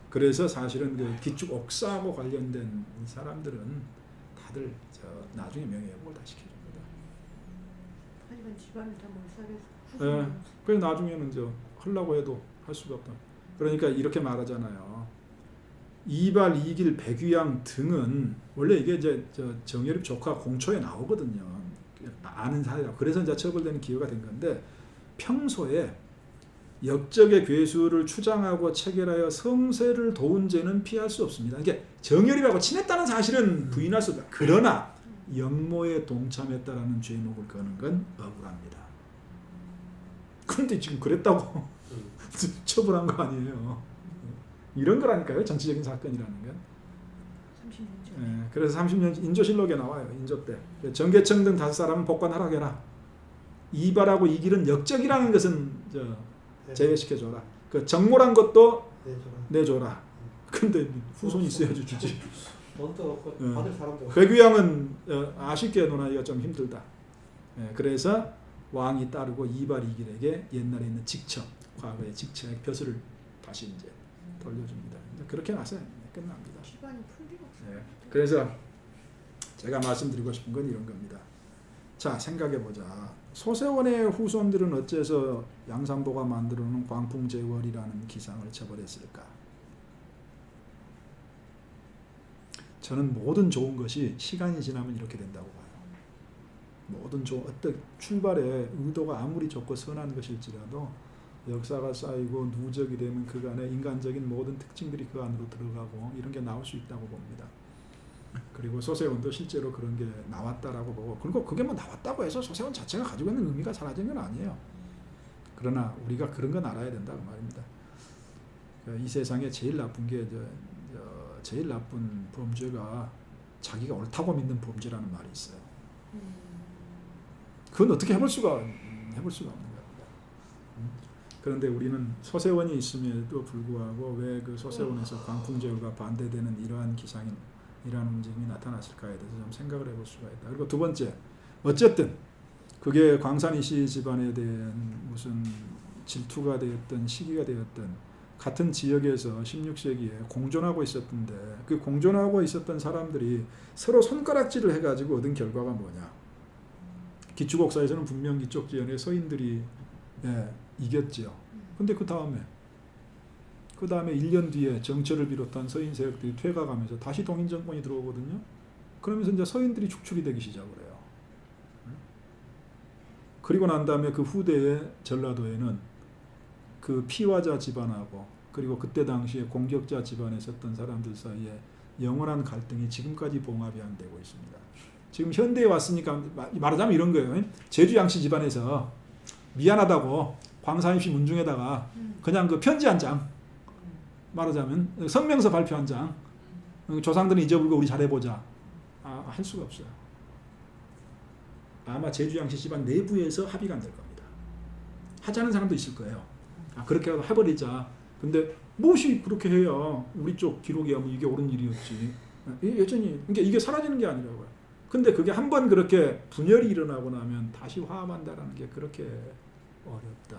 그래서 사실은 그 기축 옥사하고 관련된 이 사람들은 다들 나중에 명예회복을 다 시켜줍니다. 하지만 집안을 다 몰살해서. 그래서 나중에는 하려고 해도 할 수가 없다. 그러니까 이렇게 말하잖아요. 이발, 이길, 백유양 등은 원래 이게 이제 정열입 조카 공초에 나오거든요. 아는 사이라. 그래서 이제 처벌되는 기회가 된 건데 평소에 역적의 괴수를 추장하고 체결하여 성세를 도운 죄는 피할 수 없습니다. 이게 정열입하고 친했다는 사실은 부인할 수 없다. 그러나 역모에 동참했다라는 죄목을 거는 건 억울합니다. 그런데 지금 그랬다고 처벌한 거 아니에요. 이런 거라니까요. 정치적인 사건이라는 건. 30년 전에. 그래서 30년 인조실록에 나와요. 인조 때. 정계청 등 5사람은 복관하라게라. 이발하고 이길은 역적이라는 것은 제외시켜줘라. 그 정모란 것도 내줘라. 근데 후손이 있어야지 주지. 돈도 없고 받을 사람도 없고. 백유양은 아쉽게 논하기가 좀 힘들다. 그래서 왕이 따르고 이발 이길에게 옛날에 있는 직책, 과거의 직책의 벼슬을 다시 이제 돌려줍니다. 그렇게 나서 끝납니다. 기반이 풀리가 없어요. 네. 그래서 제가 말씀드리고 싶은 건 이런 겁니다. 자, 생각해보자. 소세원의 후손들은 어째서 양산보가 만들어놓은 광풍제월이라는 기상을 쳐버렸을까? 저는 모든 좋은 것이 시간이 지나면 이렇게 된다고 봐요. 모든 어떤 출발의 의도가 아무리 좋고 선한 것일지라도 역사가 쌓이고 누적이 되면 그간의 인간적인 모든 특징들이 그 안으로 들어가고 이런 게 나올 수 있다고 봅니다. 그리고 소세원도 실제로 그런 게 나왔다라고 보고, 그리고 그게 뭐 나왔다고 해서 소세원 자체가 가지고 있는 의미가 사라진 건 아니에요. 그러나 우리가 그런 건 알아야 된다 그 말입니다. 이 세상에 제일 나쁜 게 제일 나쁜 범죄가 자기가 옳다고 믿는 범죄라는 말이 있어요. 그건 어떻게 해볼 수가 없는 겁니다. 그런데 우리는 소세원이 있음에도 불구하고 왜 그 소세원에서 광풍제월과 반대되는 이러한 기상인 이러한 움직임이 나타났을까에 대해서 좀 생각을 해볼 수가 있다. 그리고 두 번째, 어쨌든 그게 광산이시 집안에 대한 무슨 질투가 되었던 시기가 되었던 같은 지역에서 16세기에 공존하고 있었던데 그 공존하고 있었던 사람들이 서로 손가락질을 해가지고 얻은 결과가 뭐냐? 기축옥사에서는 분명 이쪽 지연의 서인들이 이겼죠. 근데 그 다음에 1년 뒤에 정철을 비롯한 서인 세력들이 퇴각하면서 다시 동인 정권이 들어오거든요. 그러면서 이제 서인들이 축출이 되기 시작을 해요. 그리고 난 다음에 그 후대의 전라도에는 그 피화자 집안하고 그리고 그때 당시에 공격자 집안에 있었던 사람들 사이에 영원한 갈등이 지금까지 봉합이 안 되고 있습니다. 지금 현대에 왔으니까 말하자면 이런 거예요. 제주 양씨 집안에서 미안하다고 광산입시 문중에다가 그냥 그 편지 한 장, 말하자면 성명서 발표 한 장, 조상들은 잊어버리고 우리 잘해보자, 할 수가 없어요. 아마 제주 양씨 집안 내부에서 합의가 안 될 겁니다. 하자는 사람도 있을 거예요. 그렇게라도 해버리자. 근데 무엇이 그렇게 해야 우리 쪽 기록이야 뭐 이게 옳은 일이었지. 여전히 그러니까 이게 사라지는 게 아니라고요. 근데 그게 한번 그렇게 분열이 일어나고 나면 다시 화합한다라는 게 그렇게 어렵다.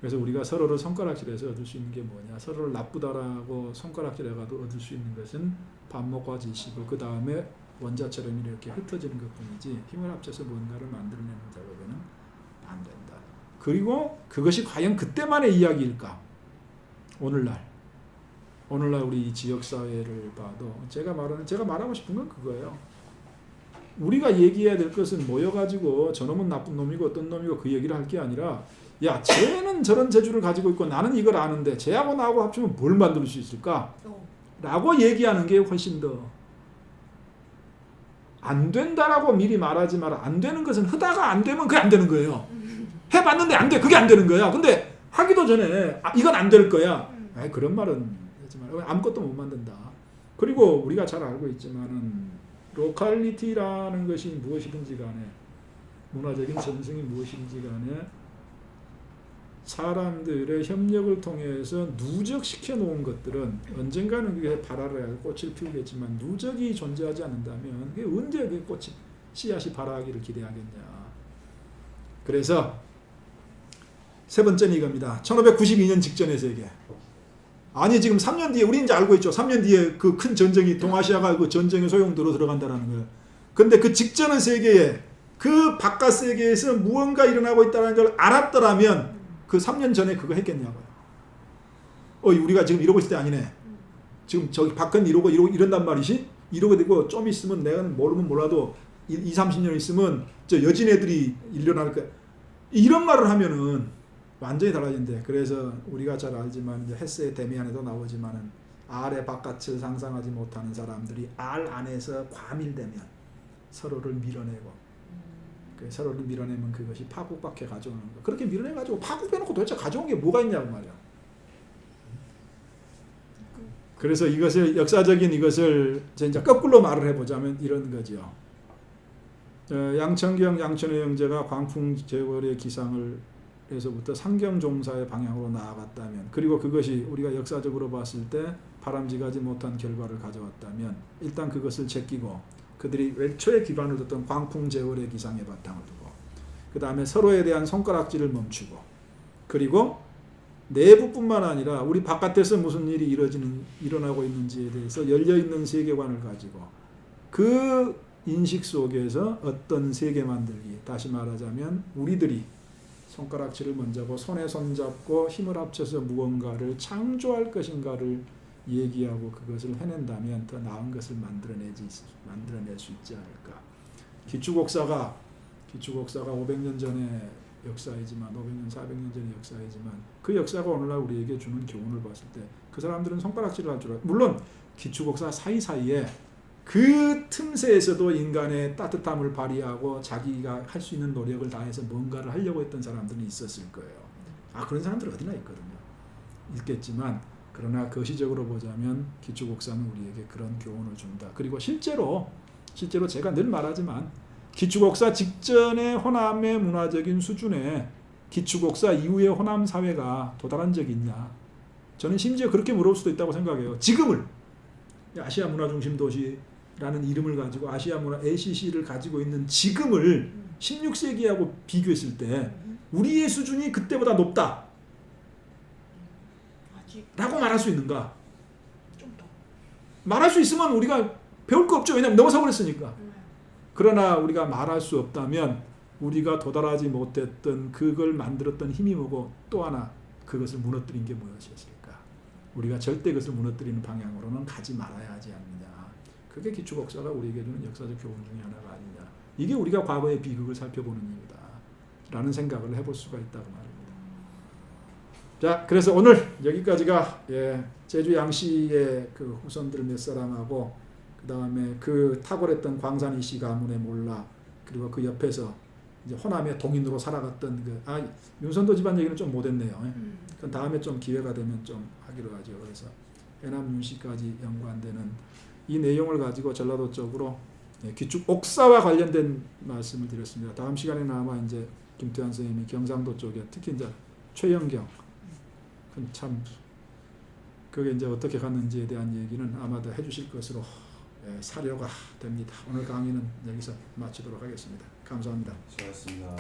그래서 우리가 서로를 손가락질해서 얻을 수 있는 게 뭐냐? 서로를 나쁘다라고 손가락질해가도 얻을 수 있는 것은 반목과 지시고 그 다음에 원자처럼 이렇게 흩어지는 것뿐이지 힘을 합쳐서 뭔가를 만들어내는 작업에는 안 된다. 그리고 그것이 과연 그때만의 이야기일까? 오늘날 우리 이 지역 사회를 봐도 제가 말하고 싶은 건 그거예요. 우리가 얘기해야 될 것은 모여가지고 저놈은 나쁜 놈이고 어떤 놈이고 그 얘기를 할 게 아니라 야 쟤는 저런 재주를 가지고 있고 나는 이걸 아는데 쟤하고 나하고 합치면 뭘 만들 수 있을까? 라고 얘기하는 게 훨씬 더 안 된다라고 미리 말하지 마라. 안 되는 것은 하다가 안 되면 그게 안 되는 거예요. 해봤는데 안 돼. 그게 안 되는 거야. 근데 하기도 전에 이건 안 될 거야. 그런 말은 하지 마라. 아무것도 못 만든다. 그리고 우리가 잘 알고 있지만은 로컬리티라는 것이 무엇이든지 간에 문화적인 전승이 무엇인지 간에 사람들의 협력을 통해서 누적시켜 놓은 것들은 언젠가는 그게 발화를 꽃을 피우겠지만 누적이 존재하지 않는다면 그게 언제 그 꽃이 씨앗이 발화하기를 기대하겠냐. 그래서 세 번째는 이겁니다. 1592년 직전의 세계. 아니 지금 3년 뒤에 우리 이제 알고 있죠. 3년 뒤에 그 큰 전쟁이 동아시아가 그 전쟁의 소용도로 들어간다는 거예요. 근데 그 직전의 세계에 그 바깥 세계에서 무언가 일어나고 있다는 걸 알았더라면 그 3년 전에 그거 했겠냐고요. 우리가 지금 이러고 있을 때 아니네. 지금 저기 밖은 이런단 말이지. 이러게 되고 좀 있으면 내가 모르면 몰라도 20-30년 있으면 저 여진 애들이 일어날 거야. 이런 말을 하면은 완전히 달라진대. 그래서 우리가 잘 알지만 이제 헤세의 데미안에도 나오지만은 알의 바깥을 상상하지 못하는 사람들이 알 안에서 과밀되면 서로를 밀어내고 서로를 밀어내면 그것이 파국밖에 가져오는 거. 그렇게 밀어내가지고 파국해놓고 도대체 가져온 게 뭐가 있냐고 말이야. 그래서 이것을 역사적인 이것을 이제 거꾸로 말을 해보자면 이런 거죠. 양천경, 양천의 형제가 광풍제월의 기상을 에서부터 상경종사의 방향으로 나아갔다면 그리고 그것이 우리가 역사적으로 봤을 때 바람직하지 못한 결과를 가져왔다면 일단 그것을 제끼고 그들이 애초에 기반을 뒀던 광풍제월의 기상의 바탕을 두고 그 다음에 서로에 대한 손가락질을 멈추고 그리고 내부뿐만 아니라 우리 바깥에서 무슨 일이 일어나고 있는지에 대해서 열려있는 세계관을 가지고 그 인식 속에서 어떤 세계 만들기, 다시 말하자면 우리들이 손가락질을 먼저 하고 손에 손잡고 힘을 합쳐서 무언가를 창조할 것인가를 얘기하고 그것을 해낸다면 더 나은 것을 만들어낼 수 있지 않을까. 기축옥사가 500년 전의 역사이지만 500년, 400년 전의 역사이지만 그 역사가 오늘날 우리에게 주는 교훈을 봤을 때 그 사람들은 손가락질을 할 줄 알아요. 물론 기축옥사 사이사이에 그 틈새에서도 인간의 따뜻함을 발휘하고 자기가 할 수 있는 노력을 다해서 뭔가를 하려고 했던 사람들은 있었을 거예요. 그런 사람들 어디나 있거든요. 있겠지만 그러나 거시적으로 보자면 기축옥사는 우리에게 그런 교훈을 준다. 그리고 실제로 제가 늘 말하지만 기축옥사 직전의 호남의 문화적인 수준에 기축옥사 이후의 호남 사회가 도달한 적이 있냐. 저는 심지어 그렇게 물어볼 수도 있다고 생각해요. 지금을 아시아 문화 중심 도시라는 이름을 가지고 아시아 문화 ACC를 가지고 있는 지금을 16세기하고 비교했을 때 우리의 수준이 그때보다 높다 아직 라고 말할 수 있는가? 좀 더. 말할 수 있으면 우리가 배울 거 없죠. 왜냐하면 넘어서 버렸으니까. 그러나 우리가 말할 수 없다면 우리가 도달하지 못했던 그걸 만들었던 힘이 뭐고 또 하나 그것을 무너뜨린 게 무엇이었을까? 우리가 절대 그것을 무너뜨리는 방향으로는 가지 말아야 하지 않느냐. 그게 기축옥사가 우리에게 주는 역사적 교훈 중에 하나가 아니냐. 이게 우리가 과거의 비극을 살펴보는 이유다. 라는 생각을 해볼 수가 있다고 말입니다. 자, 그래서 오늘 여기까지가 제주 양씨의 그 후손들 몇 사람하고 그 다음에 그 탁월했던 광산 이씨 가문의 몰라 그리고 그 옆에서 이제 호남의 동인으로 살아갔던 윤선도 집안 얘기는 좀 못했네요. 그건 다음에 좀 기회가 되면 좀 하기로 하죠. 그래서 해남 윤씨까지 연관되는 이 내용을 가지고 전라도 쪽으로 기축옥사와 관련된 말씀을 드렸습니다. 다음 시간에는 아마 이제 김태환 선생님이 경상도 쪽에 특히 이제 최영경 참 그게 이제 어떻게 갔는지에 대한 얘기는 아마 더 해주실 것으로 사료가 됩니다. 오늘 강의는 여기서 마치도록 하겠습니다. 감사합니다. 수고하셨습니다.